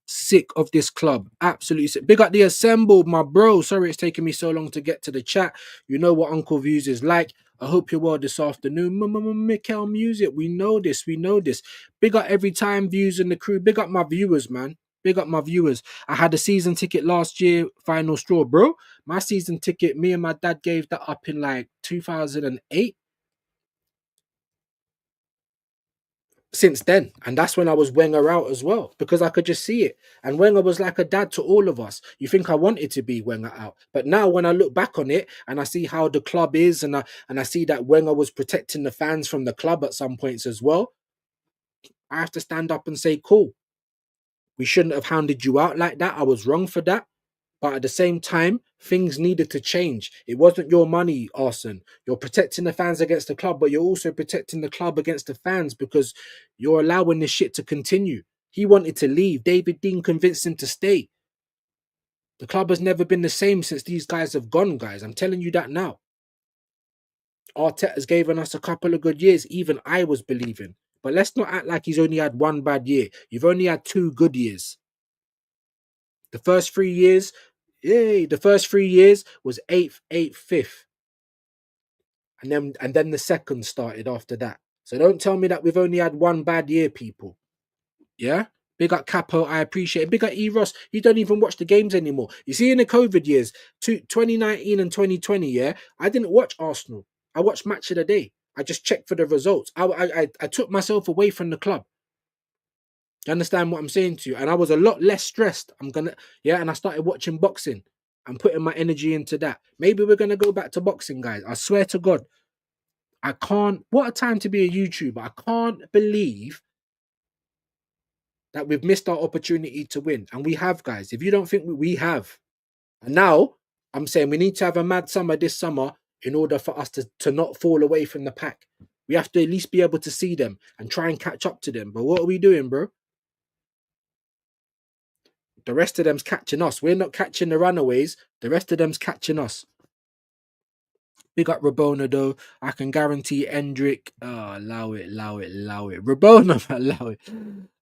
[SPEAKER 1] Sick of this club. Absolutely sick. Big up the assembled, my bro. Sorry it's taking me so long to get to the chat. You know what Uncle Views is like. I hope you're well this afternoon. Mikel Music. We know this. Big up every time Views and the crew. Big up my viewers, man. Big up my viewers. I had a season ticket last year, final straw, bro. My season ticket, me and my dad gave that up in like 2008. Since then, and that's when I was Wenger out as well, because I could just see it. And Wenger was like a dad to all of us. You think I wanted to be Wenger out, but now when I look back on it and I see how the club is, and I see that Wenger was protecting the fans from the club at some points as well, I have to stand up and say, cool, we shouldn't have hounded you out like that. I was wrong for that. But at the same time, things needed to change. It wasn't your money, Arsene. You're protecting the fans against the club, but you're also protecting the club against the fans because you're allowing this shit to continue. He wanted to leave. David Dean convinced him to stay. The club has never been the same since these guys have gone, guys. I'm telling you that now. Arteta's given us a couple of good years. Even I was believing. But let's not act like he's only had one bad year. You've only had 2 good years. The first 3 years... the first 3 years was 8th, 5th. And then the second started after that. So don't tell me that we've only had one bad year, people. Yeah? Big up Capo, I appreciate it. Big up E-Ross, he don't even watch the games anymore. You see, in the COVID years, 2019 and 2020, yeah, I didn't watch Arsenal. I watched Match of the Day. I just checked for the results. I took myself away from the club. You understand what I'm saying to you? And I was a lot less stressed. And I started watching boxing and putting my energy into that. Maybe we're gonna go back to boxing, guys. I swear to God. What a time to be a YouTuber. I can't believe that we've missed our opportunity to win. And we have, guys. If you don't think we have. And now I'm saying we need to have a mad summer this summer in order for us to not fall away from the pack. We have to at least be able to see them and try and catch up to them. But what are we doing, bro? The rest of them's catching us. We're not catching the runaways. The rest of them's catching us. Big up Rabona, though. I can guarantee Endrick. Oh, allow it. Rabona, allow it.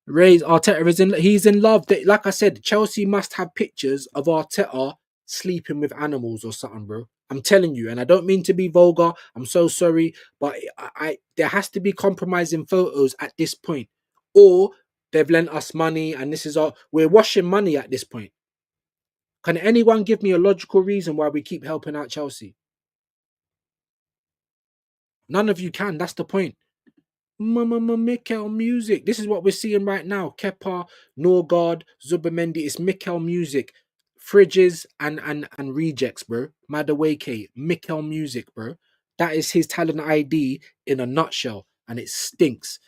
[SPEAKER 1] Ray's Arteta he's in love. Like I said, Chelsea must have pictures of Arteta sleeping with animals or something, bro. I'm telling you, and I don't mean to be vulgar. I'm so sorry, but there has to be compromising photos at this point, or they've lent us money, and we're washing money at this point. Can anyone give me a logical reason why we keep helping out Chelsea? None of you can. That's the point. Mikel music. This is what we're seeing right now. Kepa, Norgaard, Zubamendi. It's Mikel music. Fridges and rejects, bro. Madawake, Mikel music, bro. That is his talent ID in a nutshell, and it stinks.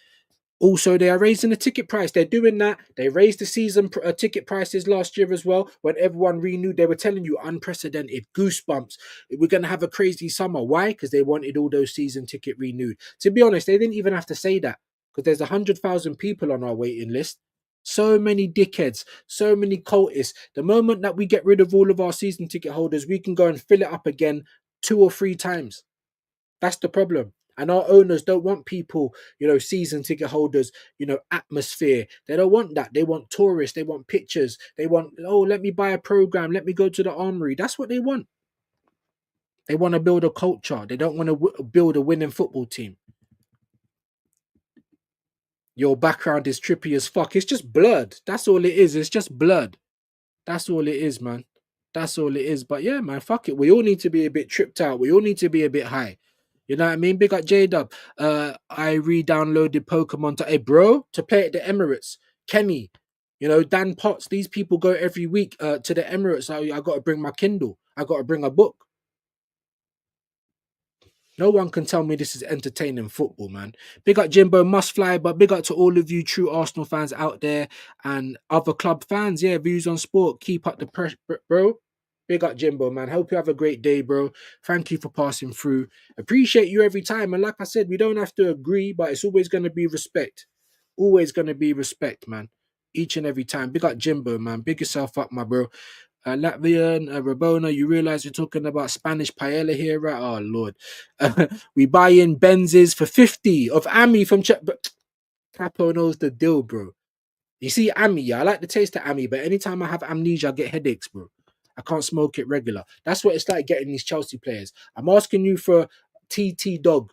[SPEAKER 1] Also, they are raising the ticket price. They're doing that. They raised the season ticket prices last year as well. When everyone renewed, they were telling you unprecedented goosebumps. We're going to have a crazy summer. Why? Because they wanted all those season ticket renewed. To be honest, they didn't even have to say that because there's 100,000 people on our waiting list. So many dickheads, so many cultists. The moment that we get rid of all of our season ticket holders, we can go and fill it up again 2 or 3 times. That's the problem. And our owners don't want people, season ticket holders, atmosphere. They don't want that. They want tourists. They want pictures. They want, let me buy a program. Let me go to the armory. That's what they want. They want to build a culture. They don't want to build a winning football team. Your background is trippy as fuck. It's just blood. That's all it is. It's just blood. That's all it is, man. That's all it is. But yeah, man, fuck it. We all need to be a bit tripped out. We all need to be a bit high. You know what I mean? Big up J-Dub. I re-downloaded Pokemon to, hey, bro, to play at the Emirates. Kenny, Dan Potts, these people go every week to the Emirates. I got to bring my Kindle. I got to bring a book. No one can tell me this is entertaining football, man. Big up Jimbo, must fly, but big up to all of you true Arsenal fans out there and other club fans. Yeah, views on sport. Keep up the pressure, bro. Big up Jimbo, man. Hope you have a great day, bro. Thank you for passing through. Appreciate you every time. And like I said, we don't have to agree, but it's always going to be respect. Always going to be respect, man. Each and every time. Big up Jimbo, man. Big yourself up, my bro. Latvian, Rabona, you realize we're talking about Spanish paella here, right? Oh, Lord. We buy in Benzes for 50 of Ami from but Capo knows the deal, bro. You see, Ami, yeah, I like the taste of Ami, but anytime I have amnesia, I get headaches, bro. I can't smoke it regular. That's what it's like getting these Chelsea players. I'm asking you for TT Dog.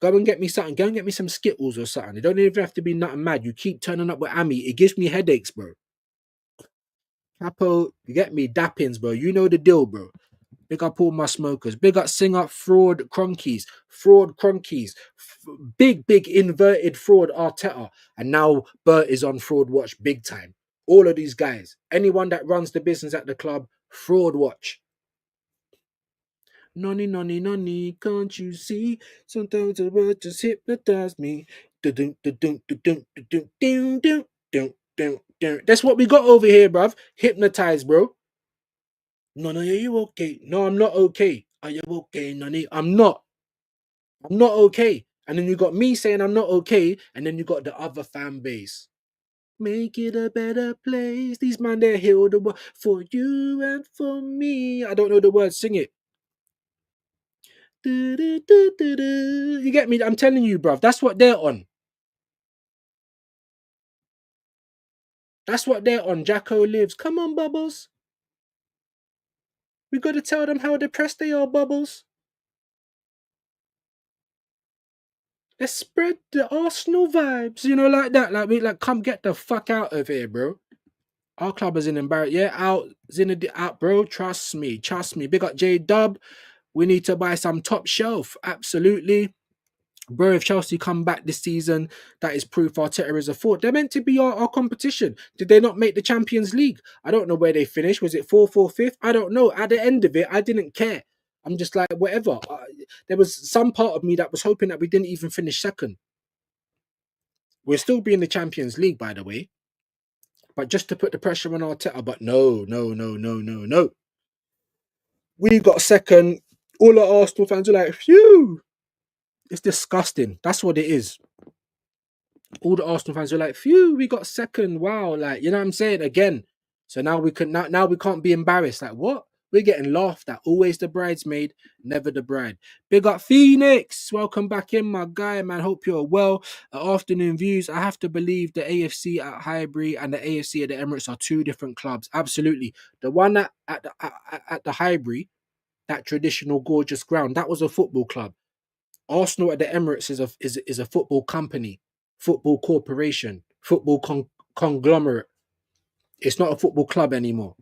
[SPEAKER 1] Go and get me something. Go and get me some Skittles or something. You don't even have to be nothing mad. You keep turning up with Ami. It gives me headaches, bro. Capo, you get me? Dappins, bro. You know the deal, bro. Big up all my smokers. Big up Singer, Fraud Cronkies. Fraud Cronkies. Big inverted fraud Arteta. And now Bert is on fraud watch big time. All of these guys. Anyone that runs the business at the club, fraud watch. Noni, noni, noni, can't you see? Sometimes the word just hypnotize me. That's what we got over here, bruv. Hypnotized, bro. No, are you okay? No, I'm not okay. Are you okay, Noni? I'm not. I'm not okay. And then you got me saying I'm not okay, and then you got the other fan base. Make it a better place. These man, they're heal the world for you and for me. I don't know the words. Sing it. You get me? I'm telling you, bruv. That's what they're on. That's what they're on. Jacko lives. Come on, Bubbles. We got to tell them how depressed they are, Bubbles. Let's spread the Arsenal vibes, like that. Like, come get the fuck out of here, bro. Our club is in embarrassment. Yeah, out, Zinedine out, bro. Trust me. Big up J Dub. We need to buy some top shelf. Absolutely. Bro, if Chelsea come back this season, that is proof Arteta is a fraud. They're meant to be our competition. Did they not make the Champions League? I don't know where they finished. Was it 4th or 5th? I don't know. At the end of it, I didn't care. I'm just like, whatever. There was some part of me that was hoping that we didn't even finish second. We'll still be in the Champions League, by the way. But just to put the pressure on Arteta, but no. We got second. All the Arsenal fans are like, phew. It's disgusting. That's what it is. All the Arsenal fans are like, phew, we got second. Wow. Like, you know what I'm saying? Again. So now we can't be embarrassed. Like, what? We're getting laughed at. Always the bridesmaid, never the bride. Big up Phoenix. Welcome back in, my guy, man. Hope you're well. Afternoon views. I have to believe the AFC at Highbury and the AFC at the Emirates are 2 different clubs. Absolutely. The one at the Highbury, that traditional gorgeous ground, that was a football club. Arsenal at the Emirates is a football company, football corporation, football conglomerate. It's not a football club anymore.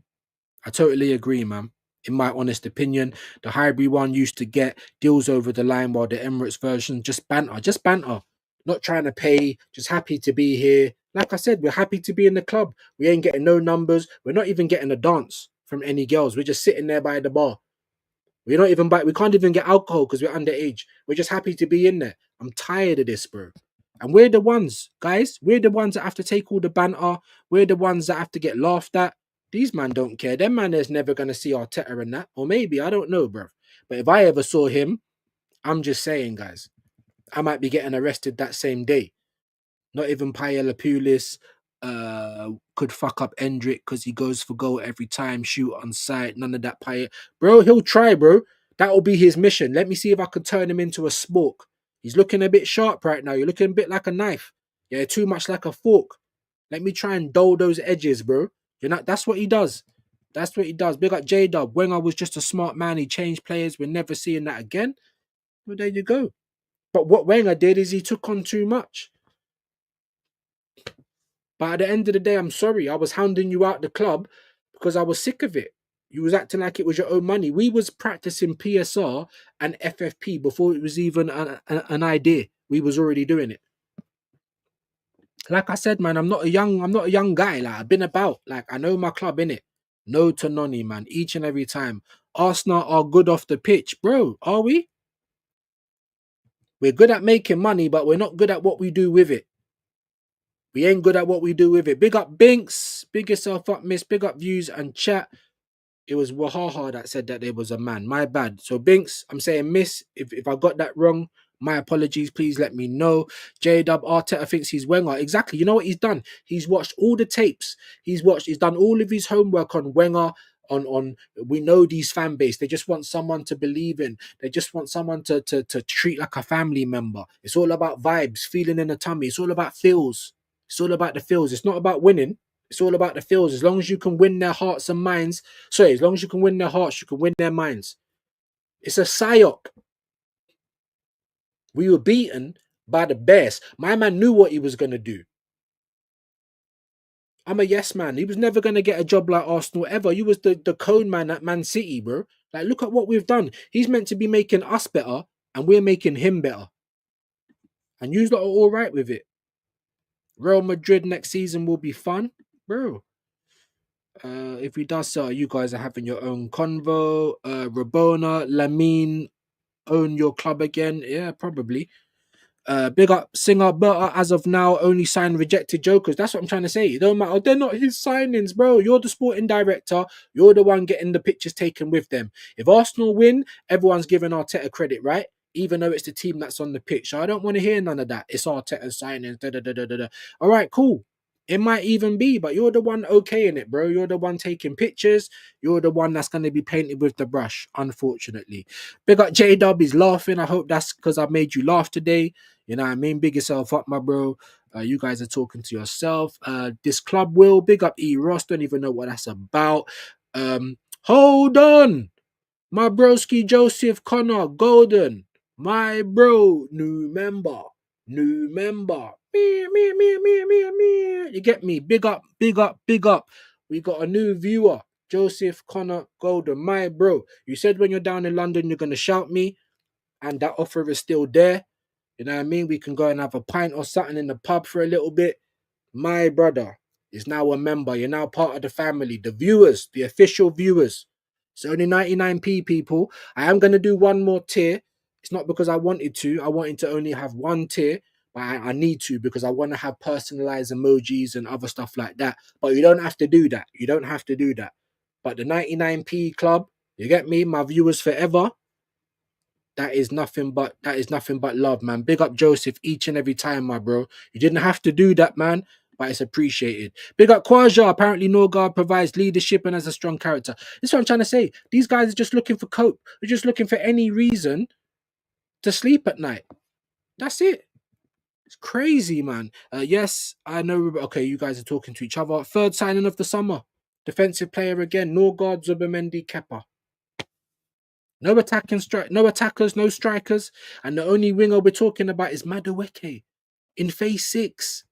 [SPEAKER 1] I totally agree, man. in my honest opinion. The Highbury one used to get deals over the line, while the Emirates version just banter. Not trying to pay, just happy to be here. Like I said, we're happy to be in the club. We ain't getting no numbers. We're not even getting a dance from any girls. We're just sitting there by the bar. We're not even we can't even get alcohol because we're underage. We're just happy to be in there. I'm tired of this, bro. And we're the ones, guys. We're the ones that have to take all the banter. We're the ones that have to get laughed at. These man don't care. Them man is never gonna see Arteta and that. Or maybe, I don't know, bro. But if I ever saw him, I'm just saying, guys, I might be getting arrested that same day. Not even Paella Pulis could fuck up Endrick because he goes for goal every time, shoot on sight. None of that Paella. Bro, he'll try, bro. That will be his mission. Let me see if I can turn him into a spork. He's looking a bit sharp right now. You're looking a bit like a knife. Yeah, too much like a fork. Let me try and dull those edges, bro. You're not. That's what he does. That's what he does. Big up J-Dub. Wenger was just a smart man. He changed players. We're never seeing that again. Well, there you go. But what Wenger did is he took on too much. But at the end of the day, I'm sorry. I was hounding you out the club because I was sick of it. You was acting like it was your own money. We was practicing PSR and FFP before it was even an idea. We was already doing it. Like I said, man, I'm not a young guy. Like, I've been about. Like, I know my club, innit? No to Noni, man. Each and every time. Arsenal are good off the pitch. Bro, are we? We're good at making money, but we're not good at what we do with it. We ain't good at what we do with it. Big up Binks. Big yourself up, miss. Big up Views and chat. It was Wahaha that said that there was a man. My bad. So Binks, I'm saying miss. If I got that wrong, my apologies. Please let me know. J-Dub Arteta thinks he's Wenger. Exactly. You know what he's done? He's watched all the tapes. He's done all of his homework on Wenger. On we know these fan base. They just want someone to believe in. They just want someone to treat like a family member. It's all about vibes, feeling in the tummy. It's all about feels. It's all about the feels. It's not about winning. It's all about the feels. As long as you can win their hearts and minds. Sorry, as long as you can win their hearts, you can win their minds. It's a psyop. We were beaten by the best. My man knew what he was going to do. I'm a yes man. He was never going to get a job like Arsenal ever. You was the cone man at Man City, bro. Like, look at what we've done. He's meant to be making us better, and we're making him better. And you lot are all right with it. Real Madrid next season will be fun, bro. If he does so, you guys are having your own convo. Rabona, Lamine, own your club again. Yeah, probably. Big up Singer Berta as of now only signed rejected jokers. That's what I'm trying to say. It don't matter. They're not his signings, bro. You're the sporting director. You're the one getting the pictures taken with them. If Arsenal win, everyone's giving Arteta credit, right? Even though it's the team that's on the pitch. So I don't want to hear none of that. It's Arteta's signings. Da, da, da, da, da, da. All right, cool. It might even be, but you're the one okaying it, bro. You're the one taking pictures. You're the one that's going to be painted with the brush, unfortunately. Big up J-Dub is laughing. I hope that's because I made you laugh today. You know what I mean? Big yourself up, my bro. You guys are talking to yourself. This club will. Big up E. Ross. Don't even know what that's about. Hold on. My broski Joseph Connor Golden. My bro. New member. Me. You get me? Big up. We got a new viewer. Joseph Connor Golden. My bro. You said when you're down in London, you're going to shout me. And that offer is still there. You know what I mean? We can go and have a pint or something in the pub for a little bit. My brother is now a member. You're now part of the family. The viewers, the official viewers. It's only 99p, people. I am going to do one more tier. It's not because I wanted to. I wanted to only have one tier. But I need to because I want to have personalized emojis and other stuff like that. But you don't have to do that. You don't have to do that. But the 99p club, you get me? My viewers forever. That is nothing but love, man. Big up Joseph each and every time, my bro. You didn't have to do that, man, but it's appreciated. Big up Quaja. Apparently, Norgaard provides leadership and has a strong character. That's what I'm trying to say. These guys are just looking for cope. They're just looking for any reason to sleep at night. That's it. It's crazy, man. Yes, I know. Okay, you guys are talking to each other. Third signing of the summer. Defensive player again. Norgaard, Zubimendi, Kepa. No attackers, no strikers. And the only winger we're talking about is Madueke in phase 6.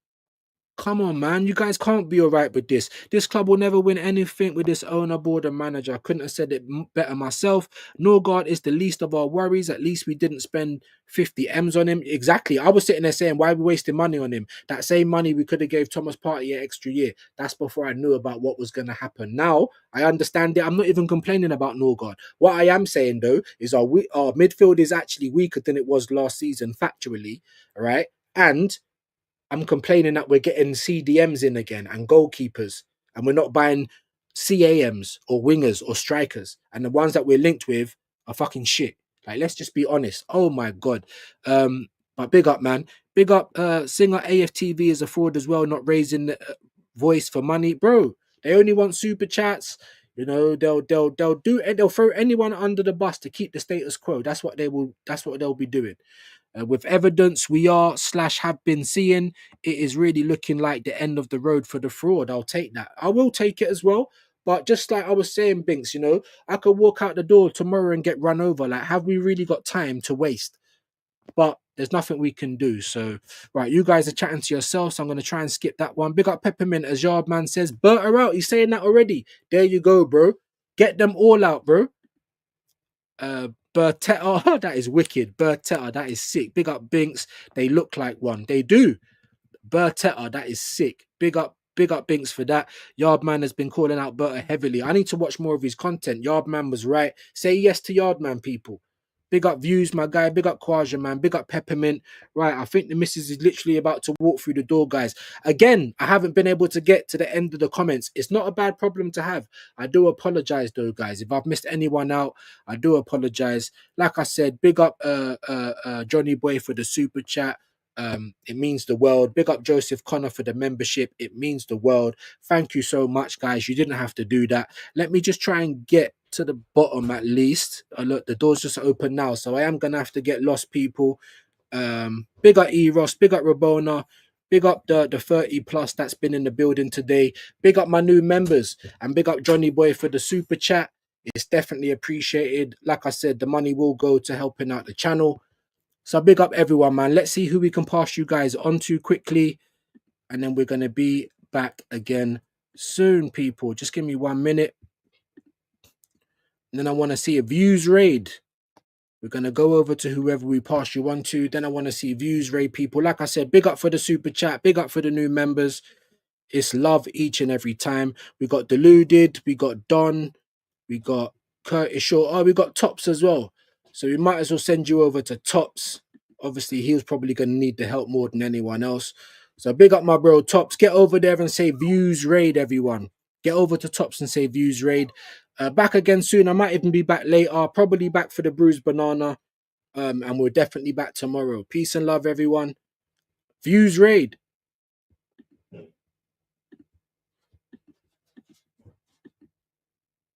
[SPEAKER 1] Come on, man. You guys can't be all right with this. This club will never win anything with this owner, board, and manager. I couldn't have said it better myself. Norgaard is the least of our worries. At least we didn't spend 50 M's on him. Exactly. I was sitting there saying, why are we wasting money on him? That same money we could have gave Thomas Partey an extra year. That's before I knew about what was going to happen. Now, I understand it. I'm not even complaining about Norgaard. What I am saying, though, is our midfield is actually weaker than it was last season, factually, all right? And I'm complaining that we're getting CDMs in again and goalkeepers, and we're not buying CAMs or wingers or strikers. And the ones that we're linked with are fucking shit. Like, let's just be honest. Oh my God. But big up, man. Big up Singer AFTV is a fraud as well, not raising the voice for money. Bro, they only want super chats. You know, they'll throw anyone under the bus to keep the status quo. That's what they'll be doing. With evidence we are/have been seeing, it is really looking like the end of the road for the fraud. I'll take that. I will take it as well. But just like I was saying, Binks, you know, I could walk out the door tomorrow and get run over. Like, have we really got time to waste? But there's nothing we can do. So, right, you guys are chatting to yourselves. So I'm going to try and skip that one. Big up Peppermint, as Yardman says. Burt her out. He's saying that already. There you go, bro. Get them all out, bro. Bertetta, that is wicked. Bertetta, that is sick. Big up Binks. They look like one. They do. Bertetta, that is sick. Big up Binks for that. Yardman has been calling out Berta heavily. I need to watch more of his content. Yardman was right. Say yes to Yardman, people. Big up Views, my guy. Big up Quaja, man. Big up Peppermint. Right, I think the missus is literally about to walk through the door, guys. Again, I haven't been able to get to the end of the comments. It's not a bad problem to have. I do apologize, though, guys. If I've missed anyone out, I do apologize. Like I said, big up Johnny Boy for the super chat. It means the world. Big up Joseph Connor for the membership. It means the world. Thank you so much, guys. You didn't have to do that. Let me just try and get to the bottom at least. Look, the door's just open now, so I am gonna have to get lost, people. Big up Eros, big up Rabona, big up the 30 plus that's been in the building today. Big up my new members, and big up Johnny Boy for the super chat. It's definitely appreciated. Like I said, the money will go to helping out the channel. So big up everyone, man. Let's see who we can pass you guys on to quickly, and then we're gonna be back again soon, people. Just give me 1 minute. And then I want to see a views raid. We're going to go over to whoever we pass you on to. Then I want to see views raid, people. Like I said, big up for the super chat. Big up for the new members. It's love each and every time. We got Deluded. We got Don. We got Curtis Shaw. Oh, we got Tops as well. So we might as well send you over to Tops. Obviously, he was probably going to need the help more than anyone else. So big up my bro, Tops. Get over there and say views raid, everyone. Get over to Tops and say views raid. Back again soon. I might even be back later. Probably back for the bruised banana. And we're definitely back tomorrow. Peace and love, everyone. Views raid.